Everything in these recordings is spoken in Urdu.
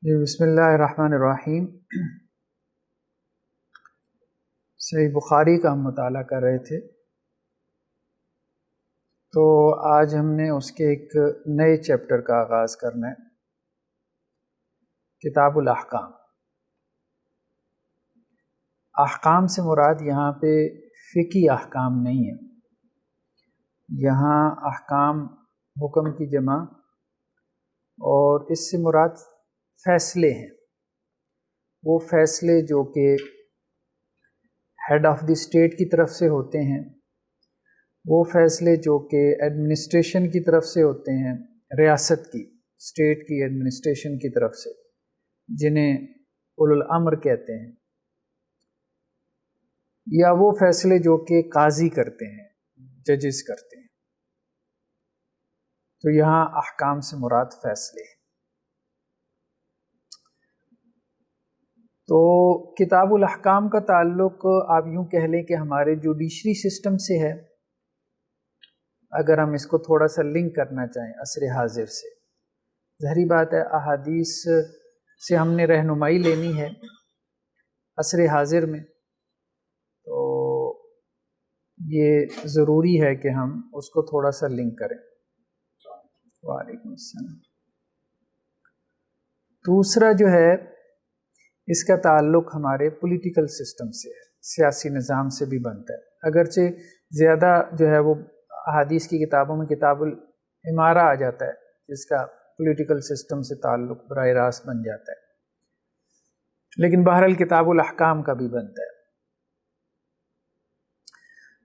بسم اللہ الرحمن الرحیم۔ صحیح بخاری کا ہم مطالعہ کر رہے تھے، تو آج ہم نے اس کے ایک نئے چیپٹر کا آغاز کرنا ہے، کتاب الاحکام۔ احکام سے مراد یہاں پہ فقہی احکام نہیں ہے، یہاں احکام حکم کی جمع اور اس سے مراد فیصلے ہیں، وہ فیصلے جو کہ ہیڈ آف دی اسٹیٹ کی طرف سے ہوتے ہیں، وہ فیصلے جو کہ ایڈمنسٹریشن کی طرف سے ہوتے ہیں، ریاست کی، اسٹیٹ کی ایڈمنسٹریشن کی طرف سے، جنہیں اولو الامر کہتے ہیں، یا وہ فیصلے جو کہ قاضی کرتے ہیں، ججز کرتے ہیں۔ تو یہاں احکام سے مراد فیصلے ہیں۔ تو کتاب الاحکام کا تعلق آپ یوں کہہ لیں کہ ہمارے جوڈیشری سسٹم سے ہے، اگر ہم اس کو تھوڑا سا لنک کرنا چاہیں عصر حاضر سے۔ ظاہری بات ہے احادیث سے ہم نے رہنمائی لینی ہے عصر حاضر میں، تو یہ ضروری ہے کہ ہم اس کو تھوڑا سا لنک کریں۔ وعلیکم السلام۔ دوسرا جو ہے اس کا تعلق ہمارے پولیٹیکل سسٹم سے ہے، سیاسی نظام سے بھی بنتا ہے، اگرچہ زیادہ جو ہے وہ احادیث کی کتابوں میں کتاب الامارہ آ جاتا ہے جس کا پولیٹیکل سسٹم سے تعلق براہ راست بن جاتا ہے، لیکن بہرحال کتاب الاحکام کا بھی بنتا ہے۔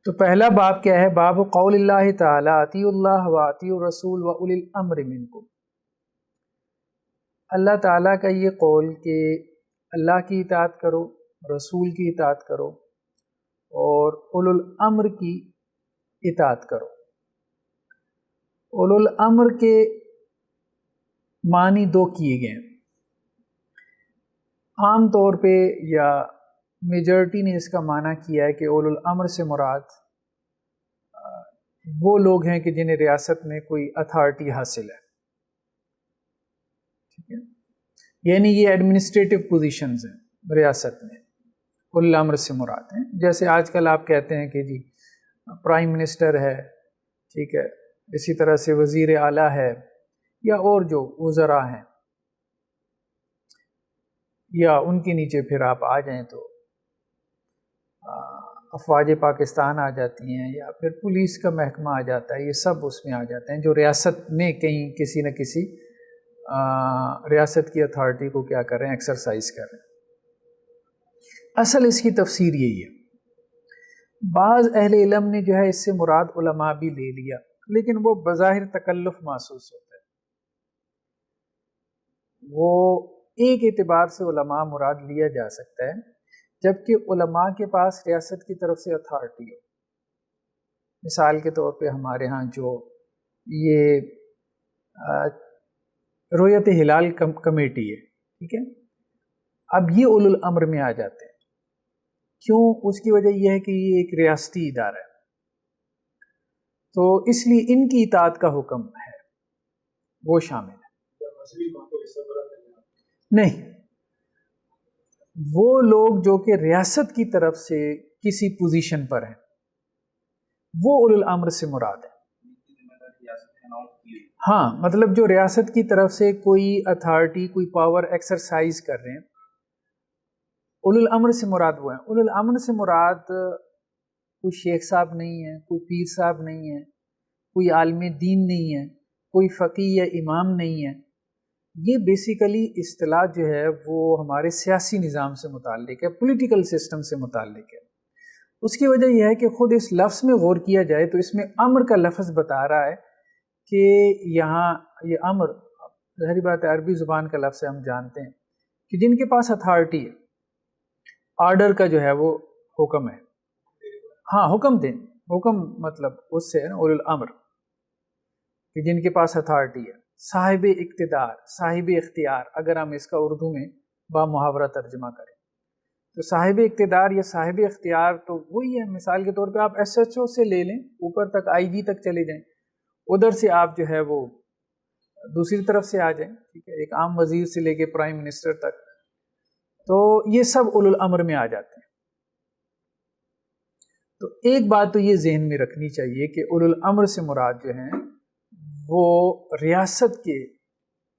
تو پہلا باب کیا ہے؟ باب قول اللہ تعالی اطیعوا اللہ واطیعوا الرسول واولی الامر منکم۔ اللہ تعالیٰ کا یہ قول کہ اللہ کی اطاعت کرو، رسول کی اطاعت کرو اور اولو الامر کی اطاعت کرو۔ اولو الامر کے معنی دو کیے گئے ہیں، عام طور پہ یا میجورٹی نے اس کا معنی کیا ہے کہ اولو الامر سے مراد وہ لوگ ہیں کہ جنہیں ریاست میں کوئی اتھارٹی حاصل ہے، ٹھیک ہے، یعنی یہ ایڈمنسٹریٹو پوزیشنز ہیں ریاست میں، اولو الامر سے مراد ہیں۔ جیسے آج کل آپ کہتے ہیں کہ جی پرائم منسٹر ہے، ٹھیک ہے، اسی طرح سے وزیر اعلیٰ ہے، یا اور جو وزراء ہیں، یا ان کے نیچے پھر آپ آ جائیں تو افواج پاکستان آ جاتی ہیں، یا پھر پولیس کا محکمہ آ جاتا ہے، یہ سب اس میں آ جاتے ہیں جو ریاست میں کہیں کسی نہ کسی ریاست کی اتھارٹی کو کیا کر رہے ہیں، ایکسرسائز کر رہے ہیں۔ اصل اس کی تفسیر یہی ہے۔ بعض اہل علم نے جو ہے اس سے مراد علماء بھی لے لیا، لیکن وہ بظاہر تکلف محسوس ہوتا ہے، وہ ایک اعتبار سے علماء مراد لیا جا سکتا ہے جبکہ علماء کے پاس ریاست کی طرف سے اتھارٹی ہو۔ مثال کے طور پہ ہمارے ہاں جو یہ رؤیت ہلال کمیٹی ہے، ٹھیک ہے، اب یہ اولو الامر میں آ جاتے ہیں۔ کیوں؟ اس کی وجہ یہ ہے کہ یہ ایک ریاستی ادارہ ہے، تو اس لیے ان کی اطاعت کا حکم ہے، وہ شامل ہے۔ نہیں، وہ لوگ جو کہ ریاست کی طرف سے کسی پوزیشن پر ہیں وہ اولو الامر سے مراد ہے۔ ہاں، مطلب جو ریاست کی طرف سے کوئی اتھارٹی، کوئی پاور ایکسرسائز کر رہے ہیں، اولو الامر سے مراد وہ ہیں۔ اولو الامر سے مراد کوئی شیخ صاحب نہیں ہے، کوئی پیر صاحب نہیں ہے، کوئی عالم دین نہیں ہے، کوئی فقیہ یا امام نہیں ہے۔ یہ بیسیکلی اصطلاح جو ہے وہ ہمارے سیاسی نظام سے متعلق ہے، پولیٹیکل سسٹم سے متعلق ہے۔ اس کی وجہ یہ ہے کہ خود اس لفظ میں غور کیا جائے تو اس میں امر کا لفظ بتا رہا ہے کہ یہاں یہ امر، ظاہری بات ہے عربی زبان کا لفظ ہے، ہم جانتے ہیں کہ جن کے پاس اتھارٹی ہے، آرڈر کا جو ہے وہ حکم ہے، ہاں حکم دیں، حکم مطلب اس سے ہے نا اولو الامر، کہ جن کے پاس اتھارٹی ہے، صاحب اقتدار، صاحب اختیار، اگر ہم اس کا اردو میں با محاورہ ترجمہ کریں تو صاحب اقتدار یا صاحب اختیار تو وہی ہے۔ مثال کے طور پہ آپ ایس ایچ او سے لے لیں، اوپر تک آئی جی تک چلے جائیں، ادھر سے آپ جو ہے وہ دوسری طرف سے آ جائیں، ٹھیک ہے، ایک عام وزیر سے لے کے پرائم منسٹر تک، تو یہ سب اولو الامر میں آ جاتے ہیں۔ تو ایک بات تو یہ ذہن میں رکھنی چاہیے کہ اولو الامر سے مراد جو ہیں وہ ریاست کے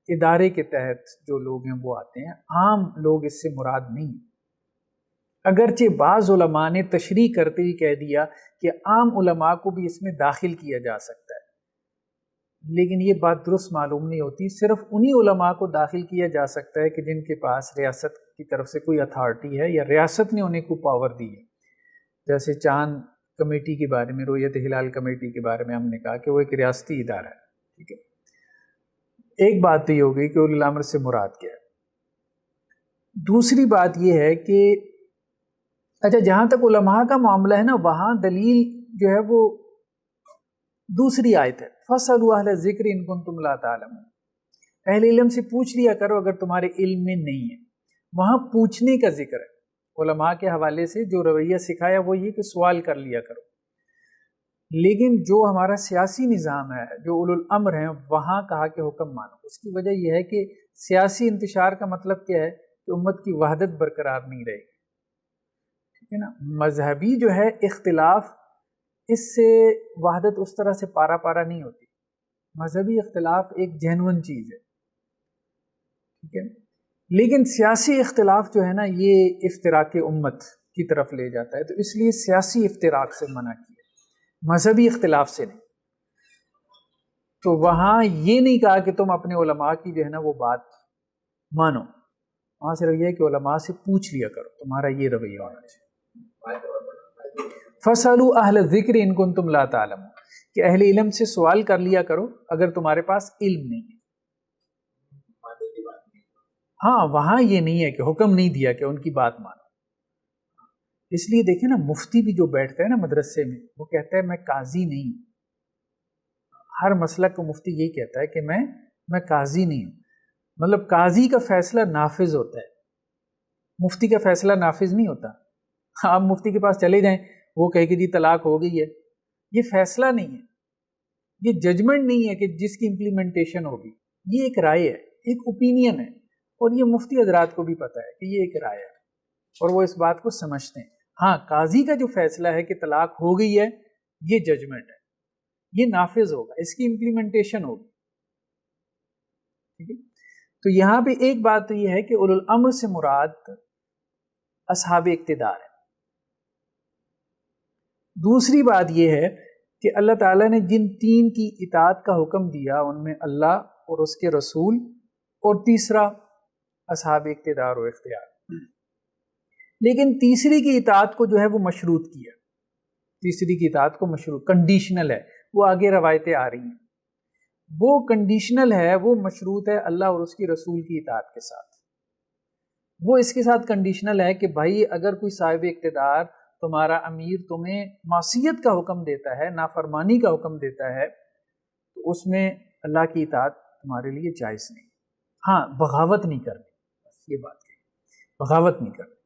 ادارے کے تحت جو لوگ ہیں وہ آتے ہیں، عام لوگ اس سے مراد نہیں ہیں۔ اگرچہ بعض علماء نے تشریح کرتے ہی کہہ دیا کہ عام علماء کو بھی اس میں داخل کیا جا سکتا ہے، لیکن یہ بات درست معلوم نہیں ہوتی۔ صرف انہی علماء کو داخل کیا جا سکتا ہے کہ جن کے پاس ریاست کی طرف سے کوئی اتھارٹی ہے یا ریاست نے انہیں کو پاور دی ہے۔ جیسے چاند کمیٹی کے بارے میں، رؤیت ہلال کمیٹی کے بارے میں ہم نے کہا کہ وہ ایک ریاستی ادارہ ہے، ٹھیک ہے۔ ایک بات تو یہ ہو گئی کہ اولو الامر سے مراد کیا ہے۔ دوسری بات یہ ہے کہ اچھا جہاں تک علماء کا معاملہ ہے نا، وہاں دلیل جو ہے وہ دوسری آیت ہے، فَاسْأَلُوا أَهْلَ الذِّكْرِ إِن كُنتُمْ لَا تَعْلَمُونَ، اہل علم سے پوچھ لیا کرو اگر تمہارے علم میں نہیں ہے۔ وہاں پوچھنے کا ذکر ہے، علماء کے حوالے سے جو رویہ سکھایا وہ یہ کہ سوال کر لیا کرو۔ لیکن جو ہمارا سیاسی نظام ہے، جو اولو الامر ہیں، وہاں کہا کہ حکم مانو۔ اس کی وجہ یہ ہے کہ سیاسی انتشار کا مطلب کیا ہے کہ امت کی وحدت برقرار نہیں رہے گی، ٹھیک ہے نا۔ مذہبی جو ہے اختلاف، اس سے وحدت اس طرح سے پارا پارا نہیں ہوتی۔ مذہبی اختلاف ایک جینون چیز ہے، ٹھیک ہے، لیکن سیاسی اختلاف جو ہے نا یہ افتراق امت کی طرف لے جاتا ہے، تو اس لیے سیاسی افتراق سے منع کیا، مذہبی اختلاف سے نہیں۔ تو وہاں یہ نہیں کہا کہ تم اپنے علماء کی جو ہے نا وہ بات مانو، وہاں سے رویہ ہے کہ علماء سے پوچھ لیا کرو، تمہارا یہ رویہ ہونا چاہیے۔ فَاسْأَلُوا أَهْلَ الذِّكْرِ إِن كُنتُمْ لَا تَعْلَمُونَ، کہ اہل علم سے سوال کر لیا کرو اگر تمہارے پاس علم نہیں ہے۔ ہاں وہاں یہ نہیں ہے کہ حکم نہیں دیا کہ ان کی بات مانو۔ اس لیے دیکھیں نا، مفتی بھی جو بیٹھتا ہے نا مدرسے میں، وہ کہتا ہے میں قاضی نہیں ہوں۔ ہر مسلک کو مفتی یہی کہتا ہے کہ میں قاضی نہیں ہوں، مطلب قاضی کا فیصلہ نافذ ہوتا ہے، مفتی کا فیصلہ نافذ نہیں ہوتا۔ آپ مفتی کے پاس چلے جائیں، وہ کہے کہ جی طلاق ہو گئی ہے، یہ فیصلہ نہیں ہے، یہ ججمنٹ نہیں ہے کہ جس کی امپلیمنٹیشن ہوگی، یہ ایک رائے ہے، ایک اوپینین ہے، اور یہ مفتی حضرات کو بھی پتہ ہے کہ یہ ایک رائے ہے اور وہ اس بات کو سمجھتے ہیں۔ ہاں قاضی کا جو فیصلہ ہے کہ طلاق ہو گئی ہے، یہ ججمنٹ ہے، یہ نافذ ہوگا، اس کی امپلیمنٹیشن ہوگی، ٹھیک ہے۔ تو یہاں پہ ایک بات تو یہ ہے کہ اولو الامر سے مراد اصحاب اقتدار ہے۔ دوسری بات یہ ہے کہ اللہ تعالیٰ نے جن تین کی اطاعت کا حکم دیا ان میں اللہ اور اس کے رسول، اور تیسرا اصحاب اقتدار و اختیار، لیکن تیسری کی اطاعت کو جو ہے وہ مشروط کیا، تیسری کی اطاعت کو مشروط، کنڈیشنل ہے، وہ آگے روایتیں آ رہی ہیں، وہ کنڈیشنل ہے، وہ مشروط ہے اللہ اور اس کی رسول کی اطاعت کے ساتھ۔ وہ اس کے ساتھ کنڈیشنل ہے کہ بھائی اگر کوئی صاحب اقتدار، تمہارا امیر تمہیں معصیت کا حکم دیتا ہے، نافرمانی کا حکم دیتا ہے، تو اس میں اللہ کی اطاعت تمہارے لیے جائز نہیں۔ ہاں بغاوت نہیں کرنی، بس یہ بات ہے، بغاوت نہیں کرنی،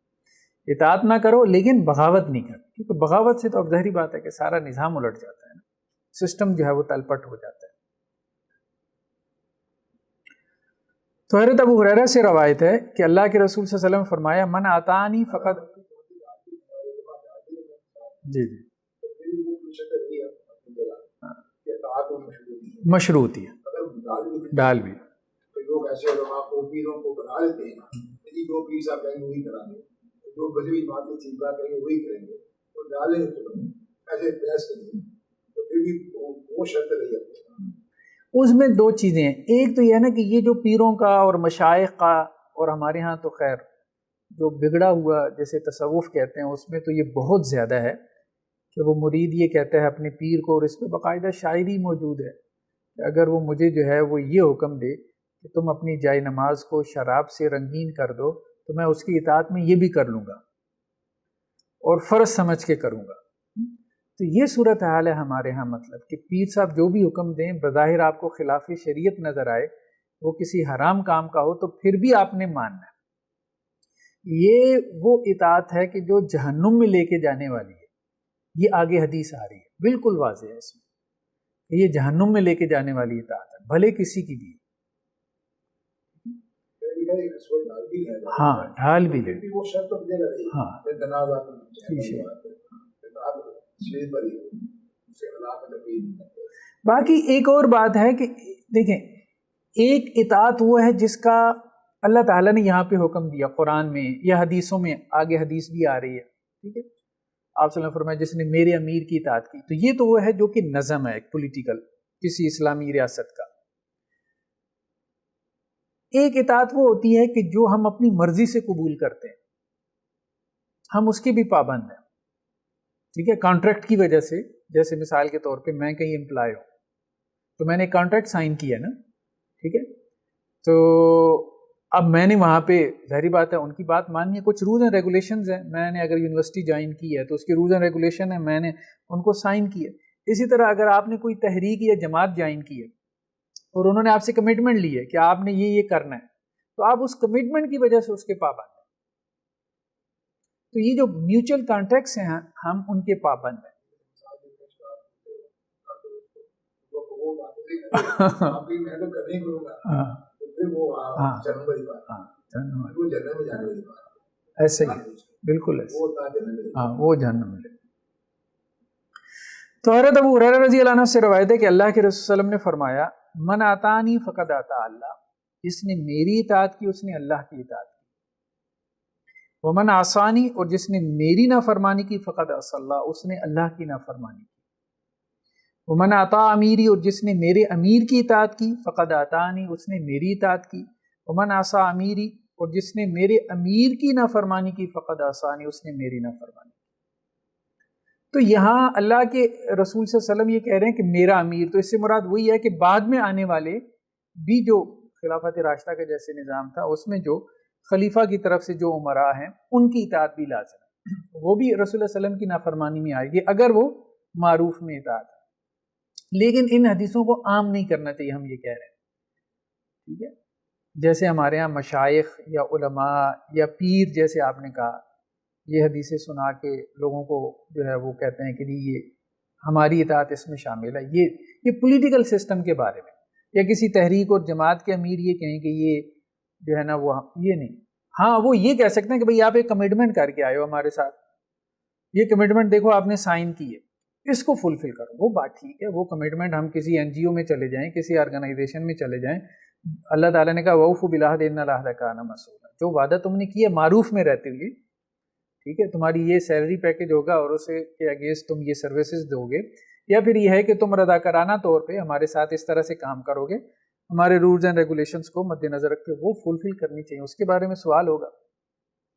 اطاعت نہ کرو لیکن بغاوت نہیں کرنی، کیونکہ بغاوت سے تو اب ظاہری بات ہے کہ سارا نظام الٹ جاتا ہے نا، سسٹم جو ہے وہ تلپٹ ہو جاتا ہے۔ تو حضرت ابو ہریرہ سے روایت ہے کہ اللہ کے رسول صلی اللہ علیہ وسلم فرمایا من اطاعنی فقط، جی جی مشروط ہی ہے، ڈال بھی لوگ ایسے علماء کو پیروں کو بنا لیتے ہیں کہ جو پیر صاحب کہیں گے وہی کریں گے، جو بدوی باتیں چنتا کہیں گے وہی کریں گے، تو ڈالیں تو ایسے بحث کریں گے، تو پھر بھی وہ شرط رہی ہے۔ اس میں دو چیزیں ہیں، ایک تو یہ ہے نا کہ یہ جو پیروں کا اور مشائخ کا، اور ہمارے ہاں تو خیر جو بگڑا ہوا جیسے تصوف کہتے ہیں اس میں تو یہ بہت زیادہ ہے کہ وہ مرید یہ کہتا ہے اپنے پیر کو، اور اس پہ باقاعدہ شاعری موجود ہے کہ اگر وہ مجھے جو ہے وہ یہ حکم دے کہ تم اپنی جائے نماز کو شراب سے رنگین کر دو تو میں اس کی اطاعت میں یہ بھی کر لوں گا اور فرض سمجھ کے کروں گا۔ تو یہ صورتحال ہے ہمارے ہاں، مطلب کہ پیر صاحب جو بھی حکم دیں بظاہر آپ کو خلاف شریعت نظر آئے، وہ کسی حرام کام کا ہو تو پھر بھی آپ نے ماننا ہے۔ یہ وہ اطاعت ہے کہ جو جہنم میں لے کے جانے والی ہے، یہ آگے حدیث آ رہی ہے، بالکل واضح ہے اس میں کہ یہ جہنم میں لے کے جانے والی اطاعت ہے، بھلے کسی کی بھی۔ ہاں ڈھال بھی لے، وہ شرط تو مجھے لگی ہاں تنازع پیچھے۔ شریف بری سے علاقہ نبی۔ باقی ایک اور بات ہے کہ دیکھیں، ایک اطاعت وہ ہے جس کا اللہ تعالیٰ نے یہاں پہ حکم دیا قرآن میں یا حدیثوں میں، آگے حدیث بھی آ رہی ہے، ٹھیک ہے، آپ صلی اللہ علیہ وسلم فرمایا جس نے میرے امیر کی اطاعت کی، تو یہ تو وہ ہے جو کہ نظم ہے ایک پولیٹیکل کسی اسلامی ریاست کا۔ ایک اطاعت وہ ہوتی ہے کہ جو ہم اپنی مرضی سے قبول کرتے ہیں، ہم اس کے بھی پابند ہیں، ٹھیک ہے، کانٹریکٹ کی وجہ سے، جیسے مثال کے طور پہ میں کہیں امپلائی ہوں تو میں نے کانٹریکٹ سائن کیا نا، ٹھیک ہے، تو اب میں نے وہاں پہ ظاہری بات ہے ان کی بات ماننی ہے، کچھ رولز اینڈ ریگولیشنز ہیں، میں نے اگر یونیورسٹی جوائن کی ہے تو اس کے رولز اینڈ ریگولیشن ہیں، میں نے ان کو سائن کیا۔ اسی طرح اگر آپ نے کوئی تحریک یا جماعت جوائن کی ہے اور انہوں نے آپ سے کمٹمنٹ لی ہے کہ آپ نے یہ کرنا ہے، تو آپ اس کمٹمنٹ کی وجہ سے اس کے پابند ہیں۔ تو یہ جو میوچل کانٹریکٹس ہیں ہم ان کے پابند ہیں۔ ایسے ہی بالکل ایسے، ہاں وہ جہنم میں۔ تو حضرت ابو ہریرہ رضی اللہ عنہ سے روایت ہے کہ اللہ کے رسول صلی اللہ علیہ وسلم نے فرمایا من اطاعنی فقد اطاع اللہ، جس نے میری اطاعت کی اس نے اللہ کی اطاعت کی، ومن عصانی، اور جس نے میری نافرمانی کی فقد عصى اللہ، اس نے اللہ کی نافرمانی کی، ومن اطاع امیری، اور جس نے میرے امیر کی اطاعت کی فقد اطاعنی، اس نے میری اطاعت کی، ومن عصى امیری، اور جس نے میرے امیر کی نافرمانی کی فقد عصانی، اس نے میری نافرمانی کی۔ تو یہاں اللہ کے رسول صلی اللہ علیہ وسلم یہ کہہ رہے ہیں کہ میرا امیر، تو اس سے مراد وہی ہے کہ بعد میں آنے والے بھی جو خلافت راشدہ کا جیسے نظام تھا اس میں جو خلیفہ کی طرف سے جو امراء ہیں ان کی اطاعت بھی لازم ہے، وہ بھی رسول اللہ علیہ وسلم کی نافرمانی میں آئے گی اگر وہ معروف میں اطاعت ہے۔ لیکن ان حدیثوں کو عام نہیں کرنا چاہیے، ہم یہ کہہ رہے ہیں، ٹھیک ہے، جیسے ہمارے ہاں مشائخ یا علماء یا پیر جیسے آپ نے کہا، یہ حدیثیں سنا کے لوگوں کو جو ہے وہ کہتے ہیں کہ یہ ہماری اطاعت اس میں شامل ہے، یہ پولیٹیکل سسٹم کے بارے میں، یا کسی تحریک اور جماعت کے امیر یہ کہیں کہ یہ جو ہے نا وہ یہ نہیں، ہاں وہ یہ کہہ سکتے ہیں کہ بھئی آپ ایک کمٹمنٹ کر کے آئے ہو ہمارے ساتھ، یہ کمٹمنٹ دیکھو آپ نے سائن کی ہے، اس کو فلفل کرو، وہ بات ٹھیک ہے، وہ کمٹمنٹ ہم کسی این جی او میں چلے جائیں، کسی آرگنائزیشن میں چلے جائیں، اللہ تعالیٰ نے کہا وَأَوْفُوا بِالْعَهْدِ إِنَّ الْعَهْدَ كَانَ مَسْئُولًا، جو وعدہ تم نے کیا معروف میں رہتے ہوئے، ٹھیک ہے، تمہاری یہ سیلری پیکج ہوگا اور اسے کے اگینسٹ تم یہ سروسز دو گے، یا پھر یہ ہے کہ تم رضاکارانہ طور پہ ہمارے ساتھ اس طرح سے کام کرو گے، ہمارے رولز اینڈ ریگولیشنز کو مد نظر رکھتے وہ فلفل کرنی چاہیے، اس کے بارے میں سوال ہوگا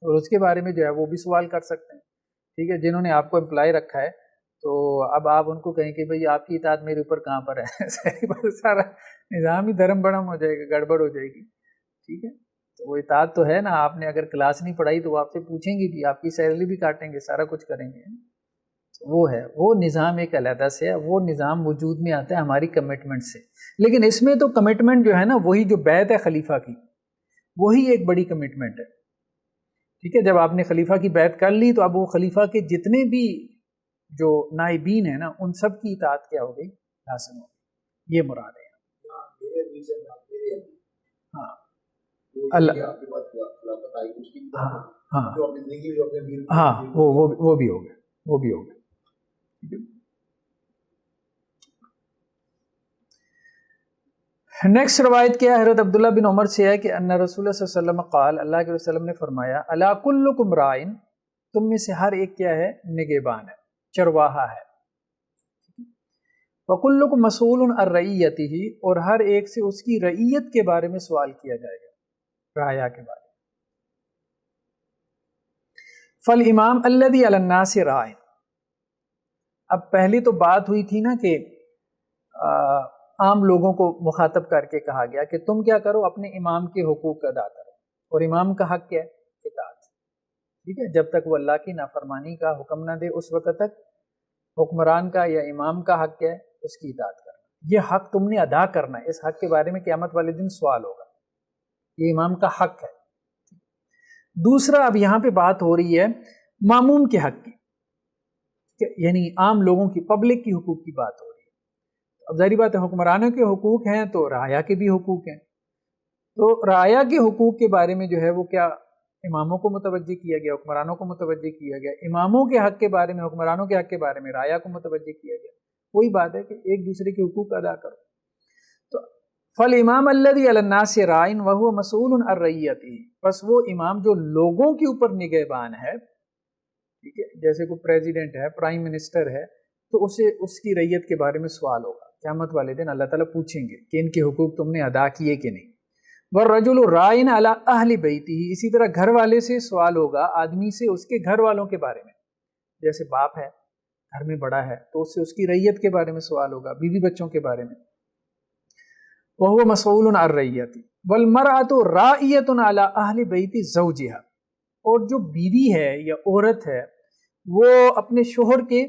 اور اس کے بارے میں جو ہے وہ بھی سوال کر سکتے ہیں، ٹھیک ہے، جنہوں نے آپ کو امپلائی رکھا ہے تو اب آپ ان کو کہیں کہ بھئی آپ کی اطاعت میرے اوپر کہاں پر ہے، سارا نظام ہی دھرم بڑم ہو جائے گا، گڑبڑ ہو جائے گی، ٹھیک ہے، تو وہ اطاعت تو ہے نا، آپ نے اگر کلاس نہیں پڑھائی تو وہ آپ سے پوچھیں گے بھی، آپ کی سیلری بھی کاٹیں گے، سارا کچھ کریں گے، وہ ہے، وہ نظام ایک علیحدہ سے ہے، وہ نظام وجود میں آتا ہے ہماری کمٹمنٹ سے، لیکن اس میں تو کمٹمنٹ جو ہے نا وہی جو بیعت ہے خلیفہ کی، وہی ایک بڑی کمٹمنٹ ہے، ٹھیک ہے، جب آپ نے خلیفہ کی بیعت کر لی تو اب وہ خلیفہ کے جتنے بھی جو نائبین ہیں نا ان سب کی اطاعت کیا ہو گئی، لازم ہو گئی، یہ مراد ہے، ہاں اللہ، ہاں ہاں وہ بھی ہو گئے، وہ بھی ہو گئے۔ نیکسٹ روایت کیا ہے، حضرت عبداللہ بن عمر سے ہے کہ ان رسول اللہ صلی اللہ علیہ وسلم قال، اللہ کے وسلم نے فرمایا الا کلکم رائن، تم میں سے ہر ایک کیا ہے، نگہبان ہے، چرواہا ہے، وکلکم مسئول عن رعیتہ، اور ہر ایک سے اس کی رعیت کے بارے میں سوال کیا جائے گا، رعایا کے بارے میں۔ فالامام الذی علی الناس راع، اب پہلی تو بات ہوئی تھی نا کہ عام لوگوں کو مخاطب کر کے کہا گیا کہ تم کیا کرو، اپنے امام کے حقوق ادا کرو، اور امام کا حق کیا ہے، اطاعت، ٹھیک ہے، جب تک وہ اللہ کی نافرمانی کا حکم نہ دے اس وقت تک حکمران کا یا امام کا حق کیا ہے، اس کی اطاعت کرنا، یہ حق تم نے ادا کرنا ہے، اس حق کے بارے میں قیامت والے دن سوال ہوگا، یہ امام کا حق ہے۔ دوسرا اب یہاں پہ بات ہو رہی ہے ماموم کے حق کی، یعنی عام لوگوں کی، پبلک کی حقوق کی بات ہو رہی ہے، اب ظاہری بات ہے حکمرانوں کے حقوق ہیں تو رعایا کے بھی حقوق ہیں، تو رعایا کے حقوق کے بارے میں جو ہے وہ کیا اماموں کو متوجہ کیا گیا، حکمرانوں کو متوجہ کیا گیا، اماموں کے حق کے بارے میں، حکمرانوں کے حق کے بارے میں رعایا کو متوجہ کیا گیا۔ وہی بات ہے کہ ایک دوسرے کے حقوق ادا کرو۔ تو فالامام الذی علی الناس راعٍ وہو مسئول عن رعیتہ، بس وہ امام جو لوگوں کے اوپر نگہبان ہے، ٹھیک ہے، جیسے کوئی پریزیڈنٹ ہے، پرائم منسٹر ہے، تو اسے اس کی رعیت کے بارے میں سوال ہوگا قیامت والے دن، اللہ تعالیٰ پوچھیں گے کہ ان کے حقوق تم نے ادا کیے کہ نہیں۔ والرجل راعٍ علی اہل بیتہ، اسی طرح گھر والے سے سوال ہوگا آدمی سے اس کے گھر والوں کے بارے میں، جیسے باپ ہے گھر میں بڑا ہے تو اس سے اس کی رعیت کے بارے میں سوال ہوگا، بیوی بچوں کے بارے میں۔ وہو مسئول عن رعیتہ والمرأۃ راعیۃ علی اہل بیت زوجہا، اور جو بیوی ہے یا عورت ہے وہ اپنے شوہر کے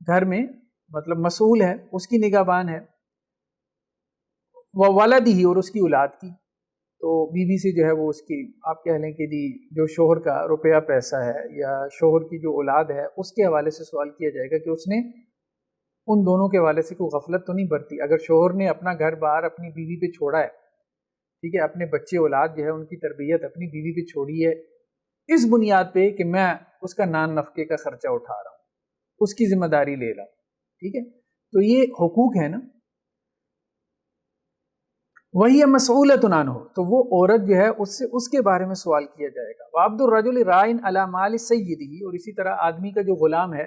گھر میں مطلب مسئول ہے، اس کی نگہبان ہے، وولدہ، اور اس کی اولاد کی۔ تو بیوی سے جو ہے وہ اس کی آپ کہہ لیں کہ جی جو شوہر کا روپیہ پیسہ ہے یا شوہر کی جو اولاد ہے اس کے حوالے سے سوال کیا جائے گا کہ اس نے ان دونوں کے حوالے سے کوئی غفلت تو نہیں برتی۔ اگر شوہر نے اپنا گھر بار اپنی بیوی پہ چھوڑا ہے، ٹھیک ہے، اپنے بچے اولاد جو ہے ان کی تربیت اپنی بیوی پہ چھوڑی ہے اس بنیاد پہ کہ میں اس کا نان نفقے کا خرچہ اٹھا رہا ہوں، اس کی ذمہ داری لے رہا ہوں، ٹھیک ہے، تو یہ حقوق ہے نا۔ وہی مسئولۃ عنہ، تو وہ عورت جو ہے اس سے اس کے بارے میں سوال کیا جائے گا۔ وعبد الرجل راعٍ علی مال سیدہ، اور اسی طرح آدمی کا جو غلام ہے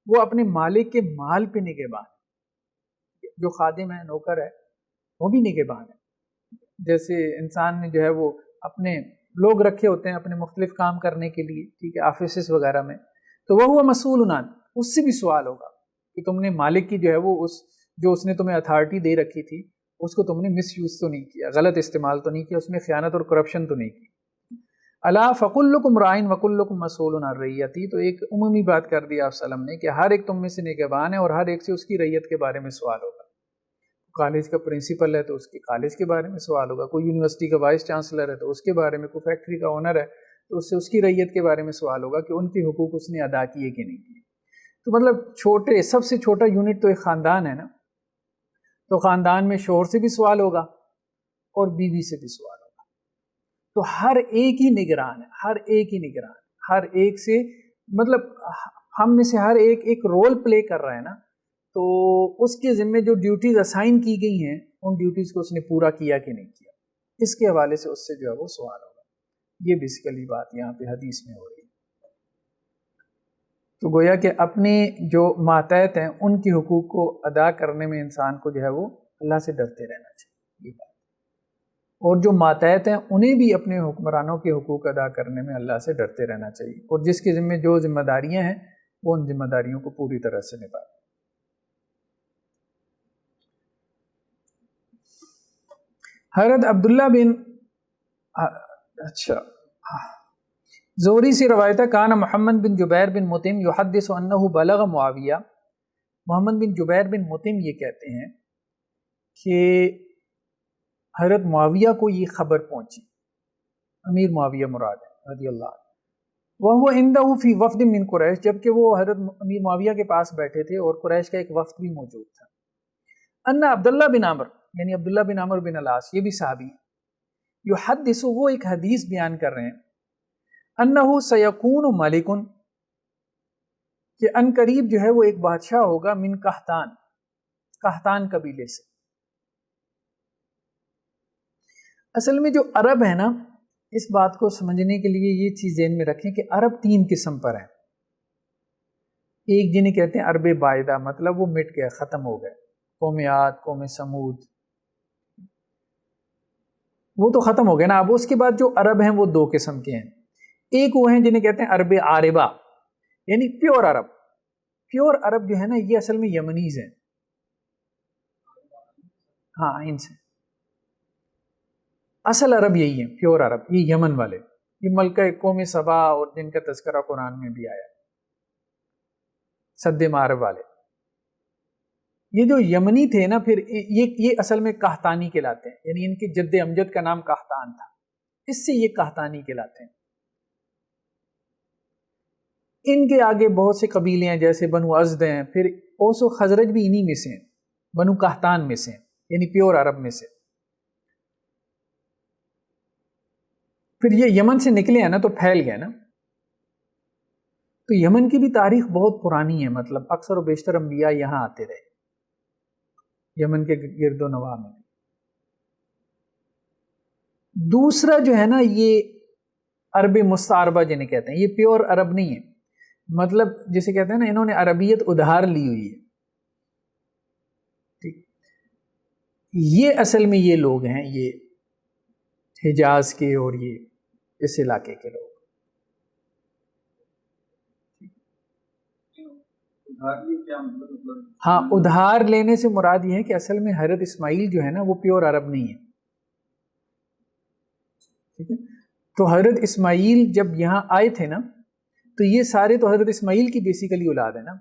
وہ اپنے مالک کے مال پہ نگہبان ہے، جو خادم ہے نوکر ہے وہ بھی نگہبان ہے۔ جیسے انسان نے جو ہے وہ اپنے لوگ رکھے ہوتے ہیں اپنے مختلف کام کرنے کے لیے، ٹھیک ہے، آفیسز وغیرہ میں، تو وہ مسئول عنہ، اس سے بھی سوال ہوگا کہ تم نے مالک کی جو ہے وہ جو اس نے تمہیں اتھارٹی دے رکھی تھی اس کو تم نے مس یوز تو نہیں کیا، غلط استعمال تو نہیں کیا، اس میں خیانت اور کرپشن تو نہیں کی۔ الا فکلکم راعٍ وکلکم مسئول عن رعیتہ، تو ایک عمومی بات کر دی آپ وسلم نے کہ ہر ایک تم میں سے نگہبان ہے اور ہر ایک سے اس کی رعیت کے بارے میں سوال ہوگا۔ کالج کا پرنسپل ہے تو اس کے کالج کے بارے میں سوال ہوگا، کوئی یونیورسٹی کا وائس چانسلر ہے تو اس کے بارے میں، کوئی فیکٹری کا اونر ہے تو اس سے اس کی رعیت کے بارے میں سوال ہوگا کہ ان کے حقوق اس نے ادا کیے کہ نہیں کیے۔ تو مطلب چھوٹے سب سے چھوٹا یونٹ تو ایک خاندان ہے نا، تو خاندان میں شوہر سے بھی سوال ہوگا اور بیوی سے بھی سوال ہوگا، تو ہر ایک ہی نگران ہے، ہر ایک ہی نگران، ہر ایک سے مطلب ہم میں سے ہر ایک ایک رول پلے کر رہا ہے نا، تو اس کے ذمہ جو ڈیوٹیز اسائن کی گئی ہیں ان ڈیوٹیز کو اس نے پورا کیا کہ نہیں کیا، اس کے حوالے سے اس سے جو ہے وہ سوال ہوگا۔ یہ بیسیکلی بات یہاں پہ حدیث میں ہو رہی ہے۔ تو گویا کہ اپنے جو ماتحت ہیں ان کے حقوق کو ادا کرنے میں انسان کو جو ہے وہ اللہ سے ڈرتے رہنا چاہیے، یہ بات، اور جو ماتحت ہیں انہیں بھی اپنے حکمرانوں کے حقوق ادا کرنے میں اللہ سے ڈرتے رہنا چاہیے، اور جس کے ذمہ جو ذمہ داریاں ہیں وہ ان ذمہ داریوں کو پوری طرح سے نبھائے۔ حضرت عبداللہ بن زہری سے روایت ہے، کان محمد بن جبیر بن مطعم یحدث انہ بلغ معاویہ، محمد بن جبیر بن مطعم یہ کہتے ہیں کہ حضرت معاویہ کو یہ خبر پہنچی، امیر معاویہ مراد ہے رضی اللہ عنہ، وہو عندہ فی وفد من قریش، جبکہ وہ حضرت امیر معاویہ کے پاس بیٹھے تھے اور قریش کا ایک وفد بھی موجود تھا، ان عبداللہ بن عمر، یعنی عبداللہ بن عمر بن العاص، یہ بھی صحابی ہیں، یحدث، وہ ایک حدیث بیان کر رہے ہیں، انہ سیکون ملکن، کہ ان قریب جو ہے وہ ایک بادشاہ ہوگا، من قحطان، قحطان قبیلے سے۔ اصل میں جو عرب ہے نا، اس بات کو سمجھنے کے لیے یہ چیز ذہن میں رکھیں کہ عرب تین قسم پر ہیں، ایک جنہیں کہتے ہیں عرب بائدہ، مطلب وہ مٹ گئے، ختم ہو گئے، قوم عاد، قوم سمود، وہ تو ختم ہو گئے نا، اب اس کے بعد جو عرب ہیں وہ دو قسم کے ہیں، ایک وہ ہیں جنہیں کہتے ہیں عرب عاربہ، یعنی پیور عرب، پیور عرب جو ہے نا یہ اصل میں یمنیز ہیں، ہاں ان سے اصل عرب یہی ہیں، پیور عرب، یہ یمن والے، یہ ملکہ قوم سبا اور جن کا تذکرہ قرآن میں بھی آیا، سد معرب والے، یہ جو یمنی تھے نا، پھر یہ اصل میں قحطانی کہلاتے ہیں، یعنی ان کے جد امجد کا نام قحطان تھا، اس سے یہ قحطانی کہلاتے ہیں۔ ان کے آگے بہت سے قبیلے ہیں، جیسے بنو ازد ہیں، پھر اوس و خزرج بھی انہی میں سے ہیں، بنو قحطان میں سے ہیں، یعنی پیور عرب میں سے۔ پھر یہ یمن سے نکلے ہیں نا تو پھیل گئے نا. تو یمن کی بھی تاریخ بہت پرانی ہے، مطلب اکثر و بیشتر انبیاء یہاں آتے رہے، یمن کے گرد و نواح میں. دوسرا جو ہے نا یہ عرب مستعربہ جنہیں کہتے ہیں، یہ پیور عرب نہیں ہے، مطلب جسے کہتے ہیں نا انہوں نے عربیت ادھار لی ہوئی ہے. ٹھیک، یہ اصل میں یہ لوگ ہیں، یہ حجاز کے اور یہ اس علاقے کے لوگ. ہاں، ادھار لینے سے مراد یہ ہے کہ اصل میں حضرت اسماعیل جو ہے نا وہ پیور عرب نہیں ہے. ٹھیک ہے، تو حضرت اسماعیل جب یہاں آئے تھے نا تو یہ سارے تو حضرت اسماعیل کی بیسیکلی اولاد ہے نا.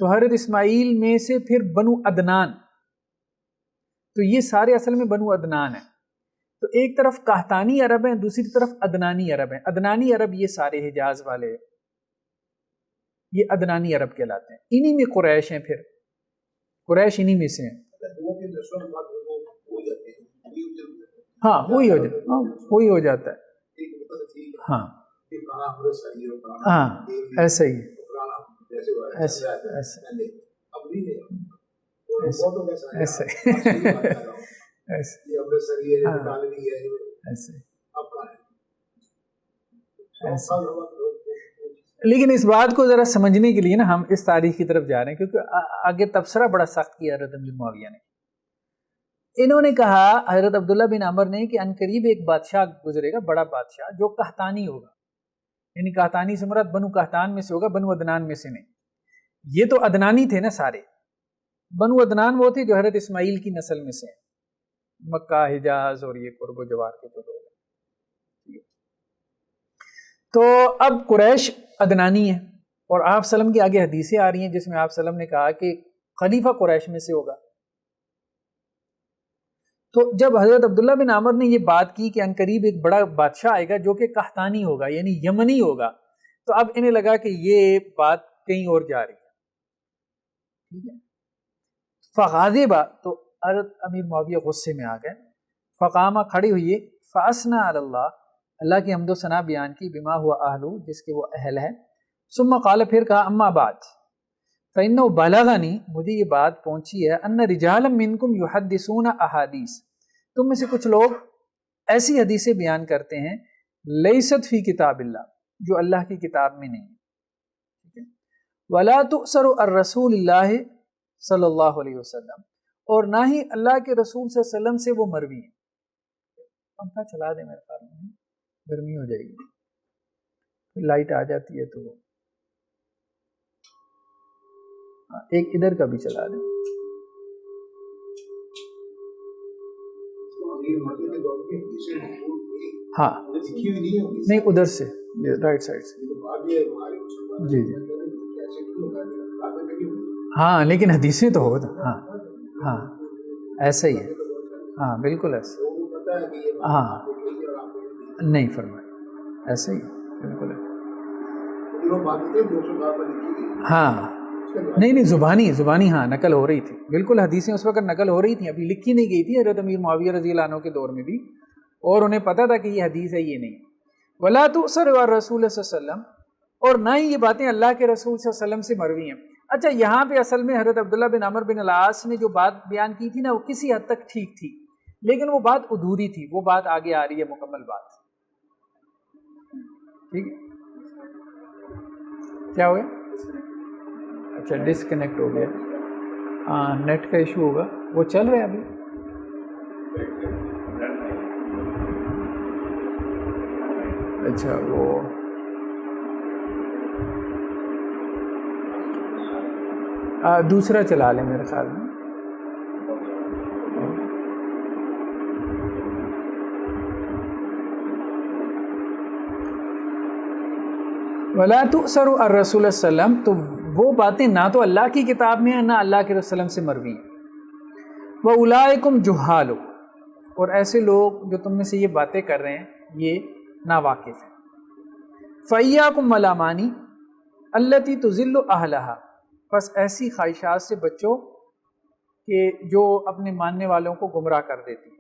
تو حضرت اسماعیل میں سے پھر بنو عدنان، تو یہ سارے اصل میں بنو عدنان ہیں. تو ایک طرف قحطانی عرب ہیں، دوسری طرف عدنانی عرب ہیں. عدنانی عرب یہ سارے حجاز والے، یہ عدنانی عرب کہلاتے ہیں. انہی میں قریش ہیں، پھر قریش انہی میں سے ہیں. ہاں وہی ہو جاتا، ہاں وہی ہو جاتا ہے. ہاں ہاں ایسا ہی ایسا لیکن اس بات کو ذرا سمجھنے کے لیے نا ہم اس تاریخ کی طرف جا رہے ہیں، کیونکہ آگے تبصرہ بڑا سخت کیا حضرت امیر معاویہ نے. انہوں نے کہا حضرت عبداللہ بن عمر نے کہ عنقریب ایک بادشاہ گزرے گا، بڑا بادشاہ، جو قحطانی ہوگا، یعنی قحطانی سے مراد بنو قحطان میں سے ہوگا، بنو عدنان میں سے نہیں. یہ تو عدنانی تھے نا سارے. بنو عدنان وہ تھے جو حضرت اسماعیل کی نسل میں سے ہیں، مکہ، حجاز اور یہ قرب و جوار کے جو لوگ ہیں. تو اب قریش عدنانی ہے، اور آپ سلم کی آگے حدیثیں آ رہی ہیں جس میں آپ سلم نے کہا کہ خلیفہ قریش میں سے ہوگا. تو جب حضرت عبداللہ بن عمر نے یہ بات کی کہ عنقریب ایک بڑا بادشاہ آئے گا جو کہ قحطانی ہوگا یعنی یمنی ہوگا، تو اب انہیں لگا کہ یہ بات کہیں اور جا رہی ہے. ٹھیک ہے، فغاضبا، تو حضرت امیر معاویہ غصے میں آ گئے. فقامہ، کھڑی ہوئی، فاثنا علی اللہ، اللہ کی حمد و ثنا بیان کی، بما ہوا اہلو، جس کے وہ اہل ہے. ثم قال، پھر کہا، اما بعد فإنه بلغنی، مجھے یہ بات پہنچی ہے، ان رجالا منکم یحدثون احادیث، تم میں سے کچھ لوگ ایسی حدیثیں بیان کرتے ہیں، لیست فی کتاب اللہ، جو اللہ کی کتاب میں نہیں ہے. ولا تؤثر الرسول اللہ صلی اللہ علیہ وسلم، اور نہ ہی اللہ کے رسول صلی اللہ علیہ وسلم سے وہ مروی ہیں. پنکھا چلا دیں، میرے خیال میں گرمی ہو جائے گی، لائٹ آ جاتی ہے تو وہ ایک ادھر کا بھی چلا دیں. ہاں نہیں، ادھر سے رائٹ سائڈ سے، جی جی ہاں، لیکن حدیثیں تو ہوگا. ہاں ہاں ایسا ہی ہے، ہاں بالکل ایسا، ہاں نہیں فرمایا، ایسا ہی بالکل ہے. ہاں نہیں زبانی ہاں نقل ہو رہی تھی، بالکل حدیثیں اس وقت نقل ہو رہی تھیں، ابھی لکھی نہیں گئی تھی حضرت امیر معاویہ رضی اللہ عنہ کے دور میں بھی، اور انہیں پتہ تھا کہ یہ حدیث ہے، یہ نہیں. ولا تؤثر الرسول صلی اللہ علیہ وسلم، اور نہ ہی یہ باتیں اللہ کے رسول صلی اللہ علیہ وسلم سے مروی ہیں. اچھا، یہاں پہ اصل میں حضرت عبداللہ بن عمر بن العاص نے جو بات بیان کی تھی نا، وہ کسی حد تک ٹھیک تھی، لیکن وہ بات ادھوری تھی. وہ بات آگے آ رہی ہے، مکمل بات. ٹھیک ہے، کیا ہو گیا؟ اچھا ڈسکنیکٹ ہو گیا، ہاں نیٹ کا ایشو ہوگا، وہ چل رہا ہے ابھی. اچھا وہ دوسرا چلا لیں میرے خیال میں. ولا تؤثر الرسول صلی اللہ علیہ وسلم، تو وہ باتیں نہ تو اللہ کی کتاب میں ہیں نہ اللہ کے رسول سے مروی ہیں. وَأُولَئِكُمْ جُهَّالُ، اور ایسے لوگ جو تم میں سے یہ باتیں کر رہے ہیں یہ ناواقف ہیں. فَإِيَّاكُمْ وَالْأَمَانِي الَّتِي تُضِلُّ أَهْلَهَا، بس ایسی خواہشات سے بچو کہ جو اپنے ماننے والوں کو گمراہ کر دیتی ہیں.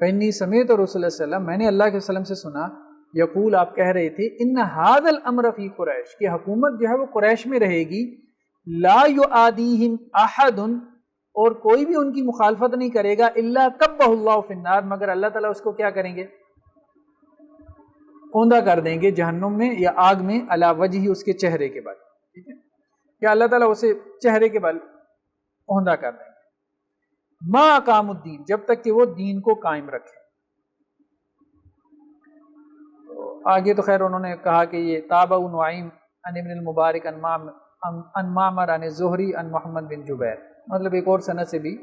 فإنی سمعت رسول اللہ صلی اللہ علیہ وسلم، میں نے اللہ کے وسلم سے سنا، یقول آپ کہہ رہے تھے، ان ھذا الامر فی قریش، کہ حکومت جو ہے وہ قریش میں رہے گی، لا یعادیہم احد، اور کوئی بھی ان کی مخالفت نہیں کرے گا، الا کبہ اللہ فی النار، مگر اللہ تعالیٰ اس کو کیا کریں گے، اوندا کر دیں گے جہنم میں یا آگ میں، علی وجہ اس کے چہرے کے بل، ٹھیک ہے، کہ اللہ تعالیٰ اسے چہرے کے بل اوندا کر دیں گے، ما اقام الدین، جب تک کہ وہ دین کو قائم رکھے۔ آگے تو خیر انہوں نے کہا کہ یہ تابع نعیم عن ابن المبارک عن معمر عن زہری عن محمد بن جبیر، مطلب ایک اور سند سے بھی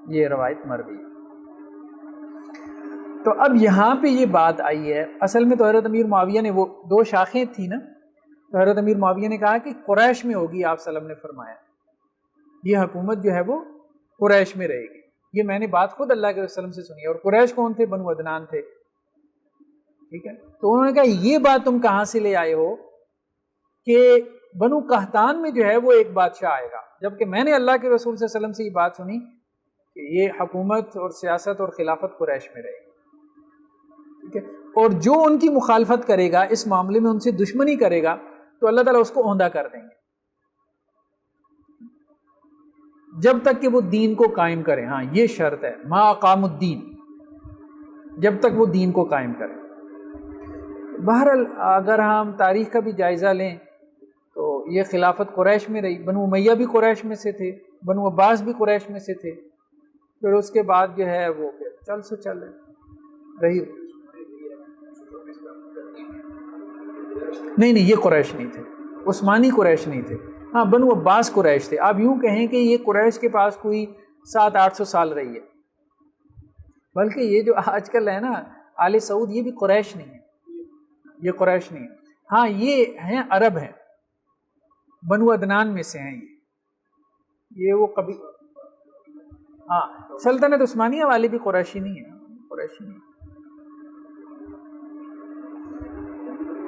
یہ روایت مروی ہے۔ تو اب یہاں پہ یہ بات آئی ہے، اصل میں تو حضرت امیر معاویہ نے، وہ دو شاخیں تھیں نا، تو حضرت امیر معاویہ نے کہا کہ قریش میں ہوگی، آپ صلی اللہ علیہ وسلم نے فرمایا یہ حکومت جو ہے وہ قریش میں رہے گی، یہ میں نے بات خود اللہ کے وسلم سے سنی ہے، اور قریش کون تھے؟ بنو عدنان تھے، ٹھیک ہے۔ تو انہوں نے کہا یہ بات تم کہاں سے لے آئے ہو کہ بنو قحطان میں جو ہے وہ ایک بادشاہ آئے گا، جبکہ میں نے اللہ کے رسول صلی اللہ علیہ وسلم سے یہ بات سنی کہ یہ حکومت اور سیاست اور خلافت قریش میں رہے گی، ٹھیک ہے، اور جو ان کی مخالفت کرے گا اس معاملے میں، ان سے دشمنی کرے گا، تو اللہ تعالیٰ اس کو اوندا کر دیں گے جب تک کہ وہ دین کو قائم کریں۔ ہاں یہ شرط ہے، ما اقام الدین، جب تک وہ دین کو قائم کریں۔ بہرحال اگر ہم تاریخ کا بھی جائزہ لیں تو یہ خلافت قریش میں رہی، بنو امیہ بھی قریش میں سے تھے، بنو عباس بھی قریش میں سے تھے، پھر اس کے بعد جو ہے وہ چل رہی۔ نہیں یہ قریش نہیں تھے، عثمانی قریش نہیں تھے، ہاں بنو عباس قریش تھے۔ آپ یوں کہیں کہ یہ قریش کے پاس کوئی 700-800 سال رہی ہے، بلکہ یہ جو آج کل ہے نا آل سعود، یہ بھی قریش نہیں ہے، یہ قریش نہیں ہے، ہاں یہ ہیں عرب ہیں، بنو عدنان میں سے ہیں یہ وہ کبھی، ہاں سلطنت عثمانیہ والے بھی قریشی نہیں ہیں، قریشی نہیں۔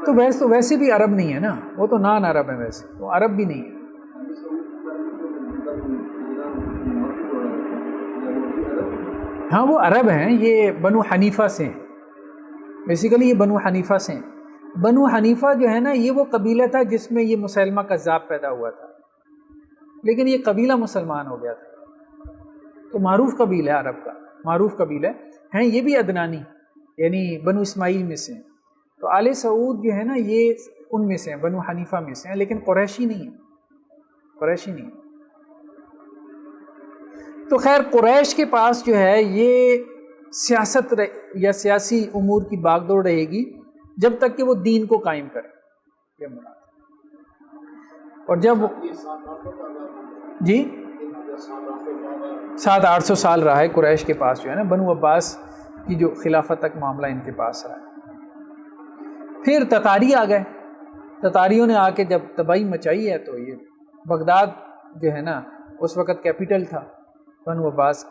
تو ویسے بھی عرب نہیں ہے نا، وہ تو نان عرب ہیں، ویسے وہ عرب بھی نہیں ہے۔ ہاں وہ عرب ہیں، یہ بنو حنیفہ سے ہیں، بیسیکلی یہ بنو حنیفہ سے ہیں۔ بنو حنیفہ جو ہے نا یہ وہ قبیلہ تھا جس میں یہ مسلمہ کذاب پیدا ہوا تھا، لیکن یہ قبیلہ مسلمان ہو گیا تھا، تو معروف قبیلہ ہے عرب کا، معروف قبیلہ ہیں، یہ بھی عدنانی یعنی بنو اسماعیل میں سے ہیں۔ تو آل سعود جو ہے نا یہ ان میں سے ہیں، بنو حنیفہ میں سے ہیں، لیکن قریشی نہیں ہیں، قریشی نہیں ہیں۔ تو خیر قریش کے پاس جو ہے یہ سیاست یا سیاسی امور کی باغ دوڑ رہے گی جب تک کہ وہ دین کو قائم کرے، یہ مراد۔ اور جب جی 700-800 سال رہا ہے قریش کے پاس جو ہے نا، بنو عباس کی جو خلافت تک معاملہ ان کے پاس رہا ہے۔ پھر تتاری آ گئے، تتاریوں نے آ کے جب تباہی مچائی ہے، تو یہ بغداد جو ہے نا اس وقت کیپٹل تھا بنو عباس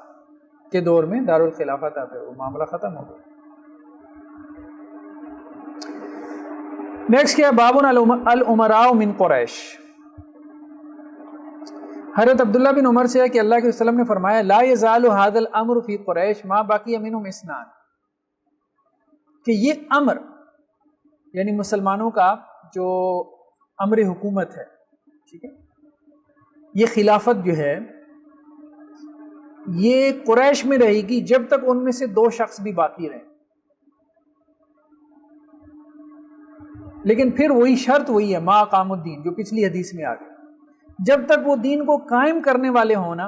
کے دور میں، دارالخلافہ تھا، پھر وہ معاملہ ختم ہو گیا۔ نیکسٹ کیا، بابن الامراء من قریش۔ حضرت عبداللہ بن عمر سے ہے کہ اللہ کے وسلم نے فرمایا، لا یزال هذا الامر فی قریش ما بقی منهم اثنان، کہ یہ امر یعنی مسلمانوں کا جو امر حکومت ہے، ٹھیک ہے، یہ خلافت جو ہے یہ قریش میں رہے گی جب تک ان میں سے 2 شخص بھی باقی رہیں، لیکن پھر وہی شرط وہی ہے، ما اقام الدین، جو پچھلی حدیث میں آ گئی، جب تک وہ دین کو قائم کرنے والے ہونا۔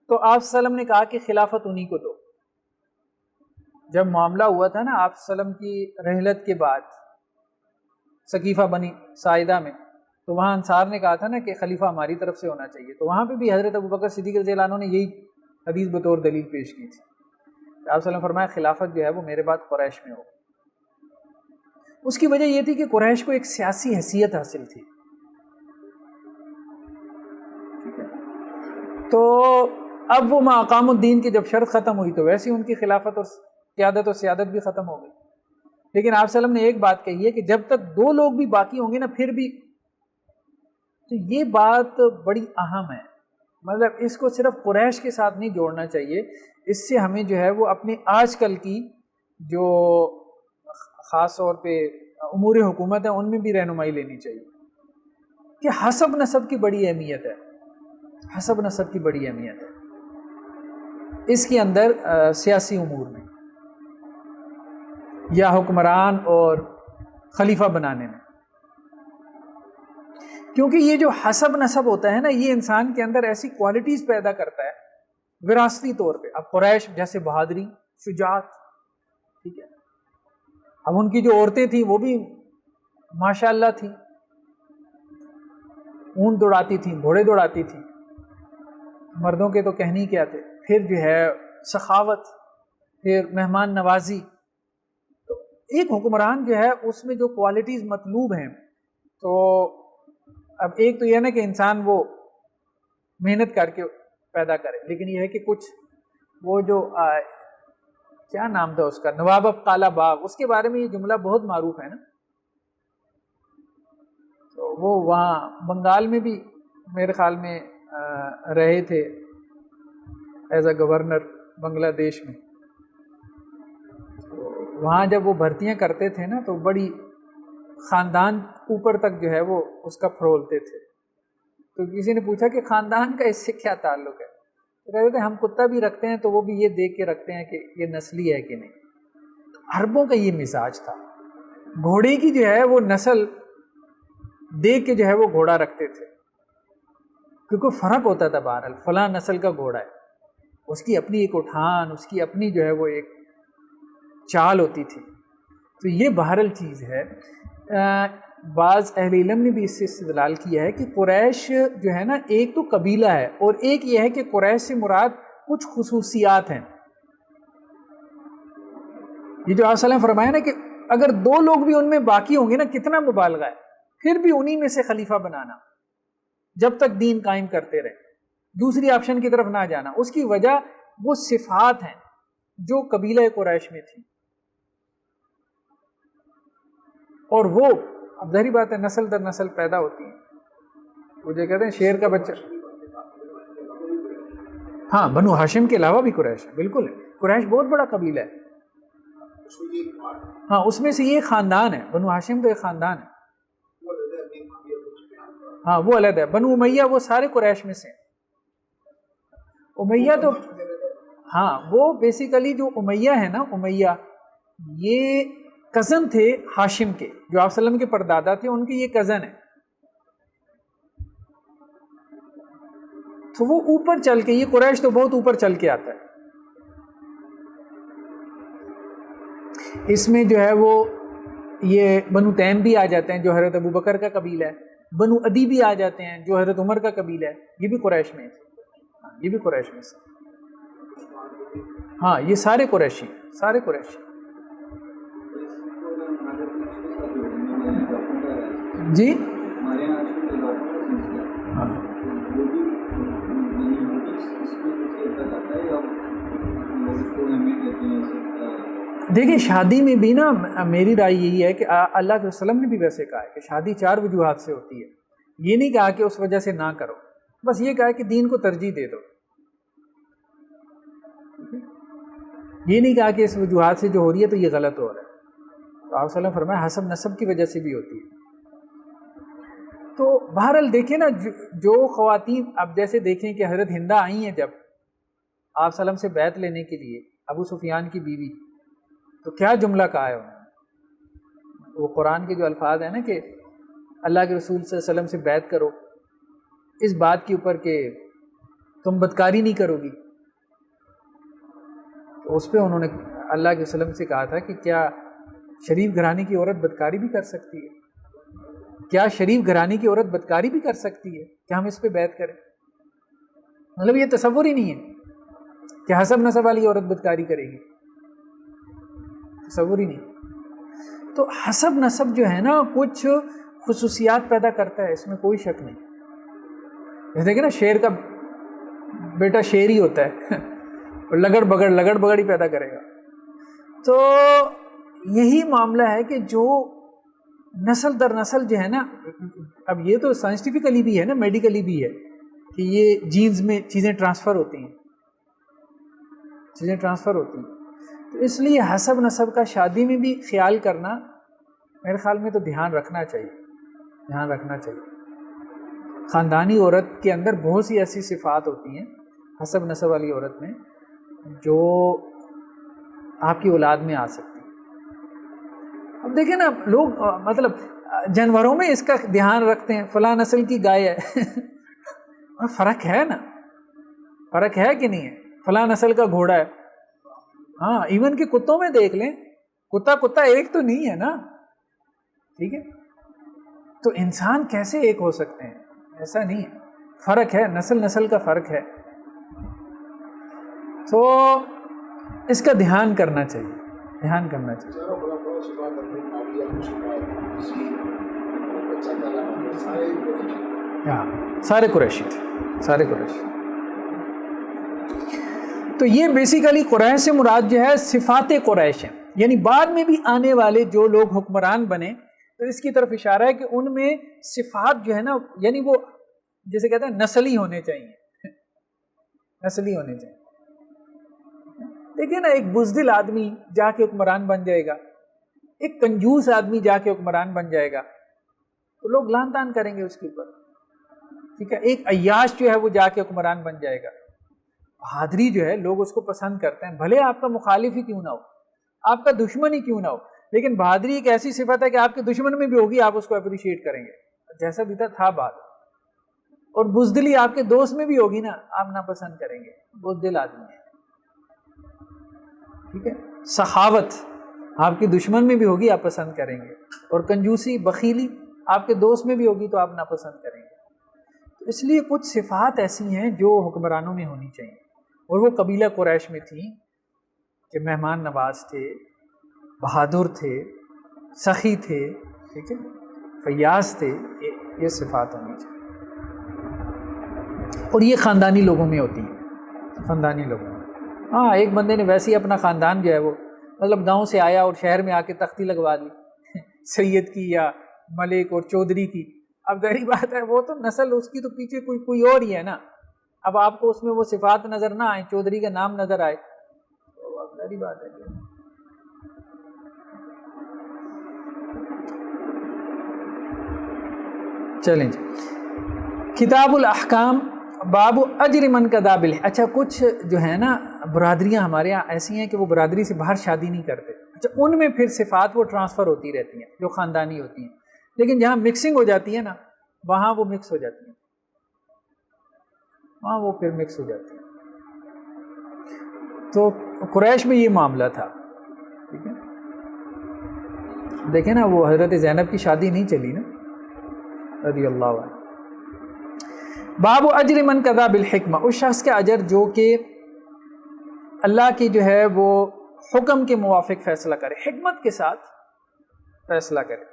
تو آپ صلی اللہ علیہ وسلم نے کہا کہ خلافت انہی کو دو۔ جب معاملہ ہوا تھا نا آپ صلی اللہ علیہ وسلم کی رحلت کے بعد ثقیفہ بنی ساعدہ میں، تو وہاں انصار نے کہا تھا نا کہ خلیفہ ہماری طرف سے ہونا چاہیے، تو وہاں پہ بھی حضرت ابوبکر صدیق رضی اللہ عنہ نے یہی حدیث بطور دلیل پیش کی تھی۔ آپ صلی اللہ علیہ وسلم فرمایا خلافت جو ہے وہ میرے بعد قریش میں ہو۔ اس کی وجہ یہ تھی کہ قریش کو ایک سیاسی حیثیت حاصل تھی، تو اب وہ ما اقام الدین کی جب شرط ختم ہوئی تو ویسے ان کی خلافت اور قیادت اور سیادت بھی ختم ہو گئی۔ لیکن آپ صلی اللہ علیہ وسلم نے ایک بات کہی ہے کہ جب تک 2 لوگ بھی باقی ہوں گے نا پھر بھی، تو یہ بات بڑی اہم ہے، مطلب اس کو صرف قریش کے ساتھ نہیں جوڑنا چاہیے، اس سے ہمیں جو ہے وہ اپنے آج کل کی جو خاص طور پہ امور حکومت ہیں ان میں بھی رہنمائی لینی چاہیے کہ حسب نسب کی بڑی اہمیت ہے، حسب نسب کی بڑی اہمیت ہے اس کے اندر سیاسی امور میں یا حکمران اور خلیفہ بنانے میں، کیونکہ یہ جو حسب نسب ہوتا ہے نا یہ انسان کے اندر ایسی کوالٹیز پیدا کرتا ہے وراثتی طور پہ. اب قریش جیسے بہادری، شجاعت، ٹھیک ہے، اب ان کی جو عورتیں تھیں وہ بھی ماشاء اللہ تھیں، اونٹ دوڑاتی تھیں، گھوڑے دوڑاتی تھیں، مردوں کے تو کہنے ہی کیا تھے. پھر جو ہے سخاوت، پھر مہمان نوازی. تو ایک حکمران جو ہے اس میں جو کوالٹیز مطلوب ہیں، تو اب ایک تو یہ نا کہ انسان وہ محنت کر کے پیدا کرے، لیکن یہ ہے کہ کچھ وہ جو کیا نام تھا اس کا، نواب کالا باغ، اس کے بارے میں یہ جملہ بہت معروف ہے نا. تو وہ وہاں بنگال میں بھی میرے خیال میں رہے تھے ایز اے گورنر بنگلہ دیش میں. وہاں جب وہ بھرتیاں کرتے تھے نا تو بڑی خاندان اوپر تک جو ہے وہ اس کا پھرولتے تھے. تو کسی نے پوچھا کہ خاندان کا اس سے کیا تعلق ہے؟ تو کہتے تھے ہم کتا بھی رکھتے ہیں تو وہ بھی یہ دیکھ کے رکھتے ہیں کہ یہ نسلی ہے کہ نہیں. عربوں کا یہ مزاج تھا، گھوڑے کی جو ہے وہ نسل دیکھ کے جو ہے وہ گھوڑا رکھتے تھے، کیونکہ فرق ہوتا تھا. بہرحال فلاں نسل کا گھوڑا ہے، اس کی اپنی ایک اٹھان، اس کی اپنی جو ہے وہ ایک چال ہوتی تھی. تو یہ بہرحال چیز ہے. بعض اہل علم نے بھی اس سے استدلال کیا ہے کہ قریش جو ہے نا ایک تو قبیلہ ہے، اور ایک یہ ہے کہ قریش سے مراد کچھ خصوصیات ہیں. یہ جو آپ صلی اللہ علیہ وسلم فرمایا نا کہ اگر دو لوگ بھی ان میں باقی ہوں گے نا، کتنا مبالغہ ہے، پھر بھی انہی میں سے خلیفہ بنانا جب تک دین قائم کرتے رہے، دوسری آپشن کی طرف نہ جانا. اس کی وجہ وہ صفات ہیں جو قبیلہ قریش میں تھی، اور وہ اب ظاہری بات ہے نسل در نسل پیدا ہوتی ہیں. وہ جو کہتے ہیں شیر کا بچہ، ہاں بنو ہاشم کے علاوہ بھی قریش ہے، بالکل ہے. قریش بہت بڑا قبیلہ ہے، ہاں اس میں سے یہ خاندان ہے. بنو ہاشم تو ایک خاندان ہے، ہاں وہ علیحدہ ہے. بنو امیہ وہ سارے قریش میں سے. امیہ تو ہاں وہ بیسیکلی جو امیہ ہے نا، امیہ یہ کزن تھے ہاشم کے، جو آپ صلی اللہ علیہ وسلم کے پردادا تھے ان کے یہ کزن ہیں. تو وہ اوپر چل کے، یہ قریش تو بہت اوپر چل کے آتا ہے. اس میں جو ہے وہ یہ بنو تیم بھی آ جاتے ہیں جو حضرت ابو بکر کا قبیلہ ہے. بنو عدی بھی آ جاتے ہیں جو حضرت عمر کا قبیلہ ہے، یہ بھی قریش میں ہے، یہ بھی قریش میں سے. ہاں یہ سارے قریشی، سارے قریشی. جی ہاں دیکھیں شادی میں بھی نا میری رائے یہی ہے کہ اللہ کے وسلم نے بھی ویسے کہا ہے کہ شادی 4 وجوہات سے ہوتی ہے. یہ نہیں کہا کہ اس وجہ سے نہ کرو، بس یہ کہا کہ دین کو ترجیح دے دو. یہ نہیں کہا کہ اس وجوہات سے جو ہو رہی ہے تو یہ غلط ہو رہا ہے. تو آپ صلی اللہ علیہ وسلم فرمایا حسب نسب کی وجہ سے بھی ہوتی ہے. تو بہرحال دیکھیں نا جو خواتین، اب جیسے دیکھیں کہ حضرت ہندہ آئی ہیں جب آپ صلی اللہ علیہ وسلم سے بیعت لینے کے لیے، ابو سفیان کی بیوی، تو کیا جملہ کہا ہے انہوں نے؟ وہ قرآن کے جو الفاظ ہیں نا کہ اللہ کے رسول صلی اللہ علیہ وسلم سے بیعت کرو اس بات کے اوپر کہ تم بدکاری نہیں کرو گی. تو اس پہ انہوں نے اللہ کے وسلم سے کہا تھا کہ کیا شریف گھرانے کی عورت بدکاری بھی کر سکتی ہے؟ کیا شریف گھرانے کی عورت بدکاری بھی کر سکتی ہے کہ ہم اس پہ بیعت کریں؟ مطلب یہ تصور ہی نہیں ہے کہ حسب نسب والی عورت بدکاری کرے گی، تصور ہی نہیں. تو حسب نسب جو ہے نا کچھ خصوصیات پیدا کرتا ہے، اس میں کوئی شک نہیں. جیسے کہ نا شیر کا بیٹا شیر ہی ہوتا ہے لگڑ بگڑ ہی پیدا کرے گا. تو یہی معاملہ ہے کہ جو نسل در نسل جو ہے نا، اب یہ تو سائنٹیفکلی بھی ہے نا، میڈیکلی بھی ہے کہ یہ جینز میں چیزیں ٹرانسفر ہوتی ہیں، تو اس لیے حسب نسب کا شادی میں بھی خیال کرنا میرے خیال میں تو دھیان رکھنا چاہیے. خاندانی عورت کے اندر بہت سی ایسی صفات ہوتی ہیں حسب نسب والی عورت میں جو آپ کی اولاد میں آ سکتی ہیں. اب دیکھیں نا لوگ مطلب جانوروں میں اس کا دھیان رکھتے ہیں، فلاں نسل کی گائے ہے اور فرق ہے نا، فرق ہے کہ نہیں ہے، فلاں نسل کا گھوڑا ہے. ہاں ایون کہ کتوں میں دیکھ لیں، کتا ایک تو نہیں ہے نا، ٹھیک ہے. تو انسان کیسے ایک ہو سکتے ہیں؟ ایسا نہیں ہے، فرق ہے، نسل کا فرق ہے. تو اس کا دھیان کرنا چاہیے. سارے قریشی تھے. تو یہ بیسیکلی قریش سے مراد جو ہے صفات قریش ہیں، یعنی بعد میں بھی آنے والے جو لوگ حکمران بنے تو اس کی طرف اشارہ ہے کہ ان میں صفات جو ہے نا، یعنی وہ جیسے کہتے ہیں نسلی ہونے چاہیے. دیکھیں نا، ایک بزدل آدمی جا کے حکمران بن جائے گا، ایک کنجوس آدمی جا کے حکمران بن جائے گا تو لوگ لان تان کریں گے اس کے اوپر، ٹھیک ہے. ایک عیاش جو ہے وہ جا کے حکمران بن جائے گا. بہادری جو ہے لوگ اس کو پسند کرتے ہیں، بھلے آپ کا مخالف ہی کیوں نہ ہو، آپ کا دشمن ہی کیوں نہ ہو، لیکن بہادری ایک ایسی صفت ہے کہ آپ کے دشمن میں بھی ہوگی، آپ اس کو اپریشیٹ کریں گے جیسا بھی تھا بات. اور بزدلی آپ کے دوست میں بھی ہوگی نا، آپ ناپسند کریں گے، بزدل آدمی ہے، ٹھیک ہے. سخاوت آپ کے دشمن میں بھی ہوگی، آپ پسند کریں گے. اور کنجوسی، بخیلی آپ کے دوست میں بھی ہوگی تو آپ ناپسند کریں گے. تو اس لیے کچھ صفات ایسی ہیں جو حکمرانوں میں ہونی چاہیے، اور وہ قبیلہ قریش میں تھیں کہ مہمان نواز تھے، بہادر تھے، سخی تھے، ٹھیک ہے، فیاض تھے. یہ صفات ہونی چاہیے. اور یہ خاندانی لوگوں میں ہوتی ہیں، ہاں ایک بندے نے ویسے ہی اپنا خاندان جو ہے وہ مطلب گاؤں سے آیا اور شہر میں آ کے تختی لگوا لی سید کی یا ملک اور چودھری کی. اب ظاہری بات ہے وہ تو نسل اس کی تو پیچھے کوئی اور ہی ہے نا. اب آپ کو اس میں وہ صفات نظر نہ آئے، چودھری کا نام نظر آئے تو اب ظاہری بات ہے. چلیں جی، کتاب الاحکام باب اجر من قضا بالحق. اچھا کچھ جو ہے نا برادریاں ہمارے یہاں ایسی ہیں کہ وہ برادری سے باہر شادی نہیں کرتے. اچھا ان میں پھر صفات وہ ٹرانسفر ہوتی رہتی ہیں جو خاندانی ہوتی ہیں، لیکن جہاں مکسنگ ہو جاتی ہے نا وہاں وہ مکس ہو جاتی ہیں، وہاں وہ پھر مکس ہو جاتی ہیں. تو قریش میں یہ معاملہ تھا، ٹھیک ہے. دیکھیں نا وہ حضرت زینب کی شادی نہیں چلی نا رضی اللہ عنہ. باب اجر من قضا بالحکمہ، اس شخص کا اجر جو کہ اللہ کی جو ہے وہ حکم کے موافق فیصلہ کرے، حکمت کے ساتھ فیصلہ کرے.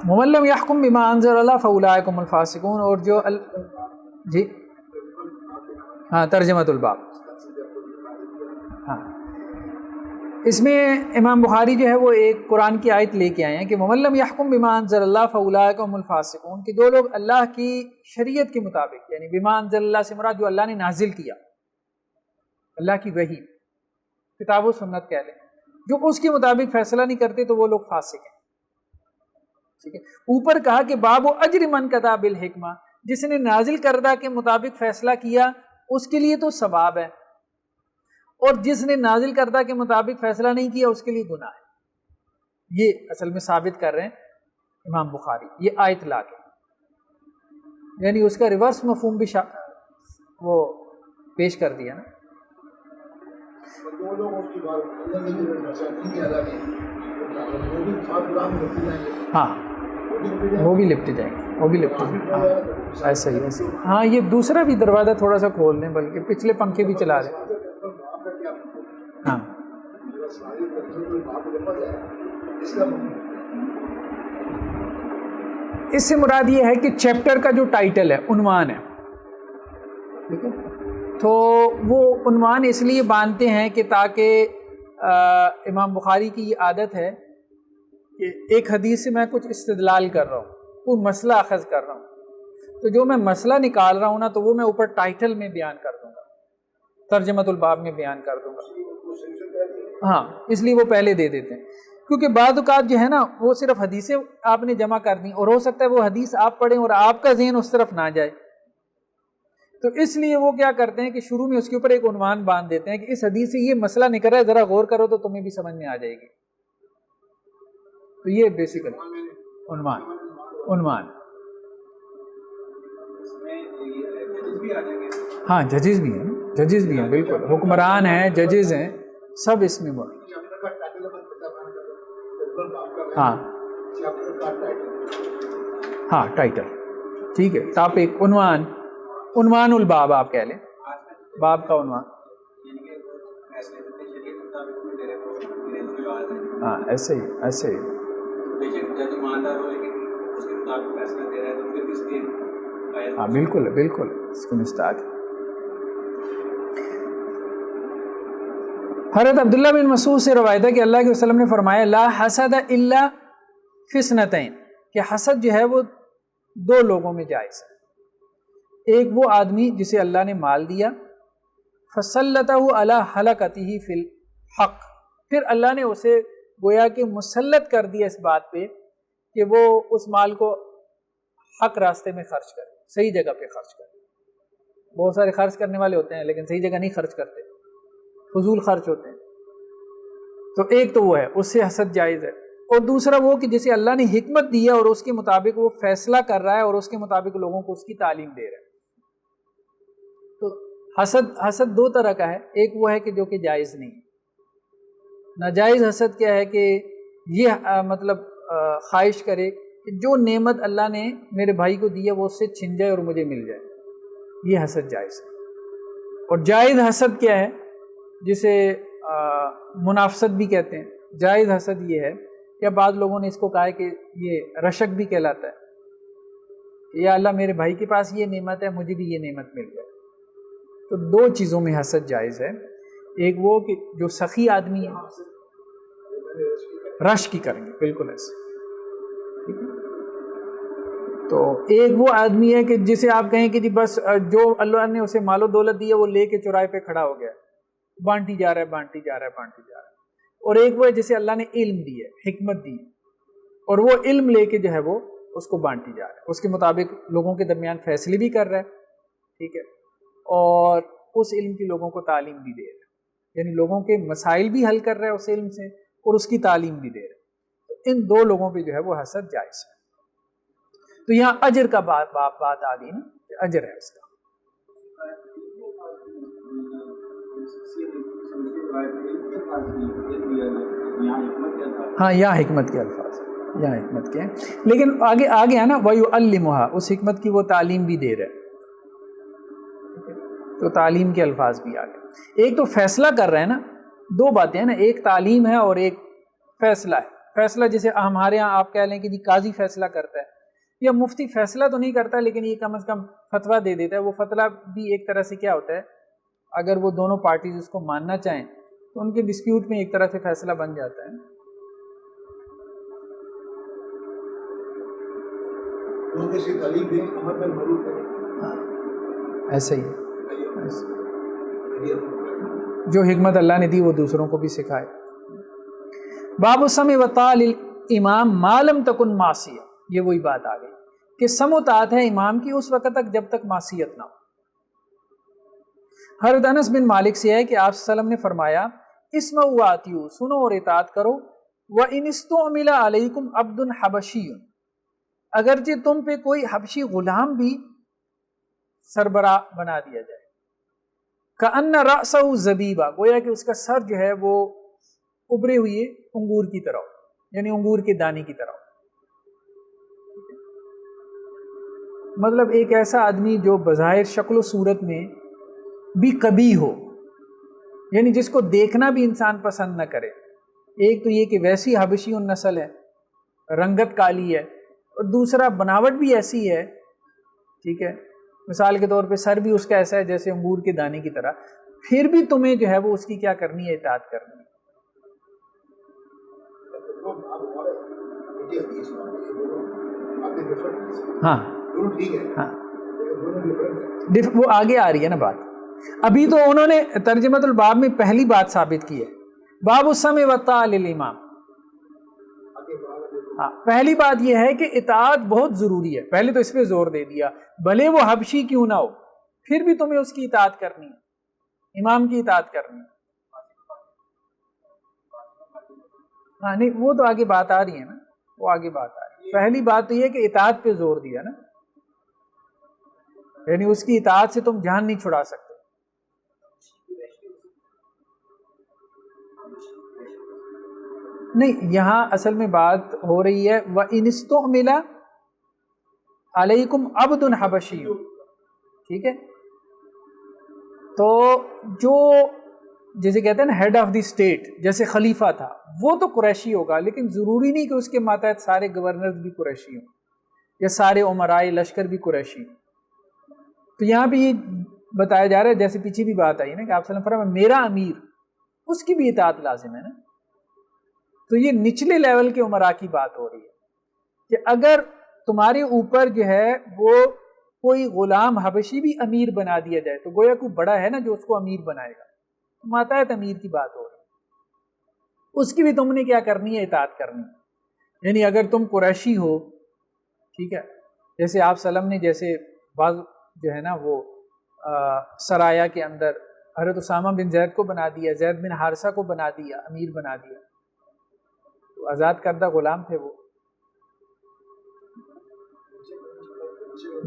ومن لم يحكم بما انزل اللہ فاولئک هم الفاسقون. اور جو جی ہاں ترجمۃ الباب، ہاں اس میں امام بخاری جو ہے وہ ایک قرآن کی آیت لے کے آئے ہیں کہ ومن لم يحكم بما انزل اللہ فاولئک هم الفاسقون، کہ جو لوگ اللہ کی شریعت کے مطابق، یعنی بما انزل اللہ سے مراد جو اللہ نے نازل کیا، اللہ کی وحی، کتاب و سنت کہہ لیں، جو اس کے مطابق فیصلہ نہیں کرتے تو وہ لوگ فاسق ہیں، ٹھیک ہے. اوپر کہا کہ باب و اجر من قضا بالحکمہ، جس نے نازل کردہ کے مطابق فیصلہ کیا اس کے لیے تو ثواب ہے، اور جس نے نازل کردہ کے مطابق فیصلہ نہیں کیا اس کے لیے گناہ ہے. یہ اصل میں ثابت کر رہے ہیں امام بخاری یہ آیت لا کے، یعنی اس کا ریورس مفہوم بھی وہ پیش کر دیا نا. ہاں وہ بھی لپٹ جائیں گے، وہ بھی لپٹ جائیں گے. ہاں ایسا ہی ایسا. ہاں یہ دوسرا بھی دروازہ تھوڑا سا کھول دیں، بلکہ پچھلے پنکھے بھی چلا دیں. ہاں اس سے مراد یہ ہے کہ چیپٹر کا جو ٹائٹل ہے، عنوان ہے، ٹھیک ہے. تو وہ عنوان اس لیے باندھتے ہیں کہ تاکہ امام بخاری کی یہ عادت ہے کہ ایک حدیث سے میں کچھ استدلال کر رہا ہوں کوئی مسئلہ اخذ کر رہا ہوں تو جو میں مسئلہ نکال رہا ہوں نا تو وہ میں اوپر ٹائٹل میں بیان کر دوں گا، ترجمۃ الباب میں بیان کر دوں گا. ہاں اس لیے وہ پہلے دے دیتے ہیں، کیونکہ بعض اوقات جو ہے نا وہ صرف حدیثیں آپ نے جمع کر دیں اور ہو سکتا ہے وہ حدیث آپ پڑھیں اور آپ کا ذہن اس طرف نہ جائے، تو اس لیے وہ کیا کرتے ہیں کہ شروع میں اس کے اوپر ایک عنوان باندھ دیتے ہیں کہ اس حدیث سے یہ مسئلہ نکل رہا ہے، ذرا غور کرو تو تمہیں بھی سمجھ میں آ جائے گی. تو یہ بیسیکل عنوان. ہاں ججز بھی ہیں، ججز بھی ہیں، بالکل حکمران ہیں، ججز ہیں، سب اس میں ہاں ہاں ٹائٹل ٹھیک ہے، ٹاپک، عنوان الباب آپ کہہ لیں، باب کا عنوان. ہاں ایسے ہی ہاں بالکل اس کو مستاق. حضرت عبداللہ بن مسعود سے روایت ہے کہ اللہ کے وسلم نے فرمایا لا حسد الا فی اثنتین، کہ حسد جو ہے وہ دو لوگوں میں جائز ہے. ایک وہ آدمی جسے اللہ نے مال دیا، فسلطہ علی حلقتہ فی الحق، پھر اللہ نے اسے گویا کہ مسلط کر دیا اس بات پہ کہ وہ اس مال کو حق راستے میں خرچ کرے، صحیح جگہ پہ خرچ کرے. بہت سارے خرچ کرنے والے ہوتے ہیں لیکن صحیح جگہ نہیں خرچ کرتے، فضول خرچ ہوتے ہیں. تو ایک تو وہ ہے، اس سے حسد جائز ہے. اور دوسرا وہ کہ جسے اللہ نے حکمت دی ہے اور اس کے مطابق وہ فیصلہ کر رہا ہے اور اس کے مطابق لوگوں کو اس کی تعلیم دے رہا ہے. تو حسد دو طرح کا ہے، ایک وہ ہے کہ جو کہ جائز نہیں ہے. ناجائز حسد کیا ہے کہ یہ مطلب خواہش کرے کہ جو نعمت اللہ نے میرے بھائی کو دی ہے وہ اس سے چھن جائے اور مجھے مل جائے، یہ حسد جائز ہے. اور جائز حسد کیا ہے، جسے منافست بھی کہتے ہیں. جائز حسد یہ ہے کہ بعض لوگوں نے اس کو کہا ہے کہ یہ رشک بھی کہلاتا ہے کہ یا اللہ میرے بھائی کے پاس یہ نعمت ہے مجھے بھی یہ نعمت مل جائے. تو دو چیزوں میں حسد جائز ہے، ایک وہ کہ جو سخی آدمی ہے رش کی کریں گے، بالکل ایسے. تو ایک وہ آدمی ہے کہ جسے آپ کہیں کہ جی بس جو اللہ نے اسے مال و دولت دی ہے وہ لے کے چوراہے پہ کھڑا ہو گیا، بانٹی جا رہا ہے. اور ایک وہ ہے جسے اللہ نے علم دی ہے، حکمت دی ہے، اور وہ علم لے کے جو ہے وہ اس کو بانٹی جا رہا ہے، اس کے مطابق لوگوں کے درمیان فیصلے بھی کر رہا ہے، ٹھیک ہے، اور اس علم کی لوگوں کو تعلیم بھی دے رہا ہے، یعنی لوگوں کے مسائل بھی حل کر رہا ہے اس علم سے اور اس کی تعلیم بھی دے رہا ہے. تو ان دو لوگوں پہ جو ہے وہ حسد جائز ہے. تو یہاں اجر کا بات آ گئی نا، کہ اجر ہے اس کا. ہاں یہاں حکمت کے الفاظ، یہاں حکمت کے ہیں، لیکن آگے ہے نا وَيُعَلِّمُهَا، اس حکمت کی وہ تعلیم بھی دے رہے، تو تعلیم کے الفاظ بھی آگے. ایک تو فیصلہ کر رہے ہیں نا، دو باتیں ہیں نا، ایک تعلیم ہے اور ایک فیصلہ ہے. فیصلہ جیسے ہمارے یہاں آپ کہہ لیں کہ جی قاضی فیصلہ کرتا ہے، یا مفتی فیصلہ تو نہیں کرتا لیکن یہ کم از کم فتویٰ دے دیتا ہے. وہ فتویٰ بھی ایک طرح سے کیا ہوتا ہے، اگر وہ دونوں پارٹیز اس کو ماننا چاہیں تو ان کے ڈسپیوٹ میں ایک طرح سے فیصلہ بن جاتا ہے. ایسے ہی جو حکمت اللہ نے دی وہ دوسروں کو بھی سکھائے. باب السمع وطاعۃ الامام ما لم تکن معصیہ، یہ وہی بات آ گئی کہ سمع و طاعت ہے امام کی اس وقت تک جب تک معصیت نہ ہو. حضرت انس بن مالک سے ہے کہ آپ صلی اللہ علیہ وسلم نے فرمایا اسمعوا واطیعوا، سنو اور اطاعت کرو. وَإِنِ اسْتُعْمِلَ عَلَيْكُمْ عَبْدٌ حَبَشِيٌّ، اگرچہ تم پہ کوئی حبشی غلام بھی سربراہ بنا دیا جائے. كَأَنَّ رَأْسَهُ زَبِيبًا، گویا کہ اس کا سر جو ہے وہ ابھرے ہوئے انگور کی طرح، یعنی انگور کے دانے کی طرح. مطلب ایک ایسا آدمی جو بظاہر شکل و صورت میں بھی قبیح ہو، یعنی جس کو دیکھنا بھی انسان پسند نہ کرے. ایک تو یہ کہ ویسی حبشی نسل ہے، رنگت کالی ہے، اور دوسرا بناوٹ بھی ایسی ہے، ٹھیک ہے، مثال کے طور پہ سر بھی اس کا ایسا ہے جیسے انگور کے دانے کی طرح، پھر بھی تمہیں جو ہے وہ اس کی کیا کرنی ہے، اطاعت کرنی ہے. باتیں ڈفرنٹ ہیں. ہاں دونوں ٹھیک ہے ہاں لیکن دونوں ڈفرنٹ ہیں. وہ آگے آ رہی ہے نا بات. ابھی تو انہوں نے ترجمۃ الباب میں پہلی بات ثابت کی ہے، باب السمع والطاعہ للامام. ہاں پہلی بات یہ ہے کہ اطاعت بہت ضروری ہے، پہلے تو اس پہ زور دے دیا، بھلے وہ حبشی کیوں نہ ہو پھر بھی تمہیں اس کی اطاعت کرنی ہے، امام کی اطاعت کرنی ہے. ہاں نہیں وہ تو آگے بات آ رہی ہے نا، وہ آگے بات آ رہی ہے. پہلی بات تو یہ کہ اطاعت پہ زور دیا نا، یعنی اس کی اطاعت سے تم جان نہیں چھڑا سکتے. نہیں یہاں اصل میں بات ہو رہی ہے وَإِنِ اسْتُعْمِلَ عَلَيْكُمْ عَبْدٌ حَبَشِيٌّ، ٹھیک ہے. تو جو جسے کہتے ہیں نا ہیڈ آف دی اسٹیٹ، جیسے خلیفہ تھا وہ تو قریشی ہوگا، لیکن ضروری نہیں کہ اس کے ماتحت سارے گورنرز بھی قریشی ہوں یا سارے امرائے لشکر بھی قریشی ہوں. تو یہاں پہ یہ بتایا جا رہا ہے جیسے پیچھے بھی بات آئی نا کہ آپ صلی اللہ علیہ وسلم فرمایا میرا امیر، اس کی بھی اطاعت لازم ہے نا. تو یہ نچلے لیول کے امراء کی بات ہو رہی ہے کہ اگر تمہارے اوپر جو ہے وہ کوئی غلام حبشی بھی امیر بنا دیا جائے تو گویا کوئی بڑا ہے نا جو اس کو امیر بنائے گا. ماتحت امیر کی بات ہو رہی ہے، اس کی بھی تم نے کیا کرنی ہے، اطاعت کرنی ہے. یعنی اگر تم قریشی ہو، ٹھیک ہے، جیسے آپ صلی اللہ علیہ وسلم نے جیسے بعض جو ہے نا وہ سرایا کے اندر حضرت اسامہ بن زید کو بنا دیا، زید بن حارثہ کو بنا دیا، امیر بنا دیا، تو آزاد کردہ غلام تھے وہ.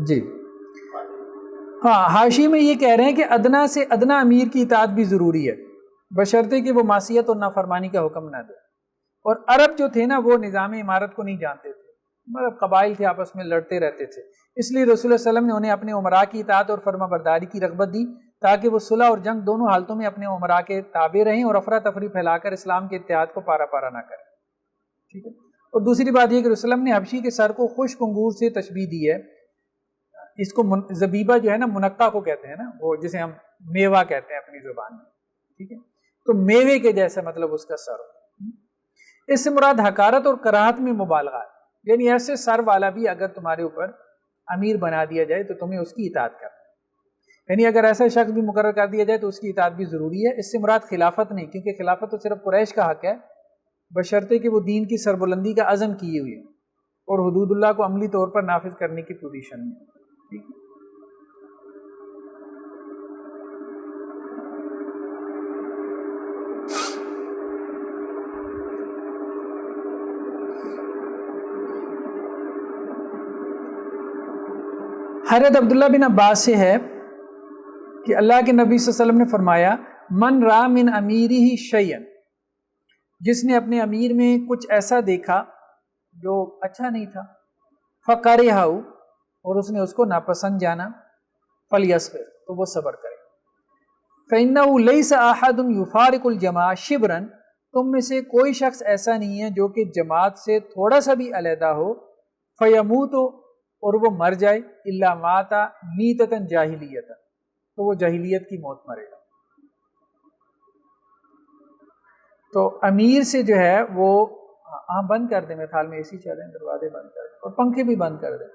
جی ہاں حاشی میں یہ کہہ رہے ہیں کہ ادنا سے ادنا امیر کی اطاعت بھی ضروری ہے بشرطے کہ وہ معصیت اور نافرمانی کا حکم نہ دے. اور عرب جو تھے نا وہ نظام امارت کو نہیں جانتے تھے، مطلب قبائل تھے آپس میں لڑتے رہتے تھے، اس لیے رسول اللہ صلی اللہ علیہ وسلم نے انہیں اپنے امراء کی اطاعت اور فرما برداری کی رغبت دی تاکہ وہ صلح اور جنگ دونوں حالتوں میں اپنے امراء کے تابع رہیں اور افراتفری پھیلا کر اسلام کے اتحاد کو پارا پارا نہ کریں. ٹھیک ہے. اور دوسری بات یہ کہ رسول اللہ نے حبشی کے سر کو خشک انگور سے تشبیہ دی ہے. اس کو زبیبہ جو ہے نا منقع کو کہتے ہیں نا، وہ جسے ہم میوہ کہتے ہیں اپنی زبان میں، ٹھیک ہے، تو میوے کے جیسا مطلب اس کا سر ہو. اس سے مراد حقارت اور کراہت میں مبالغہ ہے، یعنی ایسے سر والا بھی اگر تمہارے اوپر امیر بنا دیا جائے تو تمہیں اس کی اطاعت کرنا ہے. یعنی اگر ایسا شخص بھی مقرر کر دیا جائے تو اس کی اطاعت بھی ضروری ہے. اس سے مراد خلافت نہیں، کیونکہ خلافت تو صرف قریش کا حق ہے بشرطے کہ وہ دین کی سربلندی کا عزم کیے ہوئے اور حدود اللہ کو عملی طور پر نافذ کرنے کی پوزیشن میں. ٹھیک ہے. حضرت عبداللہ بن عباس سے ہے کہ اللہ کے نبی صلی اللہ علیہ وسلم نے فرمایا من را من امیرہ شیئا، جس نے اپنے امیر میں کچھ ایسا دیکھا جو اچھا نہیں تھا، فقرہ، اور اس نے اس کو ناپسند جانا، فلیصبر، تو وہ صبر کرے. فإنہ لیس احد یفارق الجماع شبرا، تم میں سے کوئی شخص ایسا نہیں ہے جو کہ جماعت سے تھوڑا سا بھی علیحدہ ہو، فیموت، اور وہ مر جائے، الا مات میتۃ جاہلیۃ، تو وہ جاہلیت کی موت مرے گا. تو امیر سے جو ہے وہ بند کر دیں، میرے خیال میں اے سی چلیں، دروازے بند کر دیں اور پنکھے بھی بند کر دیں.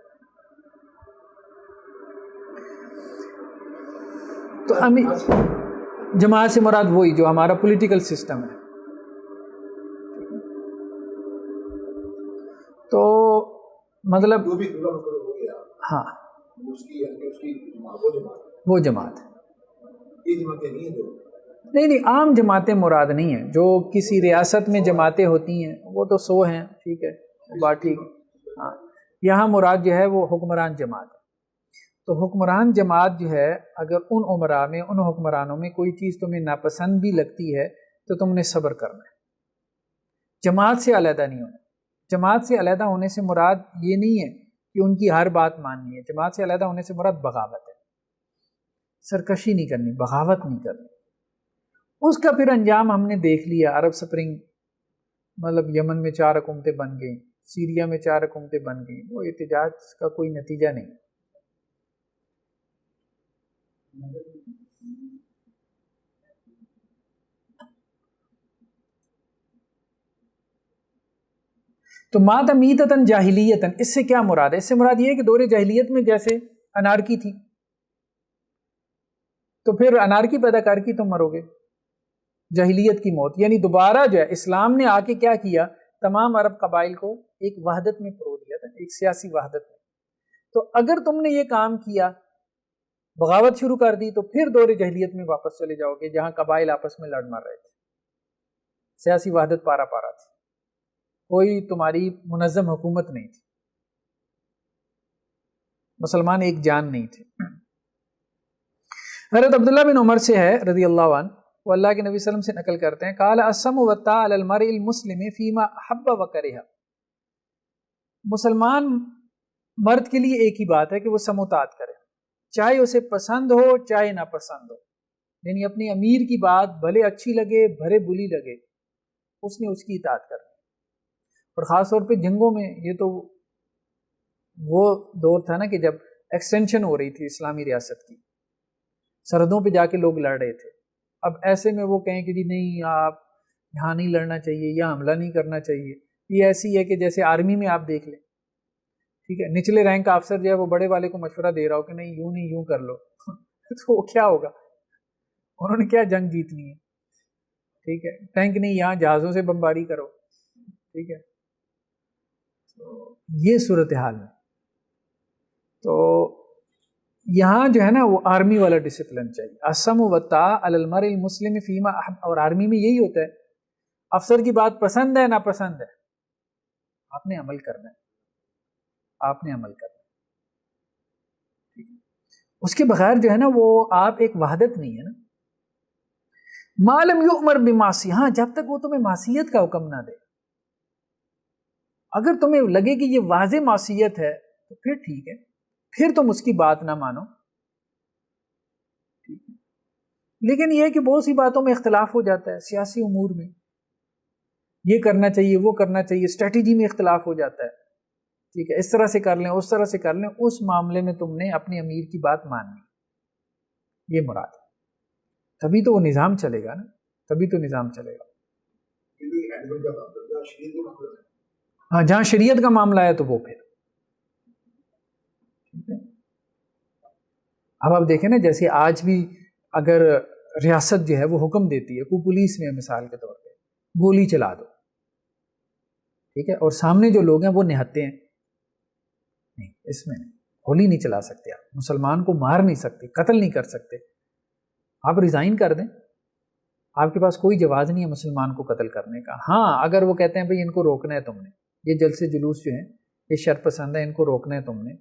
تو امیر جماعت سے مراد وہی جو ہمارا پولیٹیکل سسٹم ہے. تو مطلب ہاں وہ جماعت نہیں عام جماعتیں مراد نہیں ہیں، جو کسی ریاست میں جماعتیں ہوتی ہیں وہ تو 100 ہیں، ٹھیک ہے، بات ٹھیک ہے. ہاں یہاں مراد جو ہے وہ حکمران جماعت ہے. تو حکمران جماعت جو ہے اگر ان امراء میں، ان حکمرانوں میں کوئی چیز تمہیں ناپسند بھی لگتی ہے تو تم نے صبر کرنا ہے، جماعت سے علیحدہ نہیں ہونا. جماعت سے علیحدہ ہونے سے مراد یہ نہیں ہے کہ ان کی ہر بات ماننی ہے، جماعت سے علیحدہ ہونے سے مراد بغاوت ہے، سرکشی نہیں کرنی، بغاوت نہیں کرنی. اس کا پھر انجام ہم نے دیکھ لیا، عرب سپرنگ، مطلب یمن میں 4 حکومتیں بن گئیں، سیریا میں 4 حکومتیں بن گئیں، وہ احتجاج کا کوئی نتیجہ نہیں. تو مات میتتن جاہلیتن، اس سے کیا مراد ہے؟ اس سے مراد یہ ہے کہ دور جاہلیت میں جیسے انارکی تھی تو پھر انارکی پیدا کر کے تم مرو گے، جاہلیت کی موت، یعنی دوبارہ جو ہے اسلام نے آ کے کیا کیا، تمام عرب قبائل کو ایک وحدت میں پرو دیا تھا، ایک سیاسی وحدت میں. تو اگر تم نے یہ کام کیا، بغاوت شروع کر دی، تو پھر دور جاہلیت میں واپس چلے جاؤ گے جہاں قبائل آپس میں لڑ مار رہے تھے، سیاسی وحدت پارا پارا تھی، کوئی تمہاری منظم حکومت نہیں تھی، مسلمان ایک جان نہیں تھے. حضرت عبداللہ بن عمر سے ہے رضی اللہ عنہ، وہ اللہ کے نبی صلی اللہ علیہ وسلم سے نقل کرتے ہیں، قال السمع والطاعة علی المرء المسلم فیما احب وکرہ، مسلمان مرد کے لیے ایک ہی بات ہے کہ وہ سمع و طاعت کرے، چاہے اسے پسند ہو چاہے نہ پسند ہو، یعنی اپنی امیر کی بات بھلے اچھی لگے بھلے بری لگے، اس نے اس کی اطاعت کرنی. اور خاص طور پہ جنگوں میں، یہ تو وہ دور تھا نا کہ جب ایکسٹینشن ہو رہی تھی اسلامی ریاست کی، سرحدوں پہ جا کے لوگ لڑ رہے تھے. اب ایسے میں وہ کہیں کہ جی نہیں آپ یہاں نہیں لڑنا چاہیے یا حملہ نہیں کرنا چاہیے، یہ ایسی ہے کہ جیسے آرمی میں آپ دیکھ لیں، ٹھیک ہے، نچلے رینک کا افسر جو ہے وہ بڑے والے کو مشورہ دے رہا ہو کہ نہیں یوں نہیں یوں کر لو تو وہ کیا ہوگا، انہوں نے کیا جنگ جیتنی ہے، ٹھیک ہے، ٹینک نہیں یہاں جہازوں سے بمباری کرو، ٹھیک ہے. یہ صورتحال ہے. تو یہاں جو ہے نا وہ آرمی والا ڈسپلن چاہیے، السمع والطاعة علی المرء المسلم فیما احب، اور آرمی میں یہی ہوتا ہے، افسر کی بات پسند ہے ناپسند ہے، آپ نے عمل کرنا ہے، آپ نے عمل کرنا ہے، اس کے بغیر جو ہے نا وہ آپ ایک وحدت نہیں ہے نا. ما لم یؤمر بمعصیہ، ہاں جب تک وہ تمہیں معصیت کا حکم نہ دے، اگر تمہیں لگے کہ یہ واضح معصیت ہے تو پھر ٹھیک ہے، پھر تم اس کی بات نہ مانو، لیکن یہ ہے کہ بہت سی باتوں میں اختلاف ہو جاتا ہے، سیاسی امور میں یہ کرنا چاہیے وہ کرنا چاہیے، اسٹریٹجی میں اختلاف ہو جاتا ہے، ٹھیک ہے، اس طرح سے کر لیں اس طرح سے کر لیں، اس معاملے میں تم نے اپنی امیر کی بات ماننی، یہ مراد ہے، تبھی تو وہ نظام چلے گا نا، تبھی تو نظام چلے گا. ہاں جہاں شریعت کا معاملہ ہے تو وہ پھر اب آپ دیکھیں نا، جیسے آج بھی اگر ریاست جو ہے وہ حکم دیتی ہے، کوئی پولیس میں مثال کے طور پہ گولی چلا دو، ٹھیک ہے، اور سامنے جو لوگ ہیں وہ نہتے ہیں، نہیں اس میں نہیں، گولی نہیں چلا سکتے، آپ مسلمان کو مار نہیں سکتے، قتل نہیں کر سکتے، آپ ریزائن کر دیں، آپ کے پاس کوئی جواز نہیں ہے مسلمان کو قتل کرنے کا. ہاں اگر وہ کہتے ہیں بھئی ان کو روکنا ہے تم نے، یہ جلسے جلوس جو ہیں یہ شر پسند ہے، ان کو روکنا ہے تم نے،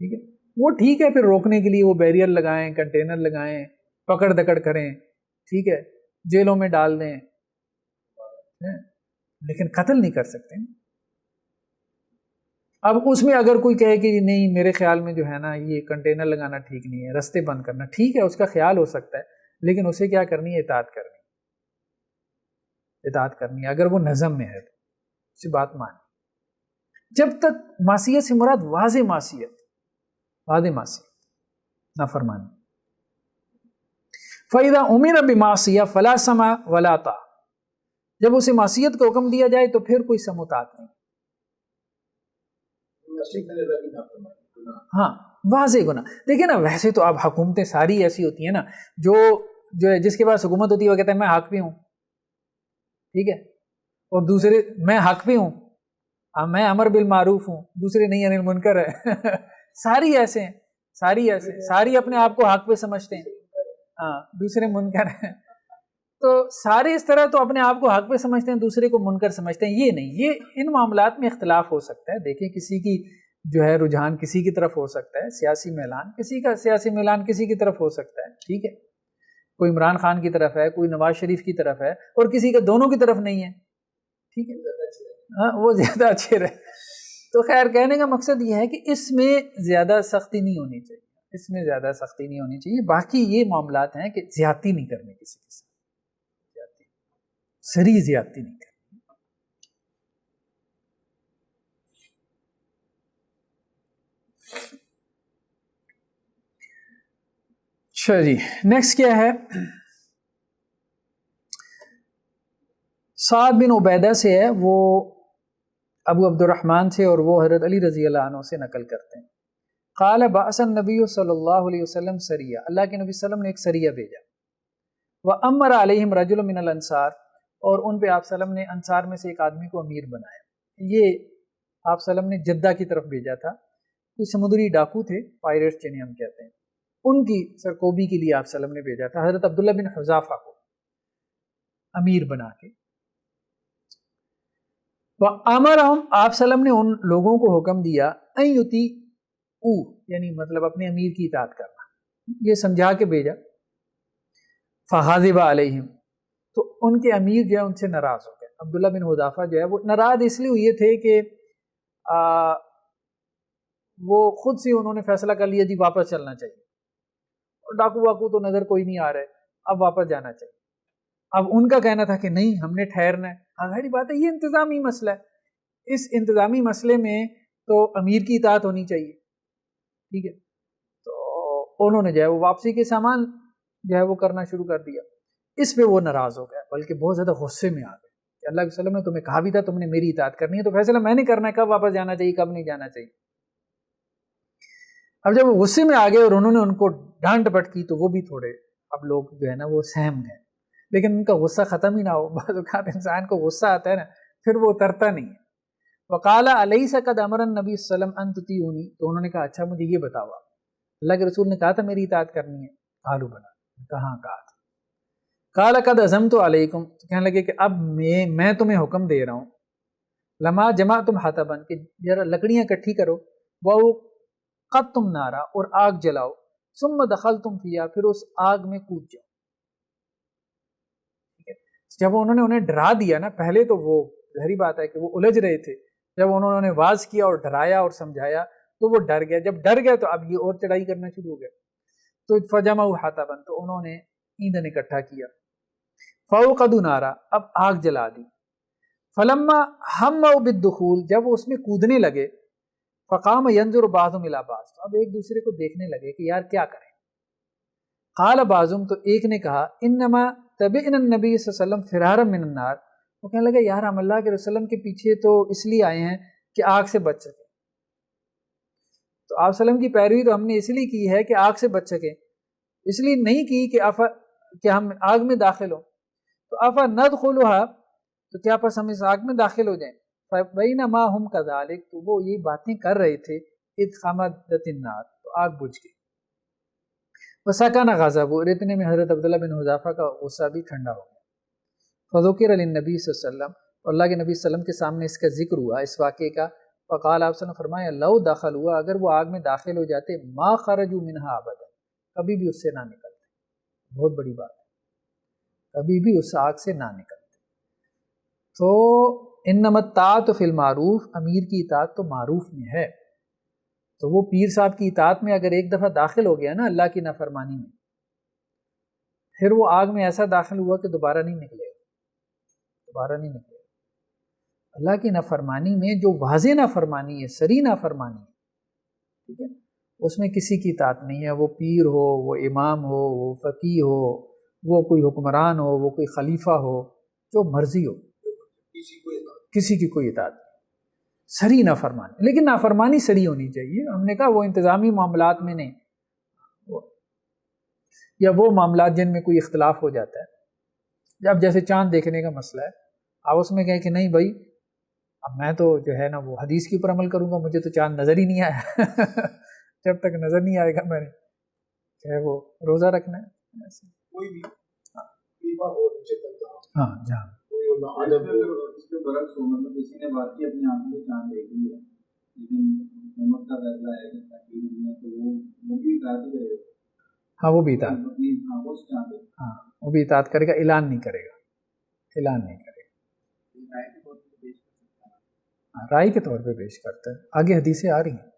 ٹھیک ہے، وہ ٹھیک ہے، پھر روکنے کے لیے وہ بیریئر لگائیں، کنٹینر لگائیں، پکڑ دکڑ کریں، ٹھیک ہے، جیلوں میں ڈال دیں، لیکن قتل نہیں کر سکتے. اب اس میں اگر کوئی کہے کہ نہیں میرے خیال میں جو ہے نا یہ کنٹینر لگانا ٹھیک نہیں ہے، رستے بند کرنا ٹھیک ہے، اس کا خیال ہو سکتا ہے، لیکن اسے کیا کرنی ہے، اطاعت کرنی، اطاعت کرنی ہے، اگر وہ نظم میں ہے تو اسی بات مانی. جب تک معصیت سے مراد واضح معصیت، واضح معصیت نافرمانی. فَإِذَا أُمِرَ بِمَعْصِيَةٍ فَلَا سَمْعَ وَلَا طَاعَةَ، جب اسے معصیت کا حکم دیا جائے تو پھر کوئی سمع و طاعت نہیں. ہاں واضح گناہ. دیکھیں نا ویسے تو اب حکومتیں ساری ایسی ہوتی ہیں نا، جو ہے جس کے پاس حکومت ہوتی ہے وہ کہتا ہے میں حق پہ ہوں، ٹھیک ہے، اور دوسرے میں حق پہ ہوں، میں امر بالمعروف ہوں، دوسرے نہیں انل منکر ہے ساری ایسے ہیں، ساری ایسے، ساری اپنے آپ کو حق پہ سمجھتے ہیں، ہاں دوسرے منکر ہیں. تو سارے اس طرح تو اپنے آپ کو حق پہ سمجھتے ہیں، دوسرے کو منکر سمجھتے ہیں. یہ نہیں، یہ ان معاملات میں اختلاف ہو سکتا ہے. دیکھیں کسی کی جو ہے رجحان کسی کی طرف ہو سکتا ہے، سیاسی میلان کسی کا، سیاسی میلان کسی کی طرف ہو سکتا ہے، ٹھیک ہے، کوئی عمران خان کی طرف ہے، کوئی نواز شریف کی طرف ہے، اور کسی کا دونوں کی طرف نہیں ہے، ٹھیک ہے، ہاں وہ زیادہ اچھے رہے. تو خیر کہنے کا مقصد یہ ہے کہ اس میں زیادہ سختی نہیں ہونی چاہیے، اس میں زیادہ سختی نہیں ہونی چاہیے. باقی یہ معاملات ہیں کہ زیادتی نہیں کرنی کسی کے ساتھ، سری زیادتی نہیں کرنی. اچھا جی نیکسٹ کیا ہے، سعد بن عبیدہ سے ہے، وہ ابو عبد الرحمن سے اور وہ حضرت علی رضی اللہ عنہ سے نقل کرتے ہیں. قال بعث النبی صلی اللہ علیہ وسلم سریہ، اللہ کے نبی صلی اللہ علیہ وسلم نے ایک سریہ بھیجا. وَأَمَّرَ عَلَيْهِمْ رَجُلٌ مِّنَ الْأَنصَارِ، اور ان پہ آپ صلی اللہ علیہ وسلم نے انصار میں سے ایک آدمی کو امیر بنایا. یہ آپ صلی اللہ علیہ وسلم نے جدہ کی طرف بھیجا تھا. کوئی سمندری ڈاکو تھے، پائریٹس جنہیں ہم کہتے ہیں، ان کی سرکوبی کے لیے آپ صلی اللہ علیہ وسلم نے بھیجا تھا حضرت عبداللہ بن حذافہ کو امیر بنا کے. وَأَمَرَهُمْ، آپ صلی اللہ علیہ وسلم نے ان لوگوں کو حکم دیا أَن يُطِيعُوهُ، یعنی مطلب اپنے امیر کی اطاعت کرنا، یہ سمجھا کے بھیجا. فَغَضِبَ عَلَيْهِمْ، تو ان کے امیر جو ہے ان سے ناراض ہو گئے. عبداللہ بن حذافہ جو ہے وہ ناراض اس لیے ہوئے تھے کہ وہ خود سے انہوں نے فیصلہ کر لیا جی واپس چلنا چاہیے، اور ڈاکو واکو تو نظر کوئی نہیں آ رہا ہے، اب واپس جانا چاہیے. اب ان کا کہنا تھا کہ نہیں ہم نے ٹھہرنا ہے. ظاہری بات ہے یہ انتظامی مسئلہ ہے، اس انتظامی مسئلے میں تو امیر کی اطاعت ہونی چاہیے. ٹھیک ہے، تو انہوں نے جو ہے وہ واپسی کے سامان جو ہے وہ کرنا شروع کر دیا. اس پہ وہ ناراض ہو گیا، بلکہ بہت زیادہ غصے میں آ گئے کہ اللہ کے وسلم نے تمہیں کہا بھی تھا تم نے میری اطاعت کرنی ہے، تو فیصلہ میں نے کرنا ہے کب واپس جانا چاہیے کب نہیں جانا چاہیے. اب جب وہ غصے میں آ گئے اور انہوں نے ان کو ڈانٹ ڈپٹ کی تو وہ بھی تھوڑے اب لوگ جو ہے نا وہ سہم گئے، لیکن ان کا غصہ ختم ہی نہ ہو. بعض اوقات انسان کو غصہ آتا ہے نا پھر وہ اترتا نہیں ہے. وقال علیہ قد امر النبی صلی اللہ علیہ وسلم ان تطیعونی، تو انہوں نے کہا اچھا مجھے یہ بتاؤ اللہ کے رسول نے کہا تھا میری اطاعت کرنی ہے. قالوا بلا، کہاں کہا تھا. قال قد عزمت علیکم، تو کہنے لگے کہ اب میں تمہیں حکم دے رہا ہوں. لما جمعتم حطبا، کہ ذرا لکڑیاں اکٹھی کرو، وہ قد تم نارا، اور آگ جلاؤ، ثم دخلتم فیہا، پھر اس آگ میں کود جاؤ. جب انہوں نے انہیں ڈرا دیا نا، پہلے تو وہ ظاہری بات ہے کہ وہ الجھ رہے تھے، جب انہوں نے واز کیا اور ڈرایا اور سمجھایا تو وہ ڈر گیا. جب ڈر گئے تو اب یہ اور چڑھائی کرنا شروع ہو گیا. تو فجمعوا حطبا، تو انہوں نے ایندھن اکٹھا کیا. فوقدوا نارا، اب آگ جلا دی. فلما هموا بالدخول، جب وہ اس میں کودنے لگے، فقام ينظر بعضهم الى بعض، اب ایک دوسرے کو دیکھنے لگے کہ یار کیا کریں. قال بعضهم، تو ایک نے کہا انما تبعنا النبی صلی اللہ علیہ وسلم فرارا من النار، وہ کہنے لگے یار ہم اللہ کے رسول وسلم کے پیچھے تو اس لیے آئے ہیں کہ آگ سے بچ سکیں. تو آپ وسلم کی پیروی تو ہم نے اس لیے کی ہے کہ آگ سے بچ سکیں، اس لیے نہیں کی کہ ہم آگ میں داخل ہوں. تو افا ندخلها، تو کیا پس ہم اس آگ میں داخل ہو جائیں. فبینما هم كذلك، تو وہ یہ باتیں کر رہے تھے، اذ خمدت النار، تو آگ بجھ گئی. وسکن غضب، اور اتنے میں حضرت عبداللہ بن حذافہ کا غصہ بھی ٹھنڈا ہو گیا. فذکر للنبی صلی اللہ علیہ وسلم، اور اللہ کے نبی صلی اللہ علیہ وسلم کے سامنے اس کا ذکر ہوا، اس واقعے کا. فقال آپ نے فرمایا لو دخلوا، اگر وہ آگ میں داخل ہو جاتے، ما خرجوا منها ابدا، کبھی بھی اس سے نہ نکلتے. بہت بڑی بات ہے، کبھی بھی اس آگ سے نہ نکلتے. تو انما الطاعۃ فی المعروف، امیر کی اطاعت تو معروف میں ہے. تو وہ پیر صاحب کی اطاعت میں اگر ایک دفعہ داخل ہو گیا نا اللہ کی نافرمانی میں، پھر وہ آگ میں ایسا داخل ہوا کہ دوبارہ نہیں نکلے گا، دوبارہ نہیں نکلے گا. اللہ کی نافرمانی میں جو واضح نافرمانی ہے، سری نافرمانی ہے، ٹھیک ہے، اس میں کسی کی اطاعت نہیں ہے. وہ پیر ہو، وہ امام ہو، وہ فقیہ ہو، وہ کوئی حکمران ہو، وہ کوئی خلیفہ ہو، جو مرضی ہو، کسی کی کوئی اطاعت نہیں. سری نافرمانی، لیکن نافرمانی سری ہونی چاہیے. ہم نے کہا وہ انتظامی معاملات میں نہیں، یا وہ معاملات جن میں کوئی اختلاف ہو جاتا ہے. جب جیسے چاند دیکھنے کا مسئلہ ہے، آپ اس میں کہیں کہ نہیں بھائی اب میں تو جو ہے نا وہ حدیث کے اوپر عمل کروں گا، مجھے تو چاند نظر ہی نہیں آیا. جب تک نظر نہیں آئے گا میں نے چاہے وہ روزہ رکھنا ہے کوئی بھی ہاں جہاں اس کے برعکس ہو، مطلب کسی نے واقعی اپنی آنکھوں سے چاند دیکھ لی ہے لیکن حکومت کا فیصلہ ہے کہ تاکید نہیں ہے، تو وہ بھی اطاعت ہی کرے گا. ہاں وہ بھی اطاعت، اپنی آنکھوں سے چاند دیکھ، ہاں وہ بھی اطاعت کرے گا، اعلان نہیں کرے گا، اعلان نہیں کرے گا، رائے کے طور پہ پیش کرتا ہے. آگے حدیثیں آ رہی ہیں،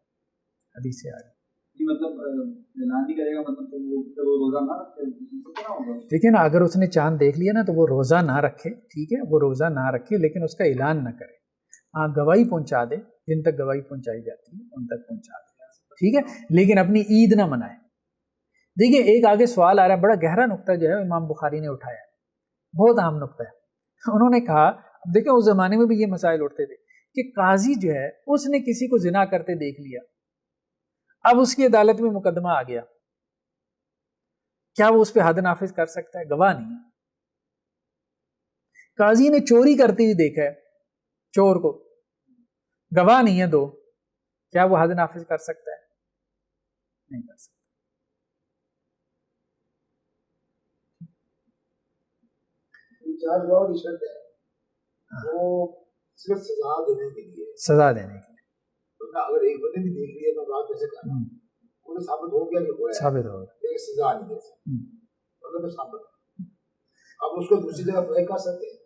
حدیثیں آ رہی ہیں. مطلب اعلان نہیں کرے گا، مطلب تو وہ روزہ نہ رکھے، کیا ہوگا؟ دیکھیں نا اگر اس نے چاند دیکھ لیا نا تو وہ روزہ نہ رکھے، ٹھیک ہے، وہ روزہ نہ رکھے لیکن اس کا اعلان نہ کرے. ہاں گواہی پہنچا دے، جن تک گواہی پہنچائی جاتی ہے ان تک پہنچا دے، ٹھیک ہے، لیکن اپنی عید نہ منائے. دیکھیں ایک آگے سوال آ رہا ہے، بڑا گہرا نقطہ جو ہے امام بخاری نے اٹھایا ہے، بہت اہم نقطہ ہے. انہوں نے کہا، اب دیکھیں اس زمانے میں بھی یہ مسائل اٹھتے تھے کہ قاضی جو ہے اس نے کسی کو زنا کرتے دیکھ لیا، اب اس کی عدالت میں مقدمہ آ گیا، کیا وہ اس پہ حد نافذ کر سکتا ہے؟ گواہ نہیں ہے۔ قاضی نے چوری کرتے ہوئے دیکھا ہے چور کو، گواہ نہیں ہے دو، کیا وہ حد نافذ کر سکتا ہے؟ نہیں کر سکتا۔ چار گواہوں کی شرط ہے وہ صرف سزا دینے کے لیے، سزا دینے کے لیے، اگر ایک بندے بھی دیکھ لیا میں بات کیسے کرنا، انہیں ثابت ہو گیا کہ وہ ہے، ثابت ہوگا، لیکن سزا نہیں دے سکتے، مطلب ثابت ہے، اب اس کو دوسری جگہ اپلائی کر سکتے ہیں۔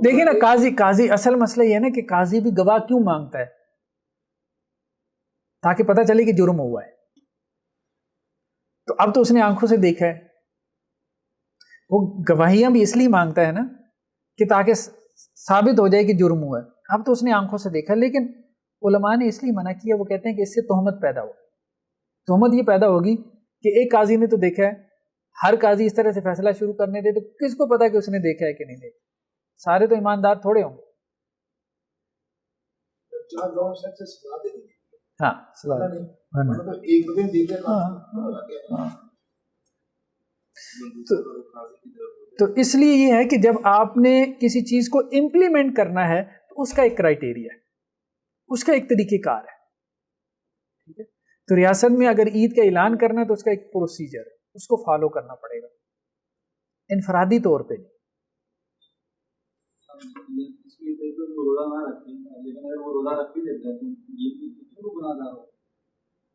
دیکھیں نا قاضی اصل مسئلہ یہ ہے نا کہ قاضی بھی گواہ کیوں مانگتا ہے؟ تاکہ پتہ چلے کہ جرم ہوا ہے۔ تو اب تو اس نے آنکھوں سے دیکھا ہے، وہ گواہیاں بھی اس لیے مانگتا ہے نا کہ تاکہ ثابت ہو جائے کہ جرم ہوا ہے۔ اب تو اس نے آنکھوں سے دیکھا، لیکن علماء نے اس لیے منع کیا، وہ کہتے ہیں کہ اس سے تہمت پیدا ہوگی۔ تہمت یہ پیدا ہوگی کہ ایک قاضی نے تو دیکھا ہے، ہر قاضی اس طرح سے فیصلہ شروع کرنے دے تو کس کو پتا کہ اس نے دیکھا ہے کہ نہیں دیکھا؟ سارے تو ایماندار تھوڑے ہوں گے۔ چار گواہوں کی شرط سے سزا دے دیں، ہاں سزا مطلب ایک بندے دیکھے تو اس لیے یہ ہے کہ جب آپ نے کسی چیز کو امپلیمنٹ کرنا ہے تو اس کا ایک کرائیٹیریا ہے، اس کا ایک طریقہ کار ہے، ٹھیک ہے؟ تو ریاست میں اگر عید کا اعلان کرنا ہے تو اس کا ایک پروسیجر ہے، اس کو فالو کرنا پڑے گا، انفرادی طور پہ نہیں۔ روزہ نہ رکھیں، لیکن اگر وہ روزہ رکھ بھی لیتا ہے تو یہ بھی گناہ گار ہوگا۔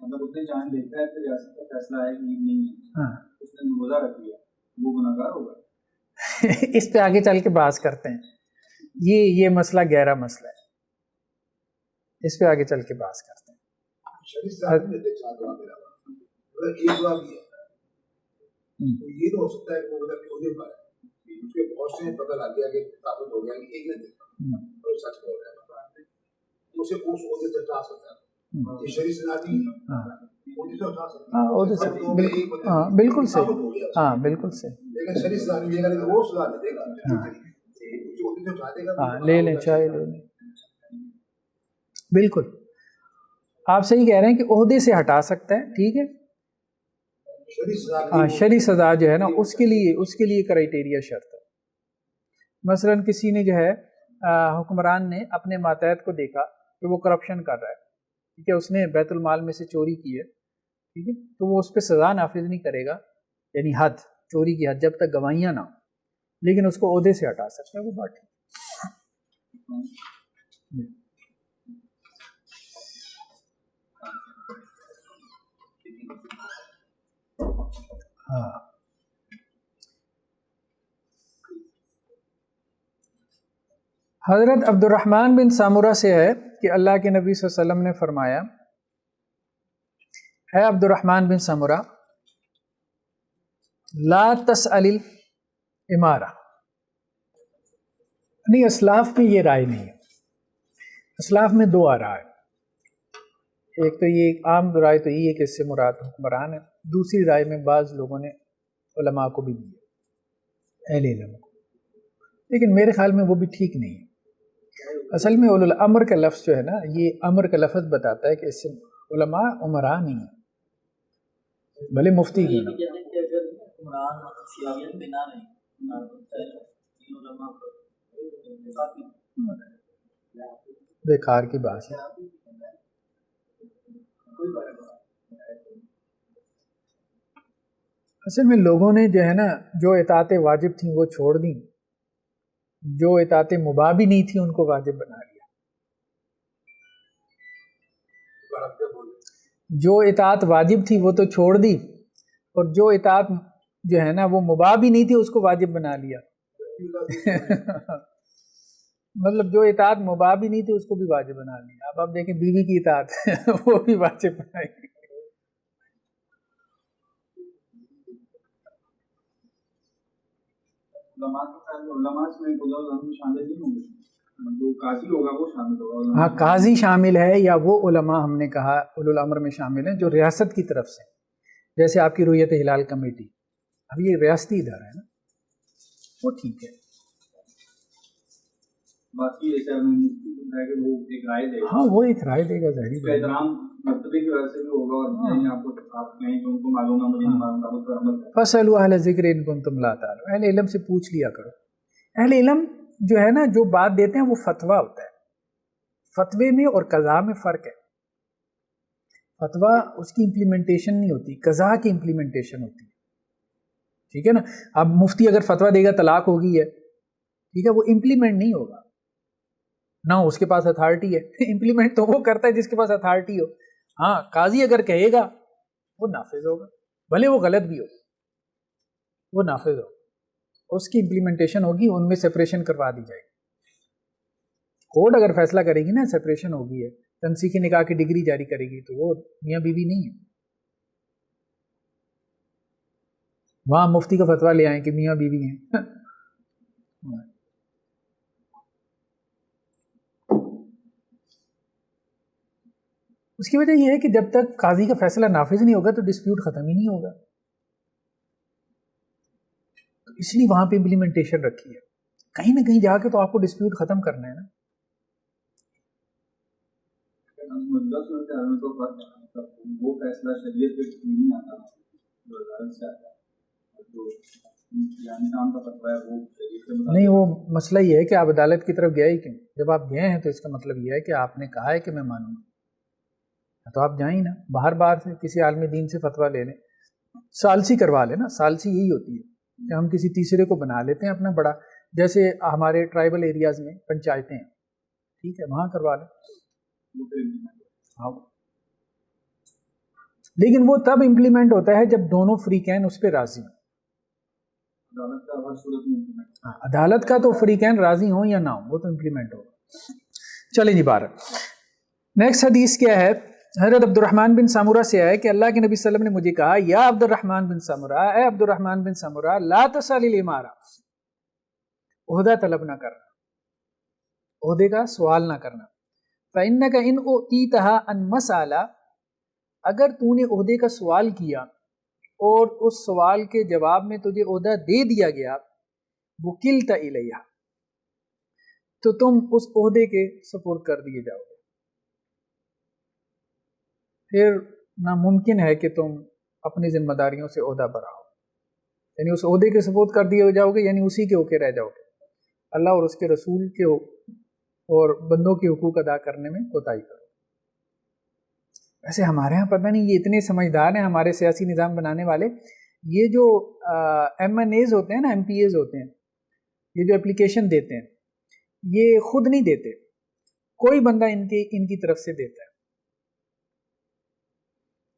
مطلب اس نے چاند دیکھا ہے کہ ریاست کا فیصلہ ہے کہ عید نہیں ہے، اس نے روزہ رکھ لیا، وہ گناہ گار ہوگا۔ اس پہ آگے چل کے بحث کرتے ہیں، یہ مسئلہ گہرا مسئلہ ہے، اس پہ آگے چل کے بحث کرتے ہیں۔ شریف صاحب نے دیکھا چار گواہ میرا اگر ایک گواہ بھی ہے تو یہ تو ہو سکتا ہے کہ وہ مطلب عہدے پر ہے، اس کے بہت سے پتہ لگ گیا کہ ثابت ہو گیا کہ ایک نے دیکھا اور سچ بول رہا ہے، اسے اس عہدے سے ہٹا سکتا ہے۔ یہ شریف صاحب عہدے سے ہٹا سکتا ہے، عہدے سے بالکل صحیح، ہاں بالکل صحیح، لیکن شریف صاحب دے گا تو وہ سزا نہیں دے گا، عہدے سے ہٹا دے گا۔ ہاں لے لیں چاہے لے لیں، بالکل آپ صحیح کہہ رہے ہیں کہ عہدے سے ہٹا سکتا ہے، ٹھیک ہے، ہاں شرعی سزا جو ہے نا اس کے لیے کرائیٹیریا شرط ہے۔ مثلا کسی نے جو ہے حکمران نے اپنے ماتحت کو دیکھا کہ وہ کرپشن کر رہا ہے، ٹھیک ہے، اس نے بیت المال میں سے چوری کی ہے، ٹھیک ہے، تو وہ اس پہ سزا نافذ نہیں کرے گا، یعنی حد، چوری کی حد، جب تک گواہیاں نہ ہوں، لیکن اس کو عہدے سے ہٹا سکتا ہے، وہ بات ٹھیک۔ ہاں حضرت عبد الرحمن بن سامورہ سے ہے کہ اللہ کے نبی صلی اللہ علیہ وسلم نے فرمایا، اے عبد الرحمن بن سامورہ، لا تسأل الامارہ، نہیں اسلاف میں یہ رائے نہیں ہے، اسلاف میں دو آراء ہے، ایک تو یہ عام رائے تو یہ ہے کہ اس سے مراد حکمران ہے، دوسری رائے میں بعض لوگوں نے علماء کو بھی دی ہے، اہل علم کو، لیکن میرے خیال میں وہ بھی ٹھیک نہیں ہے۔ اصل میں اولو الامر کا لفظ جو ہے نا، یہ امر کا لفظ بتاتا ہے کہ اس سے علماء عمراء نہیں ہیں، بھلے مفتی کی نہ، بیکار کی بات ہے۔ اصل میں لوگوں نے جو ہے نا جو اطاعت واجب تھیں وہ چھوڑ دیں، جو اطاعت مباح بھی نہیں تھی ان کو واجب بنا لیا، جو اطاعت واجب تھی وہ تو چھوڑ دی، اور جو اطاعت جو ہے نا وہ مباح بھی نہیں تھی اس کو واجب بنا لیا۔ مطلب جو اطاعت مباح بھی نہیں تھی اس کو بھی واجب بنا لیا۔ اب آپ دیکھیں بیوی کی اطاعت وہ بھی واجب بنائی۔ ہاں قاضی شامل ہے، یا وہ علماء ہم نے کہا اولو الامر میں شامل ہیں جو ریاست کی طرف سے، جیسے آپ کی رویت ہلال کمیٹی، اب یہ ریاستی ادارہ ہے نا، وہ ٹھیک ہے۔ باقی ایسا ہے کہ وہ ایک رائے دے گا. ہاں وہ ایک رائے دے گا ظاہری اس کا احترام مرتبے کی وجہ سے بھی ہوگا اور نہیں آپ کہیں کہ ان کو معلوم ہے مجھے نہیں معلوم تھا اس پر عمل کریں. فَاسْأَلُوا أَهْلَ الذِّكْرِ إِن كُنتُمْ لَا تَعْلَمُونَ. اہل علم سے پوچھ لیا کرو. اہل علم جو ہے نا جو بات دیتے ہیں وہ فتویٰ ہوتا ہے. فتوے میں اور قضا میں فرق ہے. فتویٰ اس کی امپلیمنٹیشن نہیں ہوتی, قضا کی امپلیمنٹیشن ہوتی ہے. ٹھیک ہے نا. اب مفتی اگر فتویٰ دے گا طلاق ہوگی ہے, ٹھیک ہے, وہ امپلیمنٹ نہیں ہوگا نہ اس کے پاس اتھارٹی ہے. امپلیمنٹ تو وہ کرتا ہے جس کے پاس اتھارٹی ہو. ہاں قاضی اگر کہے گا وہ نافذ ہوگا, بھلے وہ غلط بھی ہو, وہ نافذ ہوگا. اس کی امپلیمنٹیشن ہوگی, ان میں سپریشن کروا دی جائے گی. کورٹ اگر فیصلہ کرے گی نا سپریشن ہوگی ہے, تنسیخی نکاح کی ڈگری جاری کرے گی, تو وہ میاں بیوی نہیں ہے. وہاں مفتی کا فتویٰ لے آئیں کہ میاں بیوی ہیں. اس کی وجہ یہ ہے کہ جب تک قاضی کا فیصلہ نافذ نہیں ہوگا تو ڈسپیوٹ ختم ہی نہیں ہوگا. تو اس لیے وہاں پہ امپلیمنٹیشن رکھی ہے. کہیں نہ کہیں جا کے تو آپ کو ڈسپیوٹ ختم کرنا ہے نا. وہ فیصلہ شریعت پہ نہیں آتا جو عدالت سے آتا ہے, جو نظام کا فتویٰ ہے وہ شریعت کے مطابق نہیں. وہ مسئلہ یہ ہے کہ آپ عدالت کی طرف گئے ہی کیوں؟ جب آپ گئے ہیں تو اس کا مطلب یہ ہے کہ آپ نے کہا ہے کہ میں مانوں گا, تو آپ جائیں نا باہر سے کسی عالم دین سے فتویٰ لے لیں, ثالثی کروا لیں نا. ثالثی یہی ہوتی ہے کہ ہم کسی تیسرے کو بنا لیتے ہیں اپنا بڑا, جیسے ہمارے ٹرائبل ایریاز میں پنچایتیں ہیں, ٹھیک ہے, وہاں کروا لیں. ہاں, لیکن وہ تب امپلیمنٹ ہوتا ہے جب دونوں فریقین اس پہ راضی ہوں. عدالت کا تو فریقین راضی ہوں یا نہ ہوں, وہ تو امپلیمنٹ ہوگا. چلیں جی. بارہ نیکسٹ حدیث کیا ہے؟ حضرت عبد الرحمن بن سامورہ سے آیا کہ اللہ کے نبی صلی اللہ علیہ وسلم نے مجھے کہا, یا عبد الرحمن بن سامورہ, اے عبد الرحمن بن سامورہ, لا تسأل الامارہ, عہدہ طلب نہ کرنا, عہدے کا سوال نہ کرنا. فإنك إن أوتيتها عن مسألة, اگر تو نے عہدے کا سوال کیا اور اس سوال کے جواب میں تجھے عہدہ دے دیا گیا, وکلت الیہ, تو تم اس عہدے کے سپرد کر دیے جاؤ گے. پھر ناممکن ہے کہ تم اپنی ذمہ داریوں سے عہدہ بھراؤ, یعنی اس عہدے کے سپرد کر دیے جاؤ گے, یعنی اسی کے ہوکے رہ جاؤ گے. اللہ اور اس کے رسول کے اور بندوں کے حقوق ادا کرنے میں کوتاہی کرو. ویسے ہمارے ہاں پتہ نہیں, یہ اتنے سمجھدار ہیں ہمارے سیاسی نظام بنانے والے. یہ جو ایم این ایز ہوتے ہیں نا, ایم پی ایز ہوتے ہیں, یہ جو اپلیکیشن دیتے ہیں, یہ خود نہیں دیتے, کوئی بندہ ان کی طرف سے دیتا ہے.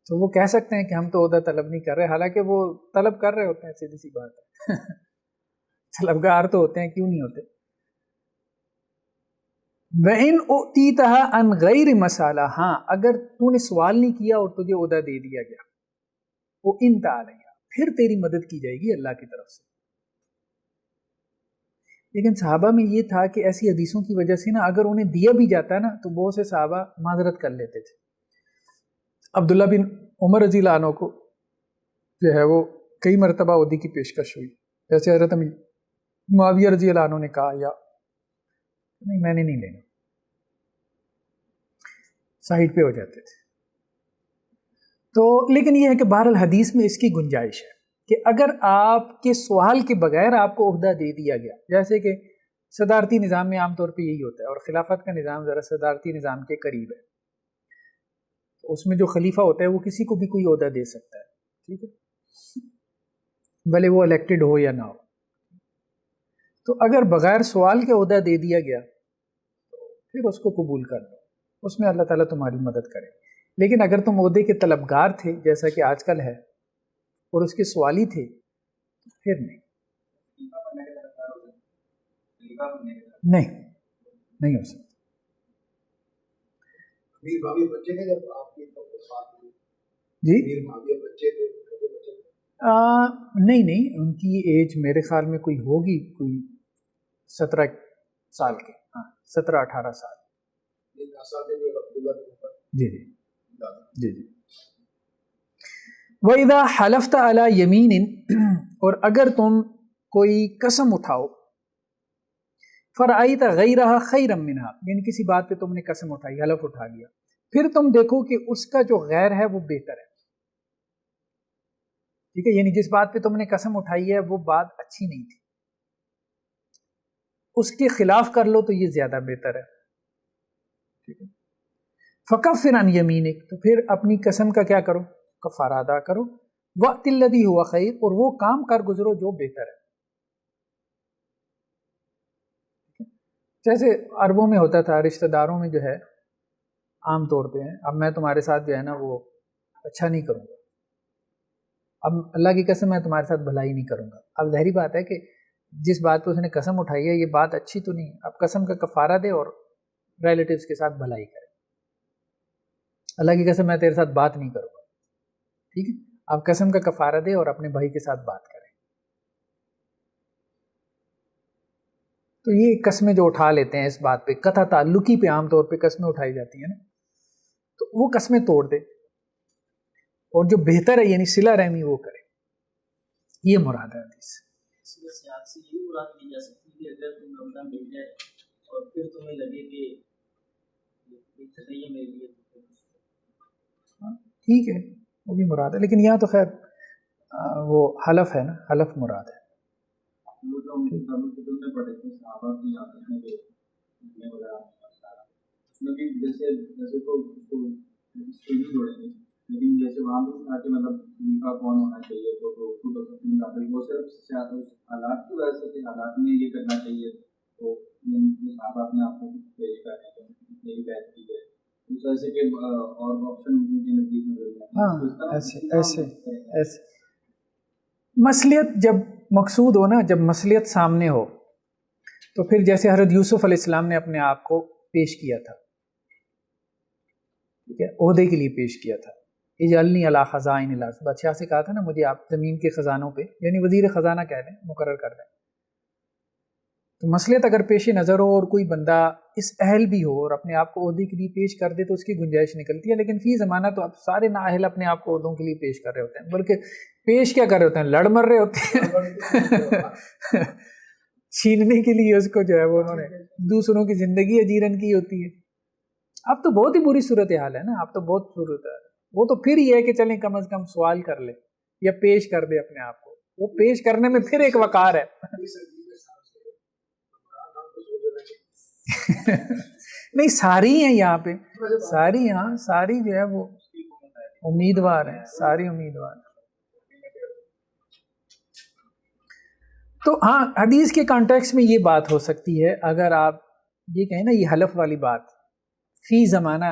تو وہ کہہ سکتے ہیں کہ ہم تو عہدہ طلب نہیں کر رہے, حالانکہ وہ طلب کر رہے ہوتے ہیں. سیدھی سی بات ہے. طلبگار تو ہوتے ہیں, کیوں نہیں ہوتے. وَإِنْ أُؤْتِيتَهَا عَنْ غَيْرِ مَسْأَلَةٍ, ہاں اگر تو نے سوال نہیں کیا اور تجھے عہدہ دے دیا گیا, وَإِنْ تَعْلَيَّ, پھر تیری مدد کی جائے گی اللہ کی طرف سے. لیکن صحابہ میں یہ تھا کہ ایسی حدیثوں کی وجہ سے نا, اگر انہیں دیا بھی جاتا ہے نا تو بہت سے صحابہ معذرت کر لیتے تھے. عبداللہ بن عمر رضی اللہ عنہ کو جو ہے وہ کئی مرتبہ عہدے کی پیشکش ہوئی, جیسے حضرت معاویہ رضی اللہ عنہ نے کہا, یا نہیں میں نے نہیں لینا, سائڈ پہ ہو جاتے تھے. تو لیکن یہ ہے کہ بہرحال حدیث میں اس کی گنجائش ہے کہ اگر آپ کے سوال کے بغیر آپ کو عہدہ دے دیا گیا, جیسے کہ صدارتی نظام میں عام طور پہ یہی ہوتا ہے, اور خلافت کا نظام ذرا صدارتی نظام کے قریب ہے, اس میں جو خلیفہ ہوتا ہے وہ کسی کو بھی کوئی عہدہ دے سکتا ہے, ٹھیک ہے, بھلے وہ الیکٹڈ ہو یا نہ ہو. تو اگر بغیر سوال کے عہدہ دے دیا گیا تو پھر اس کو قبول کر لو, اس میں اللہ تعالیٰ تمہاری مدد کرے. لیکن اگر تم عہدے کے طلبگار تھے جیسا کہ آج کل ہے, اور اس کے سوالی تھے, پھر نہیں ہو سکتا. جی نہیں, ان کی ایج میرے خیال میں کوئی ہوگی, کوئی 17 سال کے, ہاں 17-18 سال. جی. وَإِذَا حَلَفْتَ عَلَى يَمِينٍ, اور اگر تم کوئی قسم اٹھاؤ فرأیت غیرہا خیرا منہا، یعنی کسی بات پہ تم نے قسم اٹھائی، حلف اٹھا لیا، پھر تم دیکھو کہ اس کا جو غیر ہے وہ بہتر ہے، ٹھیک ہے، یعنی جس بات پہ تم نے قسم اٹھائی ہے وہ بات اچھی نہیں تھی، اس کے خلاف کر لو تو یہ زیادہ بہتر ہے، ٹھیک ہے۔ فکفر عن یمینک، تو پھر اپنی قسم کا کیا کرو، کفارہ ادا کرو، وقت الذی ہوا خیر، اور وہ کام کر گزرو جو بہتر ہے۔ جیسے عربوں میں ہوتا تھا، رشتہ داروں میں جو ہے عام طور پہ ہے، اب میں تمہارے ساتھ جو ہے نا وہ اچھا نہیں کروں گا، اب اللہ کی قسم میں تمہارے ساتھ بھلائی نہیں کروں گا، اب ظاہری بات ہے کہ جس بات پہ اس نے قسم اٹھائی ہے یہ بات اچھی تو نہیں، اب قسم کا کفارہ دے اور ریلیٹیوز کے ساتھ بھلائی کرے، اللہ کی قسم میں تیرے ساتھ بات نہیں کروں گا، ٹھیک ہے، اب قسم کا کفارہ دے اور اپنے بھائی کے ساتھ بات کرے۔ تو یہ قسمیں جو اٹھا لیتے ہیں اس بات پہ، قطع تعلقی پہ عام طور پہ قسمیں اٹھائی جاتی ہیں نا، تو وہ قسمیں توڑ دے اور جو بہتر ہے یعنی صلہ رحمی وہ کرے، یہ مراد ہے حدیث۔ سے یہ مراد لی جا سکتی ہے کہ اگر تم رمضان مل جائے اور پھر تمہیں لگے کہ بہتر نہیں ہے میرے لیے، ٹھیک ہے وہ بھی مراد ہے، لیکن یہاں تو خیر وہ حلف ہے نا، حلف مراد ہے۔ وہ جو ہم میں پڑھے تھے صحابہ کی آپس میں وغیرہ، اس میں بھی جیسے تو نہیں جوڑیں گے، لیکن جیسے وہاں بھی آ کے مطلب کا کون ہونا چاہیے، تو وہ صرف حالات کی وجہ سے کہ حالات میں یہ کرنا چاہیے، تو صحابہ اپنے آپ کو پیش کر رہے ہیں میری بات کی ہے، اس وجہ سے کہ اور آپشن کے نزدیک میں، ہاں ایسے مصلیت جب مقصود ہو نا، جب مصلیت سامنے ہو تو پھر جیسے حضرت یوسف علیہ السلام نے اپنے آپ کو پیش کیا تھا، ٹھیک ہے، عہدے کے لیے پیش کیا تھا، اجعلنی علی خزائن الارض، بادشاہ سے کہا تھا نا مجھے آپ زمین کے خزانوں پہ، یعنی وزیر خزانہ کہہ دیں، مقرر کر دیں، تو مصلیت اگر پیش نظر ہو اور کوئی بندہ اس اہل بھی ہو اور اپنے آپ کو عہدے کے لیے پیش کر دے تو اس کی گنجائش نکلتی ہے، لیکن فی زمانہ تو اب سارے نااہل اپنے آپ کو عہدوں کے لیے پیش کر رہے ہوتے ہیں، بلکہ پیش کیا کر رہے ہوتے ہیں، لڑ مر رہے ہوتے ہیں چھیننے کے لیے اس کو جو ہے وہ انہوں نے دوسروں کی زندگی اجیرن کی ہوتی ہے۔ اب تو بہت ہی بری صورتحال ہے نا، اب تو بہت صورت ہے، وہ تو پھر یہ ہے کہ چلیں کم از کم سوال کر لے یا پیش کر دے اپنے آپ کو، وہ پیش کرنے میں پھر ایک وقار ہے نہیں ساری ہیں یہاں پہ، ساری یہاں ساری جو ہے وہ امیدوار ہیں، ساری امیدوار ہیں۔ تو ہاں حدیث کے کانٹیکس میں یہ بات ہو سکتی ہے، اگر آپ یہ کہیں نا یہ حلف والی بات فی زمانہ،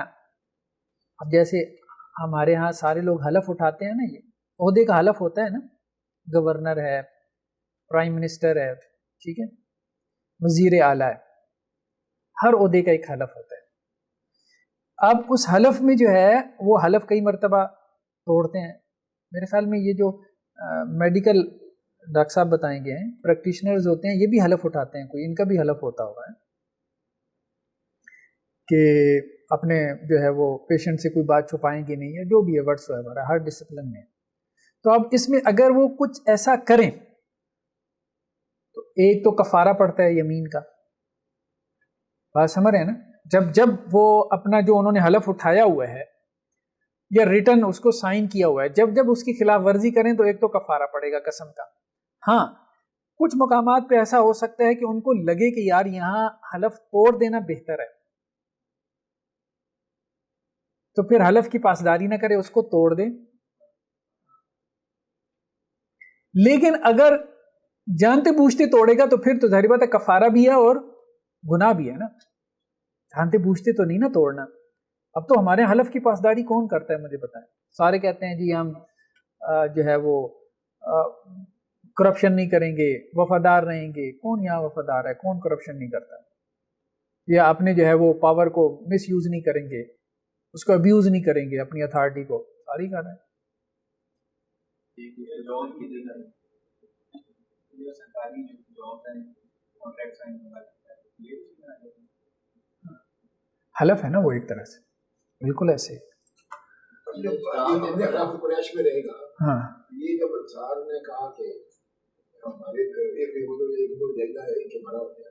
اب جیسے ہمارے ہاں سارے لوگ حلف اٹھاتے ہیں نا، یہ عہدے کا حلف ہوتا ہے نا، گورنر ہے، پرائم منسٹر ہے، ٹھیک ہے، وزیر اعلیٰ ہے، ہر عہدے کا ایک حلف ہوتا ہے۔ اب اس حلف میں جو ہے وہ حلف کئی مرتبہ توڑتے ہیں، میرے خیال میں یہ جو میڈیکل ڈاکٹر صاحب بتائیں گے پریکٹیشنرز ہوتے ہیں، یہ بھی حلف اٹھاتے ہیں، کوئی ان کا بھی حلف ہوتا ہوگا کہ اپنے جو ہے وہ پیشنٹ سے کوئی بات چھپائیں گے نہیں، یا جو بھی ہے ورڈس وغیرہ ہر ڈسپلن میں۔ تو اب اس میں اگر وہ کچھ ایسا کریں تو ایک تو کفارہ پڑتا ہے یمین کا، بات سمجھ رہے ہیں نا، جب وہ اپنا جو انہوں نے حلف اٹھایا ہوا ہے یا ریٹن اس کو سائن کیا ہوا ہے، جب اس کی خلاف ورزی کریں تو ایک تو کفارہ پڑے گا قسم کا۔ ہاں کچھ مقامات پہ ایسا ہو سکتا ہے کہ ان کو لگے کہ یار یہاں حلف توڑ دینا بہتر ہے، تو پھر حلف کی پاسداری نہ کرے، اس کو توڑ دے۔ لیکن اگر جانتے بوجھتے توڑے گا تو پھر تو ظاہر بات ہے کفارہ بھی ہے اور گناہ بھی ہے نا، جانتے بوجھتے تو نہیں نا توڑنا۔ اب تو ہمارے حلف کی پاسداری کون کرتا ہے مجھے بتائیں؟ سارے کہتے ہیں جی ہم جو ہے وہ کرپشن نہیں کریں گے، وفادار رہیں گے۔ کون یہاں وفادار ہے؟ کون کرپشن نہیں کرتا؟ یا اپنے جو ہے وہ پاور کو مس یوز نہیں کریں گے، اس کو ابیوز نہیں کریں گے، اپنی اتھارٹی کو، ساری کر رہے ہیں۔ حلف ہے نا وہ ایک طرح سے، بالکل ایسے قریش میں رہے گا۔ ہاں یہ جب انصار نے کہا کہ ہمارے ایک جگہ ہے کہ بڑا ہو گیا،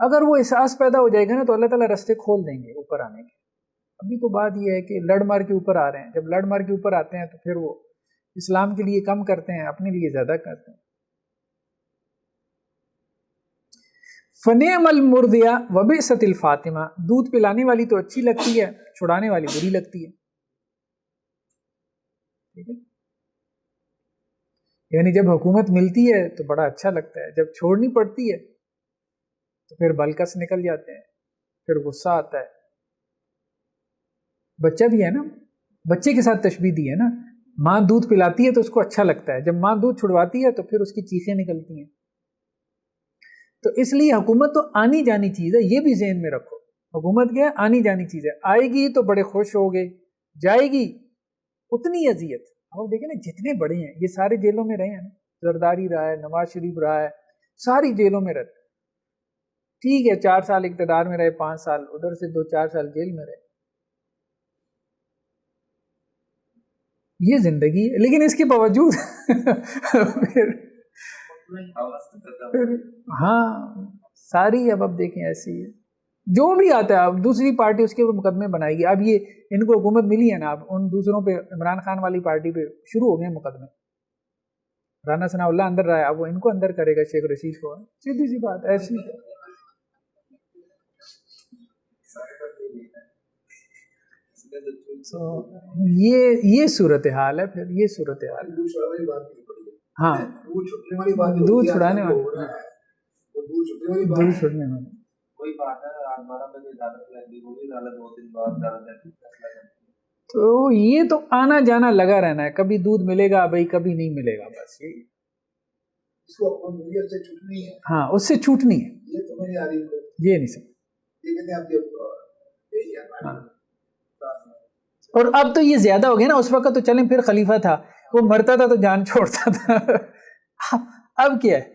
اگر وہ احساس پیدا ہو جائے گا نا تو اللہ تعالیٰ راستے کھول دیں گے اوپر آنے کے. ابھی تو بات یہ ہے کہ لڑ مار کے اوپر آ رہے ہیں. جب لڑ مار کے اوپر آتے ہیں تو پھر وہ اسلام کے لیے کم کرتے ہیں, اپنے لیے زیادہ کرتے ہیں. فنعم المرضیہ وبئست الفاطمہ, دودھ پلانے والی تو اچھی لگتی ہے, چھڑانے والی بری لگتی ہے. ٹھیک ہے, یعنی جب حکومت ملتی ہے تو بڑا اچھا لگتا ہے, جب چھوڑنی پڑتی ہے تو پھر بلکس نکل جاتے ہیں, پھر غصہ آتا ہے. بچہ بھی ہے نا, بچے کے ساتھ تشبیہ دی ہے نا, ماں دودھ پلاتی ہے تو اس کو اچھا لگتا ہے, جب ماں دودھ چھڑواتی ہے تو پھر اس کی چیخیں نکلتی ہیں. تو اس لیے حکومت تو آنی جانی چیز ہے, یہ بھی ذہن میں رکھو. حکومت کیا ہے؟ آنی جانی چیز ہے. آئے گی تو بڑے خوش ہوگے, جائے گی اتنی اذیت. آپ دیکھیں نا جتنے بڑے ہیں یہ سارے جیلوں میں رہے ہیں نا, زرداری رہا ہے, نواز شریف رہا ہے, ساری جیلوں میں رہتے. ٹھیک ہے 4 سال اقتدار میں رہے, 5 سال ادھر سے 2-4 سال جیل میں رہے, یہ زندگی ہے. لیکن اس کے باوجود پھر ہاں ساری اب دیکھیں ایسی ہے. جو بھی آتا ہے اب دوسری پارٹی اس کے اوپر مقدمے بنائے گی. اب یہ ان کو حکومت ملی ہے نا, اب ان دوسروں پہ, عمران خان والی پارٹی پہ شروع ہو گئے ہیں مقدمے. رانا ثناء اللہ اندر رہا ہے, اب وہ ان کو اندر کرے گا, شیخ رشید کو. سیدھی سی بات ایسی ہے. تو یہ صورتحال ہے. پھر یہ صورتحال ہاں دودھ چھڑانے والی, دودھ چھڑنے والی تو یہ تو آنا جانا لگا رہنا ہے. کبھی دودھ ملے گا بھائی, کبھی نہیں ملے گا, بس یہی. ہاں اس سے چھوٹنی ہے, یہ نہیں سمجھ. اور اب تو یہ زیادہ ہو گیا نا, اس وقت تو چلیں پھر خلیفہ تھا, وہ مرتا تھا تو جان چھوڑتا تھا. اب کیا ہے,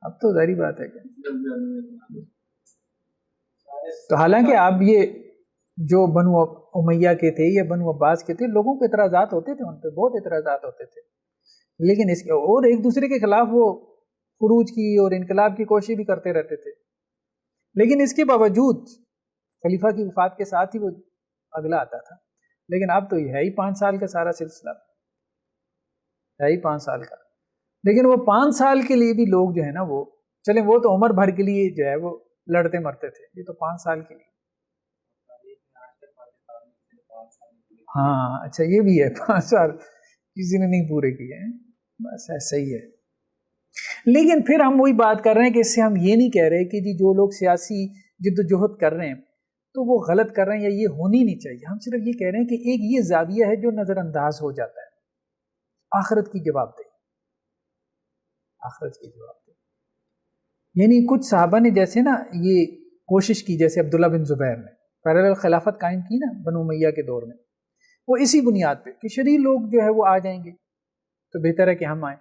اب تو ظاہری بات ہے کہ تو حالانکہ اب یہ جو بنو امیہ کے تھے یا بنو عباس کے تھے, لوگوں کے اعتراضات ہوتے تھے, ان پہ بہت اعتراضات ہوتے تھے, لیکن اس کے اور ایک دوسرے کے خلاف وہ خروج کی اور انقلاب کی کوشش بھی کرتے رہتے تھے. لیکن اس کے باوجود خلیفہ کی وفات کے ساتھ ہی وہ اگلا آتا تھا. لیکن اب تو یہ ہے ہی 5 سال کا سارا سلسلہ ہے ہی 5 سال کا. لیکن وہ 5 سال کے لیے بھی لوگ جو ہے نا, وہ چلیں وہ تو عمر بھر کے لیے جو ہے وہ لڑتے مرتے تھے, یہ تو 5 سال کے لیے. ہاں اچھا یہ بھی ہے, 5 سال کسی نے نہیں پورے کیے ہیں, بس ایسا ہی ہے. لیکن پھر ہم وہی بات کر رہے ہیں کہ اس سے ہم یہ نہیں کہہ رہے کہ جی جو لوگ سیاسی جد و جہد کر رہے ہیں تو وہ غلط کر رہے ہیں یا یہ ہونی نہیں چاہیے. ہم صرف یہ کہہ رہے ہیں کہ ایک یہ زاویہ ہے جو نظر انداز ہو جاتا ہے, آخرت کی جواب دہی, آخرت کی جواب دہی. یعنی کچھ صحابہ نے جیسے نا یہ کوشش کی, جیسے عبداللہ بن زبیر نے پیرالل خلافت قائم کی نا بنو امیہ کے دور میں, وہ اسی بنیاد پہ کہ شرعی لوگ جو ہے وہ آ جائیں گے تو بہتر ہے کہ ہم آئیں.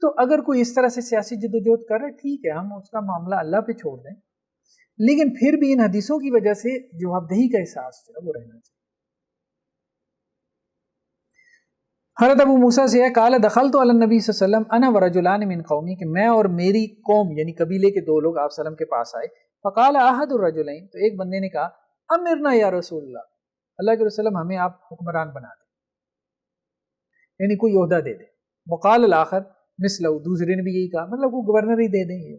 تو اگر کوئی اس طرح سے سیاسی جدوجہد کر رہے, ٹھیک ہے, ہم اس کا معاملہ اللہ پہ چھوڑ دیں, لیکن پھر بھی ان حدیثوں کی وجہ سے جوابدہی کا احساس جو ہے وہ رہنا چاہیے. حضرت ابو موسیٰ سے ہے, قال دخلت علی النبی صلی اللہ علیہ وسلم انا ورجلان من قومی, کہ میں اور میری قوم یعنی قبیلے کے 2 لوگ آپ صلی اللہ علیہ وسلم کے پاس آئے. فقال احد الرجلین, تو ایک بندے نے کہا امرنا یا رسول اللہ, اللہ کے رسول ہمیں آپ حکمران بنا دیں, یعنی کوئی عہدہ دے دیں. وقال الاخر مثلہ, دوسرے نے بھی یہی کہا, مطلب وہ گورنر ہی دے دیں. یہ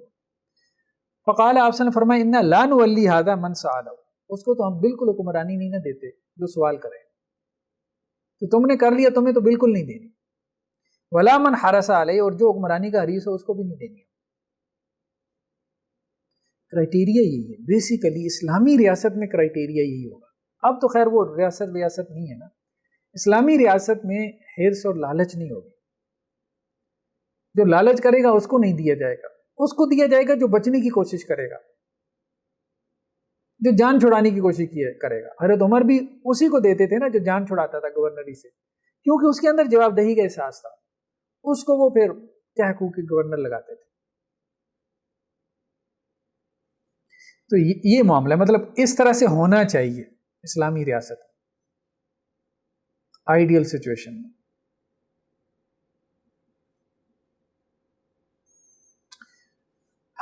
فقال آپ صلی اللہ علیہ وسلم فرمایا انا لا نولی ھذا من سألہ, اس کو تو ہم بالکل حکمرانی نہیں نہ دیتے جو سوال کرے, تو تم نے کر لیا تمہیں تو بالکل نہیں دینی. ولا من حرس علیہ, اور جو حکمرانی کا حریص ہو اس کو بھی نہیں دینی. کرائٹیریا یہی ہے بیسیکلی, اسلامی ریاست میں کرائٹیریا یہی ہوگا. اب تو خیر وہ ریاست نہیں ہے نا, اسلامی ریاست میں حرص اور لالچ نہیں ہوگی. جو لالچ کرے گا اس کو نہیں دیا جائے گا, اس کو دیا جائے گا جو بچنے کی کوشش کرے گا, جو جان چھڑانے کی کوشش کرے گا. حضرت عمر بھی اسی کو دیتے تھے نا جو جان چھڑاتا تھا گورنری سے, کیونکہ اس کے اندر جواب دہی کا احساس تھا, اس کو وہ پھر کیا حقوق کے گورنر لگاتے تھے. تو یہ معاملہ مطلب اس طرح سے ہونا چاہیے اسلامی ریاست, آئیڈیل سچویشن میں.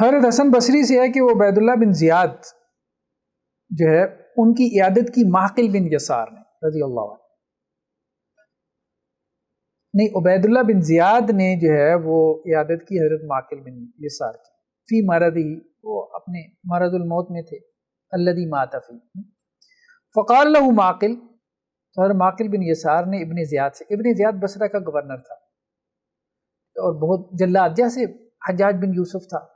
حضرت حسن بصری سے ہے کہ وہ عبید اللہ بن زیاد جو ہے ان کی عیادت کی معقل بن یسار نے رضی اللہ عنہ، نہیں عبید اللہ بن زیاد نے جو ہے وہ عیادت کی حضرت معقل بن یسار کی، فی مرضی، وہ اپنے مرض الموت میں تھے، الذی مات فی، فقال له معقل، تو حضرت معقل بن یسار نے ابن زیاد سے، ابن زیاد بصرہ کا گورنر تھا اور بہت جلاد، جیسے حجاج بن یوسف تھا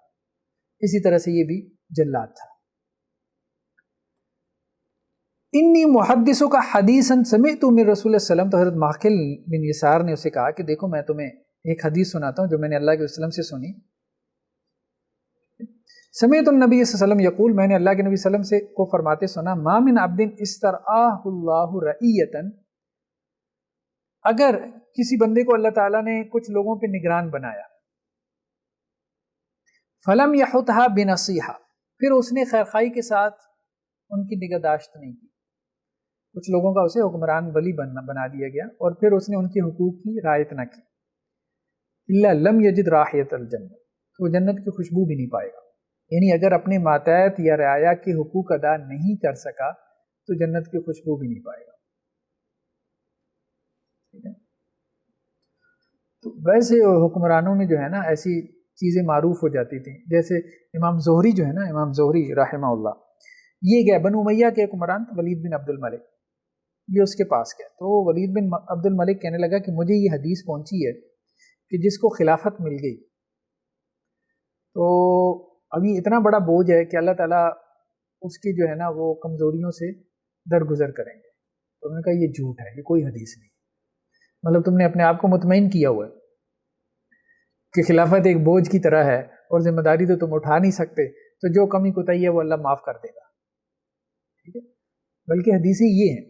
اسی طرح سے یہ بھی جلاد تھا، انی محدثوں کا حدیثاً سمعت من رسول اللہ علیہ وسلم، تو حضرت معقل بن یسار نے اسے کہا کہ دیکھو میں تمہیں ایک حدیث سناتا ہوں جو میں نے اللہ کے وسلم سے سنی، سمعت النبی صلی اللہ علیہ وسلم یقول، میں نے اللہ کے نبی صلی اللہ علیہ وسلم سے کو فرماتے سنا، ما من عبد استرعاہ اللہ رعیتاً، اگر کسی بندے کو اللہ تعالیٰ نے کچھ لوگوں پہ نگران بنایا، فلم یحطھا بنصیحہ، پھر اس نے خیرخواہی کے ساتھ ان کی نگہداشت نہیں کی، کچھ لوگوں کا اسے حکمران ولی بنا دیا گیا اور پھر اس نے ان کے حقوق کی رعایت نہ کی، الا لم یجد رائحۃ الجنہ، تو وہ جنت کی خوشبو بھی نہیں پائے گا، یعنی اگر اپنے ماتحت یا رعایا کے حقوق ادا نہیں کر سکا تو جنت کی خوشبو بھی نہیں پائے گا، ٹھیک ہے؟ تو ویسے حکمرانوں میں جو ہے نا ایسی چیزیں معروف ہو جاتی تھیں، جیسے امام زہری جو ہے نا، امام زہری رحمہ اللہ، یہ گیا بنو امیہ کے حکمران ولید بن عبد الملک، یہ اس کے پاس گیا، تو ولید بن عبد الملک کہنے لگا کہ مجھے یہ حدیث پہنچی ہے کہ جس کو خلافت مل گئی تو ابھی اتنا بڑا بوجھ ہے کہ اللہ تعالیٰ اس کی جو ہے نا وہ کمزوریوں سے درگزر کریں گے، تو انہوں نے کہا یہ جھوٹ ہے، یہ کوئی حدیث نہیں، مطلب تم نے اپنے آپ کو مطمئن کیا ہوا ہے کہ خلافت ایک بوجھ کی طرح ہے اور ذمہ داری تو تم اٹھا نہیں سکتے، تو جو کمی کوتاہی ہے وہ اللہ معاف کر دے گا، ٹھیک ہے؟ بلکہ حدیثیں یہ ہیں،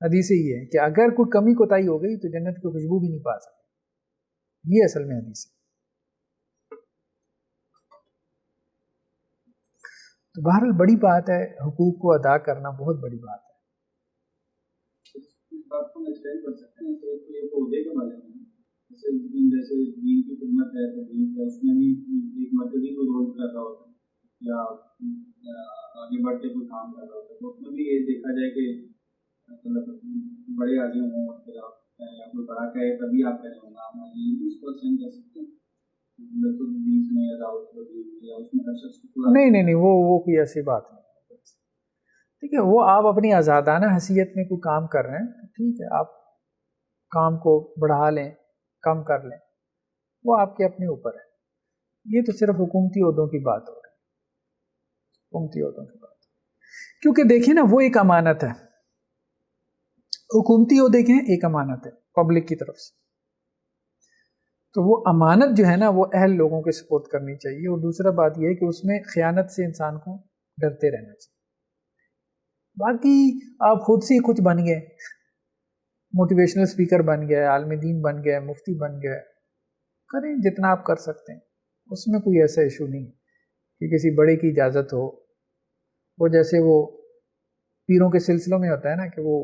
حدیثیں یہ ہیں کہ اگر کوئی کمی کوتاہی ہو گئی تو جنت کی خوشبو بھی نہیں پا سکتے، یہ اصل میں حدیث ہے۔ تو بہرحال بڑی بات ہے، حقوق کو ادا کرنا بہت بڑی بات ہے۔ اس بات کو ایکسٹینڈ کر سکتے ہیں کہ یہ عہدے کے بارے میں، جیسے دین کی خدمت ہے تو دین کا اس میں بھی ایک مرکزی کوئی رول کر رہا ہوتا ہے یا آگے بڑھ کے کوئی کام کر رہا ہوتا ہے، تو اس میں بھی یہ دیکھا جائے کہ مطلب بڑے آگے ہوں اور پھر آپ یا کوئی بڑا کہے تبھی آپ کریں ہوں گا، آپ یہ بھی اس کو ایکسٹینڈ کر سکتے ہیں نہیں وہ کوئی ایسی بات نہیں، ٹھیک ہے؟ وہ آپ اپنی آزادانہ حیثیت میں کوئی کام کر رہے ہیں تو ٹھیک ہے، آپ کام کو بڑھا لیں، کم کر لیں، وہ آپ کے اپنے اوپر ہے، یہ تو صرف حکومتی عہدوں کی بات ہو رہی ہے، حکومتی عہدوں کی بات، کیونکہ دیکھیں نا وہ ایک امانت ہے، حکومتی عہدے کے ایک امانت ہے پبلک کی طرف سے، تو وہ امانت جو ہے نا وہ اہل لوگوں کے سپورٹ کرنی چاہیے، اور دوسرا بات یہ ہے کہ اس میں خیانت سے انسان کو ڈرتے رہنا چاہیے۔ باقی آپ خود سے کچھ بن گئے، موٹیویشنل اسپیکر بن گئے، عالم دین بن گئے، مفتی بن گئے، کریں جتنا آپ کر سکتے ہیں، اس میں کوئی ایسا ایشو نہیں کہ کسی بڑے کی اجازت ہو، وہ جیسے وہ پیروں کے سلسلوں میں ہوتا ہے نا کہ وہ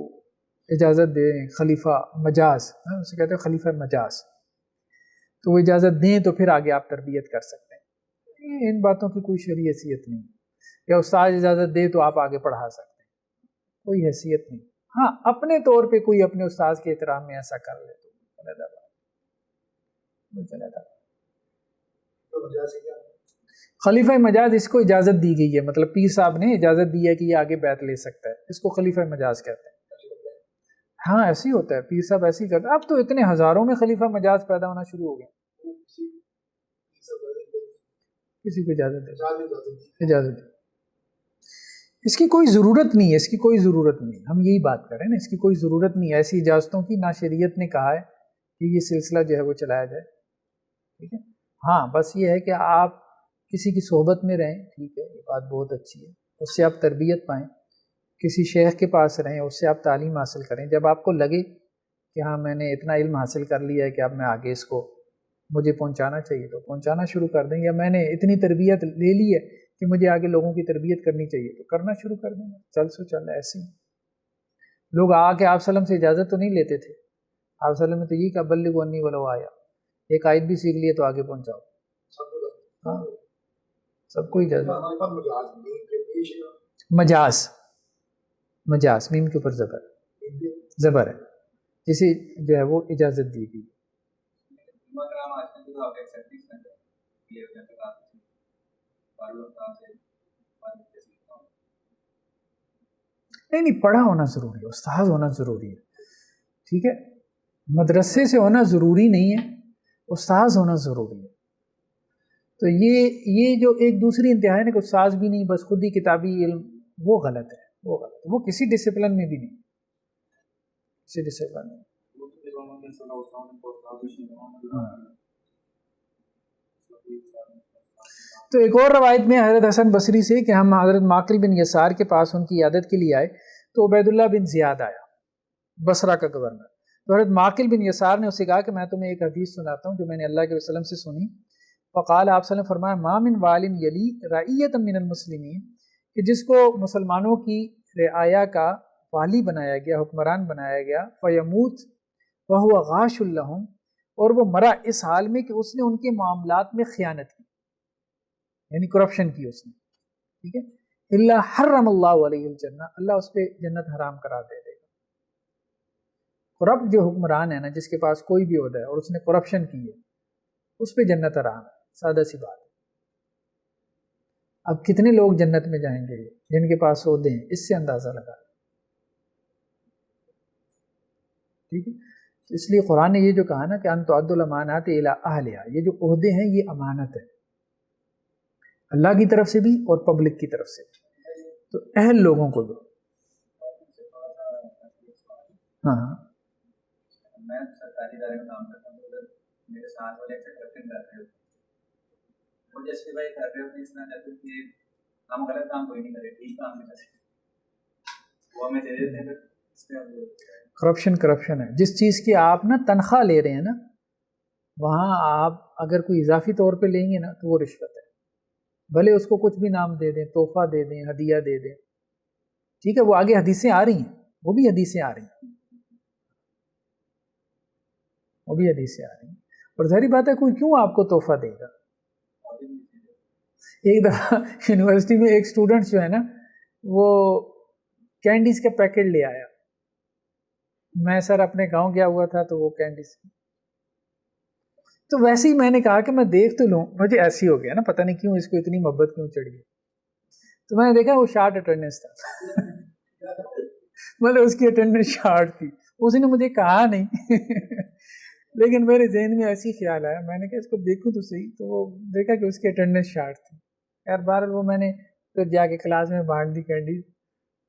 اجازت دیں، خلیفہ مجاز، اسے کہتے ہیں خلیفہ مجاز، تو وہ اجازت دیں تو پھر آگے آپ تربیت کر سکتے ہیں، ان باتوں کی کوئی شرعی حیثیت نہیں، یا استاد اجازت دے تو آپ آگے پڑھا سکتے ہیں، کوئی حیثیت نہیں۔ ہاں اپنے طور پہ کوئی اپنے استاد کے احترام میں ایسا کر لے تو چلے گا۔ خلیفہ مجاز اس کو اجازت دی گئی ہے، مطلب پیر صاحب نے اجازت دی ہے کہ یہ آگے بیعت لے سکتا ہے، اس کو خلیفہ مجاز کہتے ہیں۔ ہاں ایسے ہی ہوتا ہے، پیر صاحب ایسے ہی کرتے ہیں، اب تو اتنے ہزاروں میں خلیفہ مجاز پیدا ہونا شروع ہو گئے، کسی کو اجازت دی، اس کی کوئی ضرورت نہیں ہے، اس کی کوئی ضرورت نہیں، ہم یہی بات کر رہے ہیں نا، اس کی کوئی ضرورت نہیں ہے ایسی اجازتوں کی، نہ شریعت نے کہا ہے کہ یہ سلسلہ جو ہے وہ چلایا جائے، ٹھیک ہے؟ ہاں بس یہ ہے کہ آپ کسی کی صحبت میں رہیں، ٹھیک ہے، یہ بات بہت اچھی ہے، اس سے آپ تربیت پائیں، کسی شیخ کے پاس رہیں، اس سے آپ تعلیم حاصل کریں، جب آپ کو لگے کہ ہاں میں نے اتنا علم حاصل کر لیا ہے کہ اب میں آگے اس کو مجھے پہنچانا چاہیے تو پہنچانا شروع کر دیں، یا میں نے اتنی تربیت لے لی ہے کہ مجھے آگے لوگوں کی تربیت کرنی چاہیے تو کرنا شروع کر دیں، چل سو چل، ایسے ہی لوگ آ کے آپ وسلم سے اجازت تو نہیں لیتے تھے، آپ وسلم نے تو یہی کہا بلغوا انی ولو آیا، ایک آیت بھی سیکھ لیے تو آگے پہنچاؤ، ہاں سب کو اجازت. مجاز مجاز میم کے اوپر زبر ہے، جسے جو ہے وہ اجازت دی گئی. نہیں پڑھا ہونا ضروری ہے، استاذ ہونا ضروری ہے، ٹھیک ہے. مدرسے سے ہونا ضروری نہیں ہے، استاذ ہونا ضروری ہے. تو یہ جو ایک دوسری انتہا ہے نا کہ استاذ بھی نہیں بس خود ہی کتابی علم، وہ غلط ہے، وہ کسی ڈسپلن میں بھی نہیں، کسی ڈسپلن میں. تو ایک اور روایت میں حضرت حسن بصری سے کہ ہم حضرت معقل بن یسار کے پاس ان کی عیادت کے لیے آئے تو عبید اللہ بن زیاد آیا، بصرہ کا گورنر. تو حضرت معقل بن یسار نے اسے کہا کہ میں تمہیں ایک حدیث سناتا ہوں جو میں نے اللہ کے وسلم سے سنی. فقال آپ صلی اللہ علیہ وسلم فرمایا ما من وال یلی رعیۃ من المسلمین، کہ جس کو مسلمانوں کی رعایا کا والی بنایا گیا، حکمران بنایا گیا، فیموت وہو غاش لہم، اور وہ مرا اس حال میں کہ اس نے ان کے معاملات میں خیانت کی، یعنی کرپشن کی اس نے، ٹھیک ہے. الا حرم اللہ علیہ الجنہ، اللہ اس پہ جنت حرام کرا دے گا. کرپٹ جو حکمران ہے نا، جس کے پاس کوئی بھی عہدہ ہے اور اس نے کرپشن کی ہے، اس پہ جنت حرام ہے، سادہ سی بات. اب کتنے لوگ جنت میں جائیں گے جن کے پاس عہدے ہیں، اس سے اندازہ لگا. ٹھیک ہے. اس لیے قرآن نے یہ جو کہا نا کہ ان تعدوا الامانات الی اہلھا، یہ جو عہدے ہیں یہ امانت ہے، اللہ کی طرف سے بھی اور پبلک کی طرف سے بھی، تو اہل لوگوں کو دو. ہاں میں سرکاری ادارے میں کام کرتا ہوں، میرے ساتھ والے ایسے کرپشن کر رہے ہوتے، وہ جسٹیفائی کر رہے ہوتے اس طرح کرتے کہ ہم غلط کام کوئی نہیں کرے، ٹھیک کام نہیں کرے، وہ ہمیں دے دیتے ہیں. کرپشن ہے. جس چیز کی آپ نا تنخواہ لے رہے ہیں نا، وہاں آپ اگر کوئی اضافی طور پہ لیں گے نا تو وہ رشوت ہے، بھلے اس کو کچھ بھی نام دے دیں، تحفہ دے دیں، ہدیہ دے دیں، ٹھیک ہے. وہ آگے حدیثیں آ رہی ہیں، وہ بھی حدیثیں آ رہی ہیں، وہ بھی حدیثیں آ رہی ہیں. اور ظاہری بات ہے کوئی کیوں آپ کو تحفہ دے گا. ایک دفعہ یونیورسٹی میں ایک اسٹوڈنٹ جو ہے نا وہ کینڈیز کا پیکٹ لے آیا. میں سر اپنے گاؤں گیا ہوا تھا تو وہ کینڈیز، تو ویسے ہی میں نے کہا کہ میں دیکھ تو لوں، مجھے ایسی ہو گیا نا پتہ نہیں کیوں اس کو اتنی محبت کیوں چڑھی ہے. تو میں نے دیکھا وہ شارٹ اٹینڈنس تھا مطلب اس کی اٹینڈنس شارٹ تھی. اس نے مجھے کہا نہیں لیکن میرے ذہن میں ایسی خیال آیا، میں نے کہا اس کو دیکھوں تو صحیح، تو وہ دیکھا کہ اس کی اٹینڈنس شارٹ تھی. یار بہرحال وہ میں نے پھر جا کے کلاس میں بانٹ دی کینڈیز.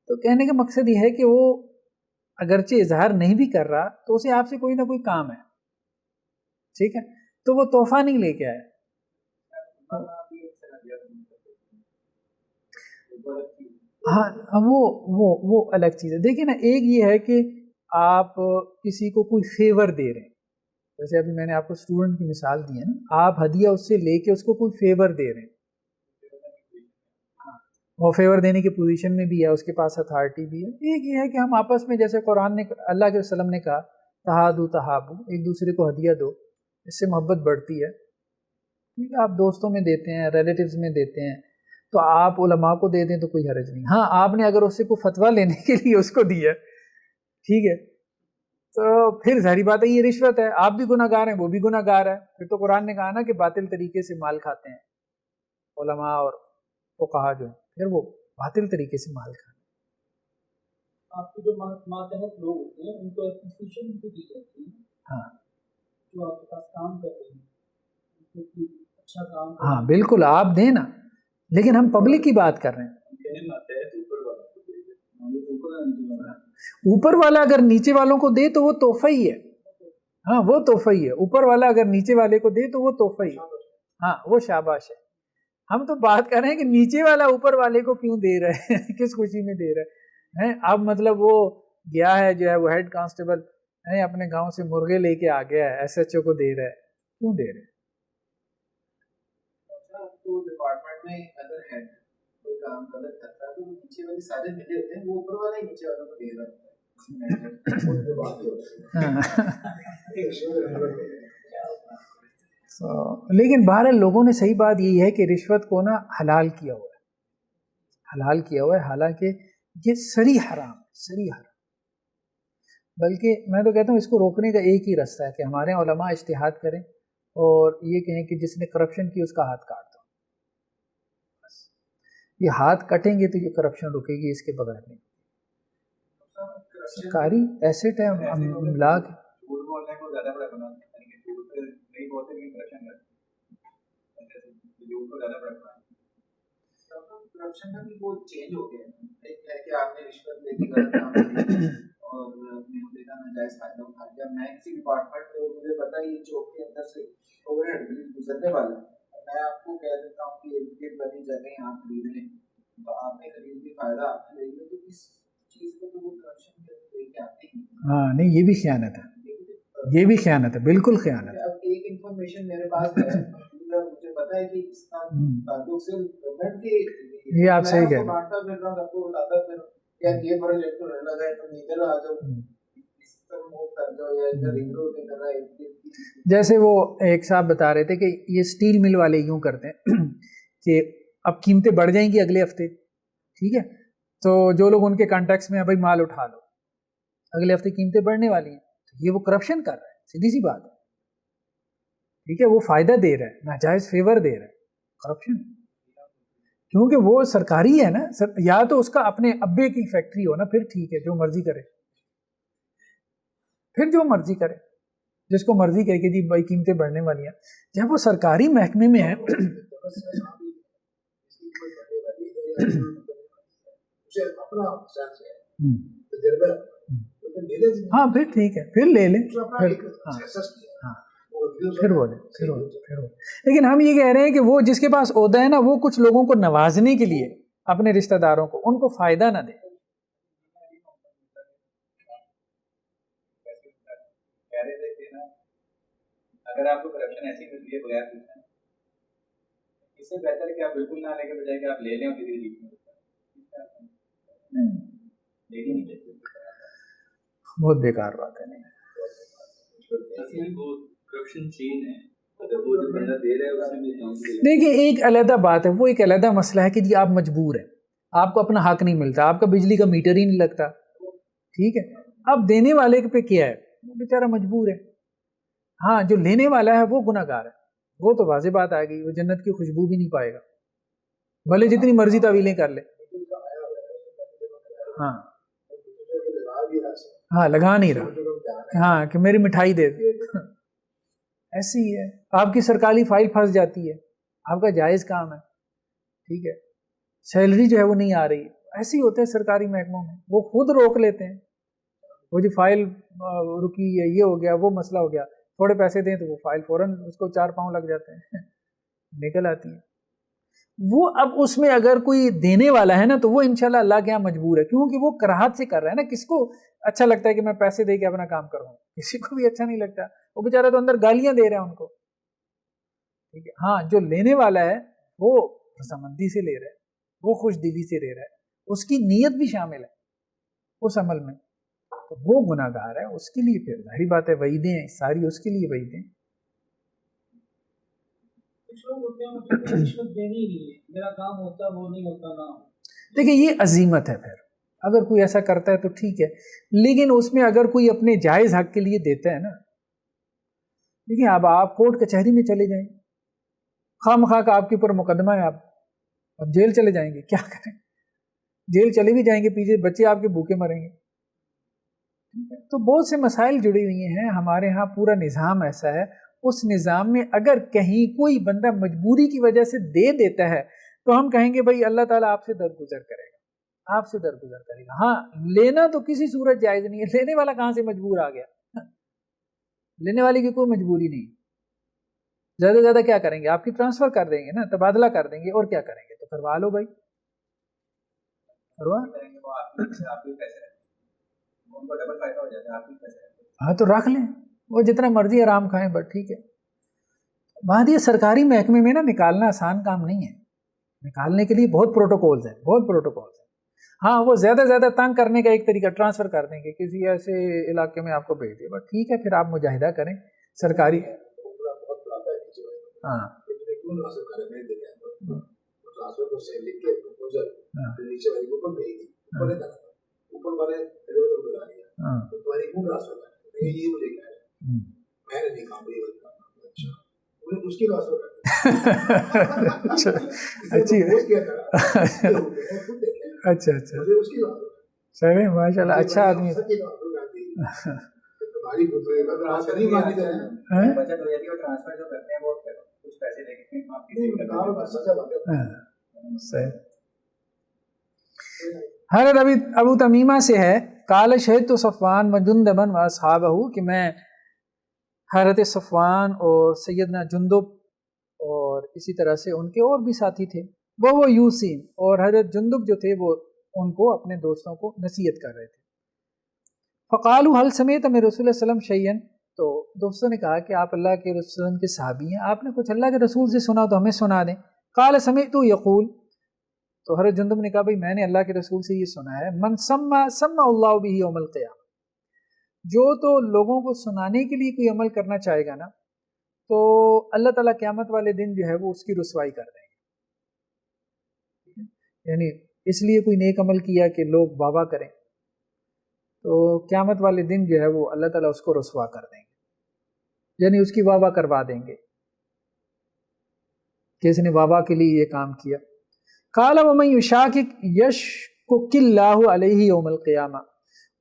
تو کہنے کا مقصد یہ ہے کہ وہ اگرچہ اظہار نہیں بھی کر رہا تو اسے آپ سے کوئی نہ کوئی کام ہے، ٹھیک ہے. تو وہ تحفہ نہیں لے کے آیا. ہاں وہ الگ چیز ہے. دیکھیں نا، ایک یہ ہے کہ آپ کسی کو کوئی فیور دے رہے ہیں، جیسے ابھی میں نے آپ کو اسٹوڈنٹ کی مثال دی ہے نا، آپ ہدیہ اس سے لے کے اس کو کوئی فیور دے رہے ہیں، وہ فیور دینے کی پوزیشن میں بھی ہے، اس کے پاس اتھارٹی بھی ہے. ایک یہ ہے کہ ہم آپس میں جیسے قرآن نے، اللہ کے وسلم نے کہا تہادو تہابو، ایک دوسرے کو ہدیہ دو، اس سے محبت بڑھتی ہے. ٹھیک ہے، آپ دوستوں میں دیتے ہیں، ریلیٹیوز میں دیتے ہیں، تو آپ علماء کو دے دیں تو کوئی حرج نہیں. ہاں آپ نے اگر اس سے کوئی فتویٰ لینے کے لیے اس کو دیا، ٹھیک ہے، تو پھر ظاہری بات ہے یہ رشوت ہے، آپ بھی گناہ گار ہیں، وہ بھی گناہ گار ہے. پھر تو قرآن نے کہا نا کہ باطل طریقے سے مال کھاتے ہیں علماء اور فقہا جو ہیں، پھر وہ باطل طریقے سے مال کھاتے ہیں. آپ کے جو ماتحت لوگ ہوتے ہیں ان کو اپریسیشن بھی دی جاتی ہے، ہاں جو آپ کے پاس کام کر رہے ہیں اچھا کام. ہاں بالکل آپ دیں نا، لیکن ہم پبلک کی بات کر رہے ہیں. اوپر والا اگر نیچے والوں کو دے تو وہ تحفہ ہی ہے. ہاں وہ تحفہ ہی ہے. اوپر والا اگر نیچے والے کو دے تو وہ تحفہ ہی ہے. ہاں وہ شاباش ہے. ہم تو بات کر رہے ہیں کہ نیچے والا اوپر والے کو کیوں دے رہا ہے کس خوشی میں دے رہا ہے. اب مطلب وہ گیا ہے جو ہے وہ ہیڈ کانسٹیبل ہے اپنے گاؤں سے مرغے لے کے آ گیا ہے، ایس ایچ او کو دے رہا ہے، کیوں دے رہے ہیں. تو ڈپارٹمنٹ میں اگر ہیڈ کوئی کام غلط کرتا ہے تو وہ نیچے والے سارے ملے ہوتے ہیں، وہ اوپر والا ہی نیچے والوں کو دے رہا ہوتا ہے. لیکن بہرحال لوگوں نے صحیح بات یہی ہے کہ رشوت کو نا حلال کیا ہوا ہے، حلال کیا ہوا ہے، حالانکہ یہ سری حرام ہے، سری حرام۔ بلکہ میں تو کہتا ہوں اس کو روکنے کا ایک ہی راستہ ہے کہ ہمارے علماء اجتہاد کریں اور یہ کہیں کہ جس نے کرپشن کی اس کا ہاتھ کاٹ دو، بس یہ ہاتھ کٹیں گے تو یہ کرپشن رکے گی، اس کے بغیر نہیں۔ سرکاری ایسٹ ہے، املاک کرپشن کا بھی وہ چینج ہو گیا ہے، ایک ہے کہ آپ نے رشوت لے کے غلط کام کیا اور اپنے عہدے کا ناجائز فائدہ اٹھا لیا۔ میں کسی ڈپارٹمنٹ میں مجھے پتا ہے یہ چوک کے اندر سے اوور ہیڈ بریج گزرنے والا ہے، میں آپ کو کہہ دیتا ہوں کہ ایک بڑی جگہ یہاں خرید لیں، تو آپ نے خرید لی، فائدہ آپ نے لے لیا، تو اس چیز کو تو وہ کرپشن لے کے آتے ہیں۔ ہاں نہیں، یہ بھی خیانت ہے، یہ بھی خیانت ہے، بالکل خیانت ہے۔ اب ایک انفارمیشن میرے پاس ہے، مجھے پتا ہے کہ اس کا تعلق سے گورنمنٹ کے، یہ آپ صحیح کہہ رہے ہیں، بانٹتا پھر رہا ہوں، آپ کو بتاتا پھر کہ یہ پروجیکٹ تو رہنا ہے، تم ادھر آ جاؤ، اس طرح موو کر جاؤ، یا ادھر امپروو نہیں کر رہا ہے۔ جیسے وہ ایک صاحب بتا رہے تھے کہ یہ سٹیل مل والے یوں کرتے ہیں کہ اب قیمتیں بڑھ جائیں گی اگلے ہفتے، ٹھیک ہے، تو جو لوگ ان کے کانٹیکٹس میں ہیں بھائی مال اٹھا لو، اگلے ہفتے قیمتیں بڑھنے والی ہیں، یہ وہ کرپشن کر رہا ہے، سیدھی سی بات ہے، ٹھیک ہے، وہ فائدہ دے رہا ہے، ناجائز فیور دے رہا ہے، کرپشن، کیونکہ وہ سرکاری ہے نا، یا تو اس کا اپنے ابے کی فیکٹری ہو نا، پھر ٹھیک ہے، جو مرضی کرے، پھر جو مرضی کرے، جس کو مرضی کہے کہ جی بھائی قیمتیں بڑھنے والی ہیں۔ جب وہ سرکاری محکمے میں ہے ہاں پھر ٹھیک ہے، پھر لے لیں، پھر بولے، لیکن ہم یہ کہہ رہے ہیں کہ وہ جس کے پاس عہدہ ہے نا، وہ کچھ لوگوں کو نوازنے کے لیے اپنے رشتہ داروں کو، ان کو فائدہ نہ دے۔ اگر آپ کو کرپشن ایسی ملتی ہے بغیر پوچھنے، اس سے بہتر ہے کہ آپ بالکل نہ لے کے بجائے کہ آپ لے لیں اور کسی لیے بہت بیکار بات ہے۔ نہیں دیکھیں، ایک علیحدہ بات ہے، وہ ایک علیحدہ مسئلہ ہے کہ جی آپ مجبور ہیں، آپ کو اپنا حق نہیں ملتا، آپ کا بجلی کا میٹر ہی نہیں لگتا، ٹھیک ہے، اب دینے والے پہ کیا ہے، وہ بیچارہ مجبور ہے۔ ہاں جو لینے والا ہے وہ گناہ گار ہے، وہ تو واضح بات آ گئی، وہ جنت کی خوشبو بھی نہیں پائے گا، بھلے جتنی مرضی تعویلیں کر لے۔ ہاں لگا نہیں رہا، ہاں کہ میری مٹھائی دے دے، ایسی ہی ہے، آپ کی سرکاری فائل پھنس جاتی ہے، آپ کا جائز کام ہے، ٹھیک ہے، سیلری جو ہے وہ نہیں آ رہی، ایسے ہی ہوتے ہیں سرکاری محکموں میں، وہ خود روک لیتے ہیں، وہ جو فائل رکی ہے، یہ ہو گیا، وہ مسئلہ ہو گیا، تھوڑے پیسے دیں تو وہ فائل فوراً اس کو 4 پاؤں لگ جاتے ہیں، نکل آتی ہے وہ۔ اب اس میں اگر کوئی دینے والا ہے نا تو وہ انشاءاللہ اللہ کے یہاں مجبور ہے، کیونکہ وہ کراہت سے کر رہا ہے نا، کس کو اچھا لگتا ہے کہ میں پیسے دے کے اپنا کام کروں، کسی کو بھی اچھا نہیں لگتا، وہ بیچارہ تو اندر گالیاں دے رہا ہے ان کو، ٹھیک ہے۔ ہاں جو لینے والا ہے وہ رضامندی سے لے رہا ہے، وہ خوش دلی سے لے رہا ہے، اس کی نیت بھی شامل ہے اس عمل میں، تو وہ گناہ گار ہے، اس کے لیے پھر ظاہری بات ہے وعیدیں ہیں ساری، اس کے لیے وعیدیں۔ دیکھیں یہ عزیمت ہے، پھر اگر کوئی ایسا کرتا ہے تو ٹھیک ہے، لیکن اس میں اگر کوئی اپنے جائز حق کے لیے دیتا ہے نا، دیکھیں آپ کورٹ کچہری میں چلے جائیں، خواہ مخواہ کا آپ کے اوپر مقدمہ ہے، آپ جیل چلے جائیں گے، کیا کریں، جیل چلے بھی جائیں گے، پیچھے بچے آپ کے بھوکے مریں گے، تو بہت سے مسائل جڑی ہوئی ہیں ہمارے ہاں، پورا نظام ایسا ہے، اس نظام میں اگر کہیں کوئی بندہ مجبوری کی وجہ سے دے دیتا ہے تو ہم کہیں گے بھائی اللہ تعالیٰ آپ سے درگزر کرے گا، آپ سے درگزر کرے گا۔ ہاں لینا تو کسی صورت جائز نہیں ہے، لینے والا کہاں سے مجبور آ گیا، لینے والے کی کوئی مجبوری نہیں، زیادہ سے زیادہ کیا کریں گے، آپ کی ٹرانسفر کر دیں گے نا، تبادلہ کر دیں گے، اور کیا کریں گے، تو کروا لو بھائی، کروا، ہاں تو رکھ لیں، وہ جتنا مرضی آرام کھائیں، بس ٹھیک ہے۔ بات یہ سرکاری محکمے میں نا نکالنا آسان کام نہیں ہے، نکالنے کے لیے بہت پروٹوکولز ہیں، بہت پروٹوکولز ہیں۔ ہاں وہ زیادہ زیادہ تنگ کرنے کا ایک طریقہ، ٹرانسفر کر دیں گے کسی ایسے علاقے میں، آپ کو بھیج دیں، بس ٹھیک ہے، پھر آپ مجاہدہ کریں سرکاری، ہاں کہ تمہیں کیوں ٹرانسفر کر رہے ہیں، میں دیکھا ٹرانسفر کو سے لکھ کے پروپوزل نیچے والے اوپر بھیج دی، اوپر نے کرا اوپر والے بنا لیا تو تمہاری کیوں ٹرانسفر کر رہے ہیں، یہ مجھے کہہ رہے ہیں، میں نے نہیں کہا یہ بات کرنا، اچھا انہیں اس کی ٹرانسفر کر اچھا اچھا صحیح ماشاء اللہ اچھا آدمی حضرت ابو تمیمہ سے ہے قال شہدت صفوان و جندبا و اصحابہ کہ میں حضرت صفوان اور سیدنا جندب اور اسی طرح سے ان کے اور بھی ساتھی تھے وہ یوسین اور حضرت جندب جو تھے وہ ان کو اپنے دوستوں کو نصیحت کر رہے تھے فقالوا هل سمعت من رسول اللہ صلی اللہ علیہ وسلم شیئا تو دوستوں نے کہا کہ آپ اللہ کے رسول کے صحابی ہیں، آپ نے کچھ اللہ کے رسول سے سنا تو ہمیں سنا دیں۔ قال سمعت یقول تو حضرت جندب نے کہا بھائی میں نے اللہ کے رسول سے یہ سنا ہے من سمع اللہ به یوم القیامہ، جو تو لوگوں کو سنانے کے لیے کوئی عمل کرنا چاہے گا نا تو اللہ تعالیٰ قیامت والے دن جو ہے وہ اس کی رسوائی کر دیں گے، یعنی اس لیے کوئی نیک عمل کیا کہ لوگ واہ واہ کریں تو قیامت والے دن جو ہے وہ اللہ تعالیٰ اس کو رسوا کر دیں گے، یعنی اس کی واہ واہ کروا دیں گے کہ اس نے واہ واہ کے لیے یہ کام کیا۔ قال ومن یشاقق یشقق اللہ علیہ یوم القیامہ،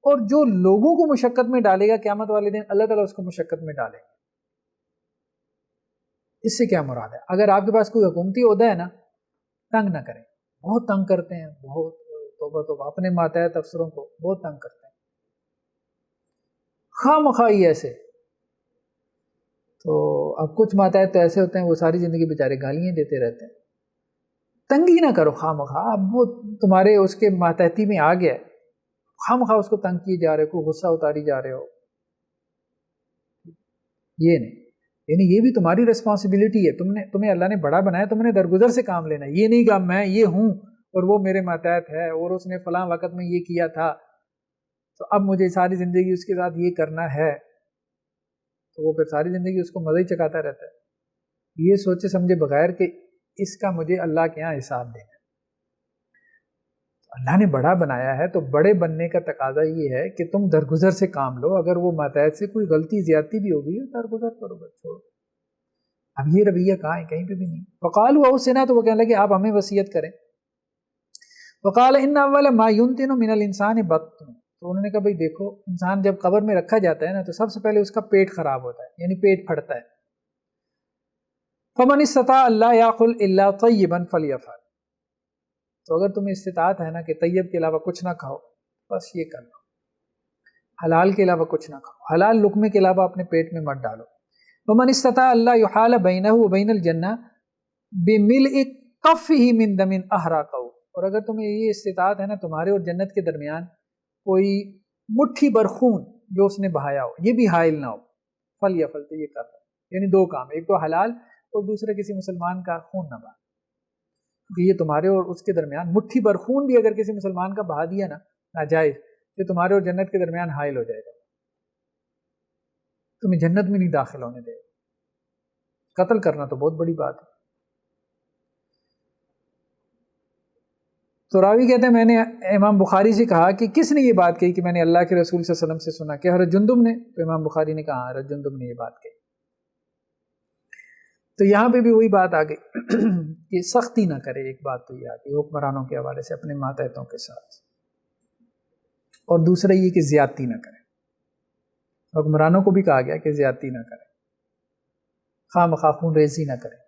اور جو لوگوں کو مشقت میں ڈالے گا قیامت والے دن اللہ تعالیٰ اس کو مشقت میں ڈالے گا۔ اس سے کیا مراد ہے؟ اگر آپ کے پاس کوئی حکومتی عہدہ ہے نا تنگ نہ کریں، بہت تنگ کرتے ہیں، بہت توبہ توبہ اپنے ماتحت افسروں کو بہت تنگ کرتے ہیں خواہ مخواہ ایسے، تو اب کچھ ماتحت تو ایسے ہوتے ہیں وہ ساری زندگی بیچارے گالیاں دیتے رہتے ہیں، تنگی نہ کرو خواہ مخواہ، اب وہ تمہارے اس کے ماتحتی میں آ گیا ہے، خواہ مخواہ اس کو تنگ کیے جا رہے ہو، کوئی غصہ اتاری جا رہے ہو، یہ نہیں، یعنی یہ بھی تمہاری ریسپانسبلٹی ہے، تمہیں اللہ نے بڑا بنایا، تم نے درگزر سے کام لینا ہے، یہ نہیں کہ میں یہ ہوں اور وہ میرے ماتحت ہے اور اس نے فلاں وقت میں یہ کیا تھا تو اب مجھے ساری زندگی اس کے ساتھ یہ کرنا ہے، تو وہ پھر ساری زندگی اس کو مزہ ہی چکاتا رہتا ہے، یہ سوچے سمجھے بغیر کہ اس کا مجھے اللہ کے یہاں حساب دینا ہے۔ اللہ نے بڑا بنایا ہے تو بڑے بننے کا تقاضا یہ ہے کہ تم درگزر سے کام لو، اگر وہ ماتحت سے کوئی غلطی زیادتی بھی ہوگی درگزر کرو، بس چھوڑو۔ اب یہ رویہ کہاں ہے؟ کہیں پہ بھی نہیں۔ وقالوا اوصنا، تو وہ کہنے لگے آپ ہمیں وصیت کریں۔ وقال ان اول ما ينتن من الانسان بطن، تو انہوں نے کہا بھائی دیکھو انسان جب قبر میں رکھا جاتا ہے نا تو سب سے پہلے اس کا پیٹ خراب ہوتا ہے، یعنی پیٹ پھٹتا ہے۔ فمن استطاع اللہ یاکل الا طیبا فلیفعل، تو اگر تمہیں استطاعت ہے نا کہ طیب کے علاوہ کچھ نہ کھاؤ بس یہ کر لو، حلال کے علاوہ کچھ نہ کھاؤ، حلال لقمے کے علاوہ اپنے پیٹ میں مت ڈالو۔ ومن استطاع اللہ یحال بینہ وبین الجنہ بملء کفہ من دم احرقہ، اور اگر تمہیں یہ استطاعت ہے نا تمہارے اور جنت کے درمیان کوئی مٹھی بر خون جو اس نے بہایا ہو یہ بھی حائل نہ ہو، فلیفعل، تو یہ کر لو، یعنی دو کام، ایک تو حلال اور دوسرے کسی مسلمان کا خون نہ بہا، کیونکہ یہ تمہارے اور اس کے درمیان مٹھی بر خون بھی اگر کسی مسلمان کا بہا دیا نا ناجائز، یہ تمہارے اور جنت کے درمیان حائل ہو جائے گا، تمہیں جنت میں نہیں داخل ہونے دے گا۔ قتل کرنا تو بہت بڑی بات ہے۔ تو راوی کہتے ہیں میں نے امام بخاری سے کہا کہ کس نے یہ بات کہی کہ میں نے اللہ کے رسول صلی اللہ علیہ وسلم سے سنا، کہ حضرت جندب نے؟ تو امام بخاری نے کہا حضرت جندب نے یہ بات کہی۔ تو یہاں پہ بھی وہی بات آ گئی کہ سختی نہ کرے، ایک بات تو یہ آ گئی حکمرانوں کے حوالے سے اپنے ماتحتوں کے ساتھ، اور دوسرا یہ کہ زیادتی نہ کرے، حکمرانوں کو بھی کہا گیا کہ زیادتی نہ کرے، خواہ مخواہ خون ریزی نہ کرے۔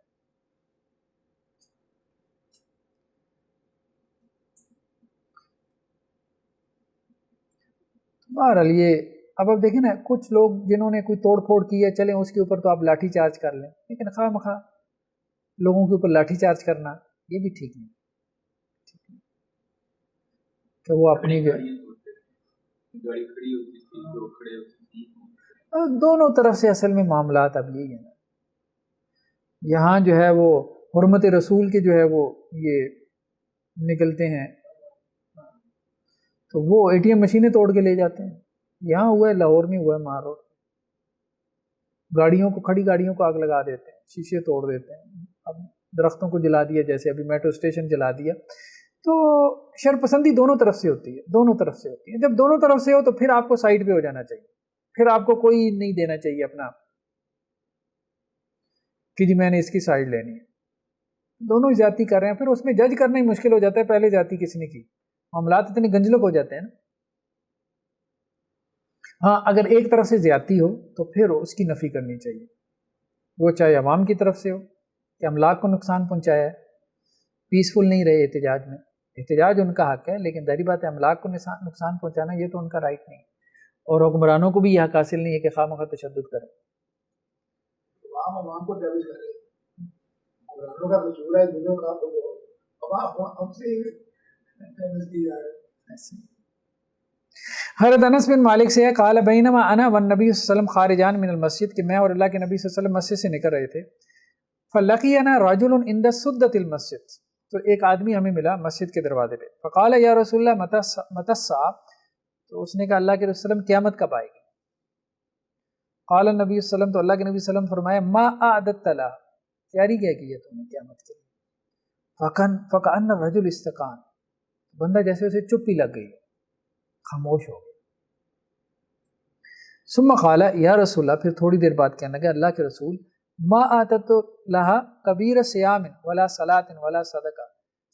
بہرحال یہ اب دیکھیں نا کچھ لوگ جنہوں نے کوئی توڑ پھوڑ کی ہے چلیں اس کے اوپر تو آپ لاٹھی چارج کر لیں، لیکن خواہ مخواہ لوگوں کے اوپر لاٹھی چارج کرنا یہ بھی ٹھیک نہیں کہ وہ اپنی دونوں طرف سے اصل میں معاملات اب یہی ہیں نا، یہاں جو ہے وہ حرمت رسول کے جو ہے وہ یہ نکلتے ہیں تو وہ اے ٹی ایم مشینیں توڑ کے لے جاتے ہیں، یہاں ہوا ہے لاہور میں ہوا ہے مارو، گاڑیوں کو کھڑی گاڑیوں کو آگ لگا دیتے ہیں، شیشے توڑ دیتے ہیں، اب درختوں کو جلا دیا، جیسے ابھی میٹرو اسٹیشن جلا دیا. تو شر پسندی دونوں طرف سے ہوتی ہے، دونوں طرف سے ہوتی ہے. جب دونوں طرف سے ہو تو پھر آپ کو سائڈ پہ ہو جانا چاہیے، پھر آپ کو کوئی نہیں دینا چاہیے اپنا کہ جی میں نے اس کی سائڈ لینی ہے. دونوں ہی زیادتی کر رہے ہیں، پھر اس میں جج کرنا ہی مشکل ہو جاتا ہے پہلے زیادتی کس نے کی. معاملات اتنے گنجلک ہو جاتے ہیں نا. ہاں اگر ایک طرف سے زیادتی ہو تو پھر اس کی نفی کرنی چاہیے، وہ چاہے عوام کی طرف سے ہو کہ املاک کو نقصان پہنچایا ہے، پیسفل نہیں رہے احتجاج میں، احتجاج ان کا حق ہے، لیکن ظاہری بات ہے املاک کو نقصان پہنچانا یہ تو ان کا رائٹ نہیں ہے، اور حکمرانوں کو بھی یہ حق حاصل نہیں ہے کہ خواہ مخواہ تشدد کریں. عوام کو ڈیمیج کرے، حکمرانوں کا قصور ہے، دنوں کا عوام ہم سے ڈیمیج کی جا رہا ہے. حضرت انس بن مالک سے ہے قال بینما انا والنبی صلی اللہ علیہ وسلم خارجان من المسجد، کہ میں اور اللہ کے نبی صلی اللہ علیہ وسلم مسجد سے نکل رہے تھے. فلقینا رجل عند سدۃ المسجد، تو ایک آدمی ہمیں ملا مسجد کے دروازے پہ. فقال یا رسول اللہ متی الساعہ، تو اس نے کہا اللہ کے رسول صلی اللہ علیہ وسلم قیامت کب آئے گی؟ قال النبی صلی اللہ علیہ وسلم، تو اللہ کے نبی صلی اللہ علیہ وسلم فرمایا ما اعددت لها، تیاری کیا کی ہے تم نے قیامت کے لیے؟ فکأن الرجل استقام، بندہ جیسے اسے چپ ہی لگ گئی، خاموش ہو گیا. ثم قال یا رسول اللہ، پھر تھوڑی دیر بعد کہنے لگا اللہ کے رسول ما اعددت لها کبیر صیام ولا صلاۃ ولا صدقہ،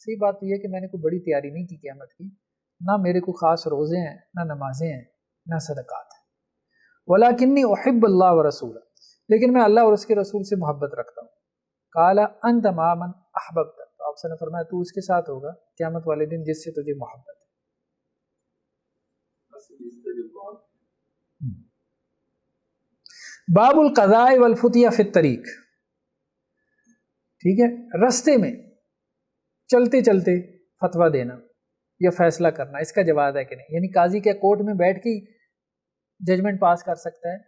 صحیح بات تو یہ کہ میں نے کوئی بڑی تیاری نہیں کی قیامت کی، نہ میرے کو خاص روزے ہیں، نہ نمازیں ہیں، نہ صدقات ہیں. ولکنی احب اللہ ورسولہ، لیکن میں اللہ اور اس کے رسول سے محبت رکھتا ہوں. قال انت مع من احببت، تو آپ نے فرمایا تو اس کے ساتھ ہوگا قیامت والے دن جس سے تجھے محبت ہے. باب القضاء والفتیہ فی الطریق، ٹھیک ہے، رستے میں چلتے چلتے فتویٰ دینا یا فیصلہ کرنا، اس کا جواز ہے کہ نہیں؟ یعنی قاضی کیا کورٹ میں بیٹھ کے ججمنٹ پاس کر سکتا ہے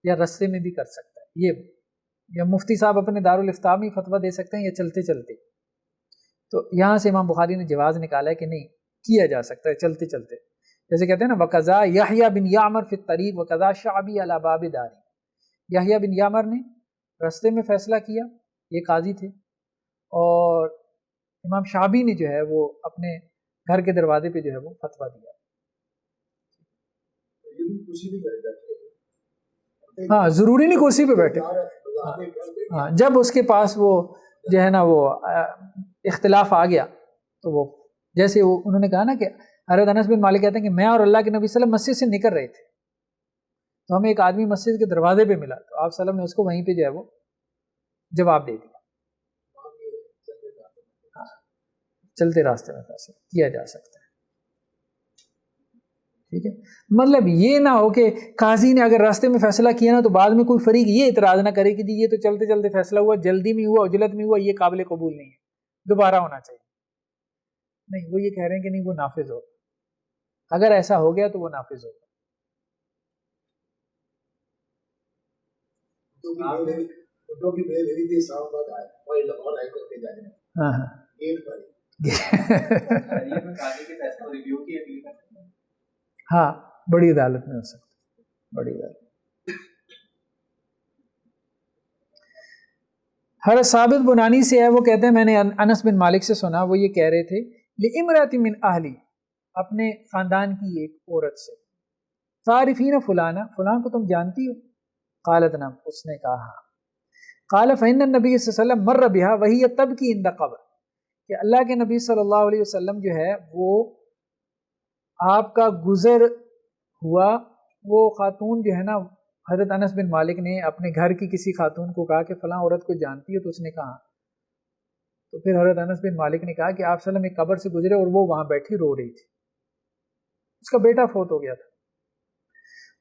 یا رستے میں بھی کر سکتا ہے، یہ یا مفتی صاحب اپنے دارالافتاء میں فتویٰ دے سکتے ہیں یا چلتے چلتے؟ تو یہاں سے امام بخاری نے جواز نکالا ہے کہ نہیں، کیا جا سکتا ہے چلتے چلتے. جیسے کہتے ہیں نا وقضا یحییٰ بن یعمر فی الطریق وقضا شعبی علی باب داری، یحییٰ بن یعمر نے رستے میں فیصلہ کیا، یہ قاضی تھے، اور امام شعبی نے جو ہے وہ اپنے گھر کے دروازے پہ جو ہے وہ فتویٰ دیا. ہاں ضروری نہیں کرسی پہ بیٹھے، ہاں جب اس کے پاس وہ جو ہے نا وہ اختلاف آ گیا تو وہ جیسے وہ انہوں نے کہا نا کہ حضرت انس بن مالک کہتے ہیں کہ میں اور اللہ کے نبی صلی اللہ علیہ وسلم مسجد سے نکل رہے تھے، تو ہمیں ایک آدمی مسجد کے دروازے پہ ملا، تو آپ صلی اللہ علیہ وسلم نے اس کو وہیں پہ جو ہے وہ جواب دے دیا. ہاں چلتے راستے میں فیصلہ کیا جا سکتا ہے، ٹھیک ہے. مطلب یہ نہ ہو کہ قاضی نے اگر راستے میں فیصلہ کیا نا تو بعد میں کوئی فریق یہ اعتراض نہ کرے کہ یہ تو چلتے چلتے فیصلہ ہوا، جلدی میں ہوا، عجلت میں ہوا، یہ قابل قبول نہیں ہے، دوبارہ ہونا چاہیے. نہیں، وہ یہ کہہ رہے ہیں کہ نہیں وہ نافذ ہوگا، اگر ایسا ہو گیا تو وہ نافذ ہوگا. ہاں ہاں ہاں بڑی عدالت میں ہو سکتا ہے، بڑی عدالت. حضرت ثابت بنانی سے ہے، وہ کہتے ہیں میں نے انس بن مالک سے سنا، وہ یہ کہہ رہے تھے لِامْرَأَةٍ مِّنْ أَهْلِي، اپنے خاندان کی ایک عورت سے، تعرفین فلانا، فلاں کو تم جانتی ہو؟ قالت نعم، اس نے کہا ہاں. قال فإن النبي صلی اللہ علیہ وسلم مر بها وهي تبكي عند قبر، کہ اللہ کے نبی صلی اللہ علیہ وسلم جو ہے وہ آپ کا گزر ہوا، وہ خاتون جو ہے نا، حضرت انس بن مالک نے اپنے گھر کی کسی خاتون کو کہا کہ فلاں عورت کو جانتی ہے، تو اس نے کہا، تو پھر حضرت انس بن مالک نے کہا کہ آپ صلی اللہ علیہ وسلم ایک قبر سے گزرے اور وہ وہاں بیٹھی رو رہی تھی، اس کا بیٹا فوت ہو گیا تھا.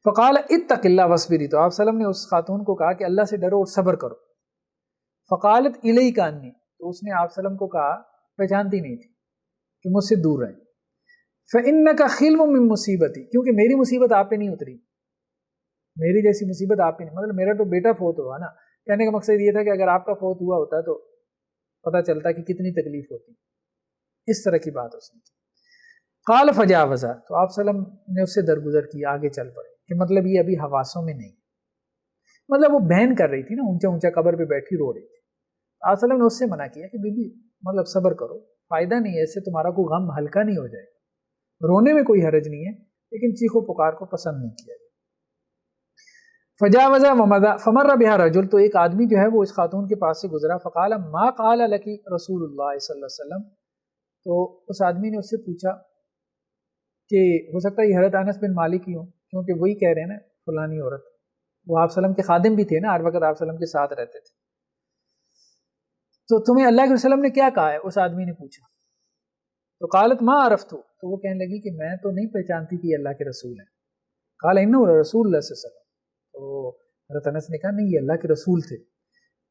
فقال اتق اللہ واصبری، تو آپ صلی اللہ علیہ وسلم نے اس خاتون کو کہا کہ اللہ سے ڈرو اور صبر کرو. فقالت الیک انی، تو اس نے آپ صلی اللہ علیہ وسلم کو کہا، پہچانتی نہیں تھی، کہ مجھ سے دور رہیں. فإنک خلم من مصیبتی، کیونکہ میری مصیبت آپ پہ نہیں اتری، میری جیسی مصیبت آپ پہ نہیں، مطلب میرا تو بیٹا فوت ہوا نا. کہنے کا مقصد یہ تھا کہ اگر آپ کا فوت ہوا ہوتا تو پتہ چلتا کہ کتنی تکلیف ہوتی، اس طرح کی بات اس نے کی. قال فجاوزا، تو آپ صلی اللہ علیہ وسلم نے اس سے درگزر کیا، آگے چل پڑے، کہ مطلب یہ ابھی حواسوں میں نہیں. مطلب وہ بہن کر رہی تھی نا، اونچا اونچا قبر پہ بیٹھی رو رہی تھی. آپ صلی اللہ علیہ وسلم نے اس سے منع کیا کہ بی بی مطلب صبر کرو، فائدہ نہیں ہے، اس سے تمہارا کوئی غم ہلکا نہیں ہو جائے گا، رونے میں کوئی حرج نہیں ہے، لیکن چیخ و پکار کو پسند نہیں کیا. فجاوزا ومضى فمر بها رجل، تو ایک آدمی جو ہے وہ اس خاتون کے پاس سے گزرا. فقال ما قال لك رسول اللہ صلی اللہ علیہ وسلم، تو اس آدمی نے اس سے پوچھا کہ ہو سکتا ہے یہ حضرت انس بن مالک ہی ہوں، کیونکہ وہی کہہ رہے ہیں نا فلانی عورت، وہ آپ صلی اللہ علیہ وسلم کے خادم بھی تھے نا، ہر وقت آپ صلی اللہ علیہ وسلم کے ساتھ رہتے تھے. تو تمہیں اللہ کے وسلم نے کیا کہا ہے؟ اس آدمی نے پوچھا. تو قالت ما عرفت، تو وہ کہنے لگی کہ میں تو نہیں پہچانتی کہ یہ اللہ کے رسول ہیں. قال انه رسول اللہ صلی اللہ علیہ وسلم، تو حضرت انس نے کہا نہیں یہ اللہ کے رسول تھے.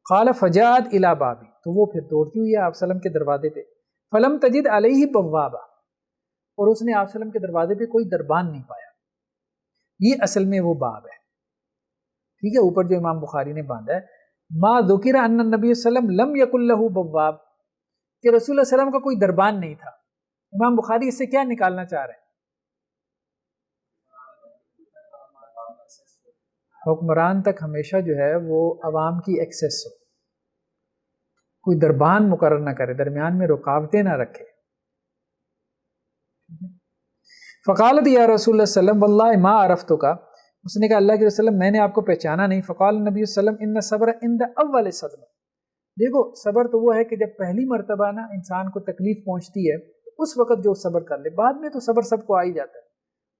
قال فجاءت الى بابی، تو وہ پھر دوڑتی ہوئی آپ صلی اللہ علیہ وسلم کے دروازے پہ. فلم تجد علیہ بوابا، اور اس نے آپ صلی اللہ علیہ وسلم کے دروازے پہ کوئی دربان نہیں پایا. یہ اصل میں وہ باب ہے، ٹھیک ہے، اوپر جو امام بخاری نے باندھا ہے ما ذکر ان النبی صلی اللہ علیہ وسلم لم یکن له بواب، کہ رسول اللہ صلی اللہ علیہ وسلم کا کوئی دربان نہیں تھا. امام بخاری اس سے کیا نکالنا چاہ رہے ہیں؟ حکمران تک ہمیشہ جو ہے وہ عوام کی ایکسیس ہو، کوئی دربان مقرر نہ کرے، درمیان میں رکاوٹیں نہ رکھے. فقالت یا رسول اللہ صلی اللہ علیہ وسلم واللہ ما عرفتک، اس نے کہا اللہ کے وسلم میں نے آپ کو پہچانا نہیں. فقال نبی صلی اللہ علیہ وسلم ان صبر عند اول صدمہ، دیکھو صبر تو وہ ہے کہ جب پہلی مرتبہ نا انسان کو تکلیف پہنچتی ہے اس وقت جو صبر کر لے، بعد میں تو صبر سب کو آ ہی جاتا ہے.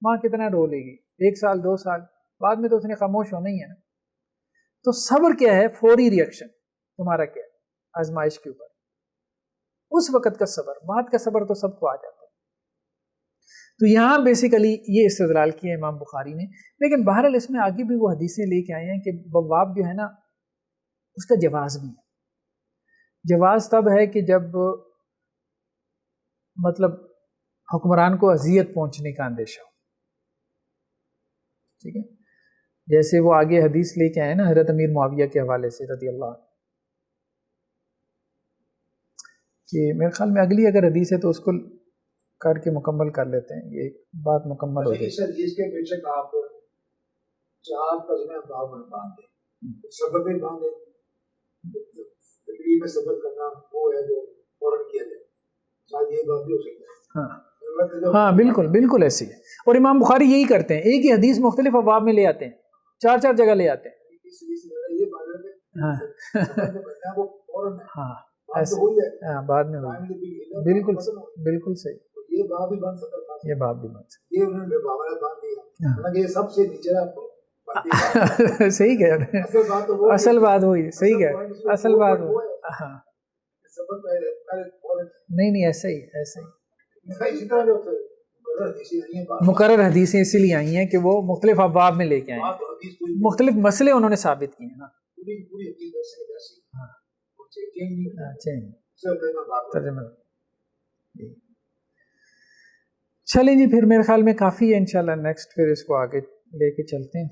ماں کتنا رو لے گی، 1 سال 2 سال بعد میں تو اس نے خاموش ہونا ہی ہے نا. تو صبر کیا ہے؟ فوری ریئیکشن تمہارا کیا ہے آزمائش کے اوپر، اس وقت کا صبر، بعد کا صبر تو سب کو آ جاتا ہے. تو یہاں بیسیکلی یہ استدلال کیا امام بخاری نے. لیکن بہرحال اس میں آگے بھی وہ حدیثیں لے کے آئے ہیں کہ بواب جو ہے نا اس کا جواز بھی ہے. جواز تب ہے کہ جب مطلب حکمران کو اذیت پہنچنے کا اندیشہ ہو، ٹھیک ہے، جیسے وہ آگے حدیث لے کے آئے نا حضرت امیر معاویہ کے حوالے سے رضی اللہ عنہ، کہ میرے خیال میں اگلی اگر حدیث ہے تو اس کو کر کے مکمل کر لیتے ہیں، یہ بات مکمل ہو جائے. اس حدیث کے بے شک آپ 4 قسمیں باب میں باندھیں، صبر میں باندھیں، تکلیف میں صبر کرنا وہ ہے جو فوراً کیا جائے، شاید یہ بات بھی ہو سکتا ہے. ہاں بالکل بالکل ایسی ہے. اور امام بخاری یہی کرتے ہیں، ایک ہی حدیث مختلف ابواب میں لے آتے ہیں، 4 جگہ لے آتے ہیں. ہاں بعد میں بالکل بالکل صحیح، یہ باب بھی بن سکتا ہے، یہ باب بھی بن سکتا یہ انہوں نے بابا باندھ دیا، حالانکہ یہ سب سے نیچے صحیح کہہ رہے ہیں، اصل بات وہی ہے، صحیح کہہ رہے ہیں، اصل بات وہ ہاں نہیں ایسا ہی ایسا ہی. مقرر حدیثیں اسی لیے آئی ہیں کہ وہ مختلف ابواب میں لے کے آئے ہیں، مختلف مسئلے انہوں نے ثابت کیے ہیں نا. ترجمہ چلیں جی، پھر میرے خیال میں کافی ہے، انشاءاللہ نیکسٹ پھر اس کو آگے لے کے چلتے ہیں.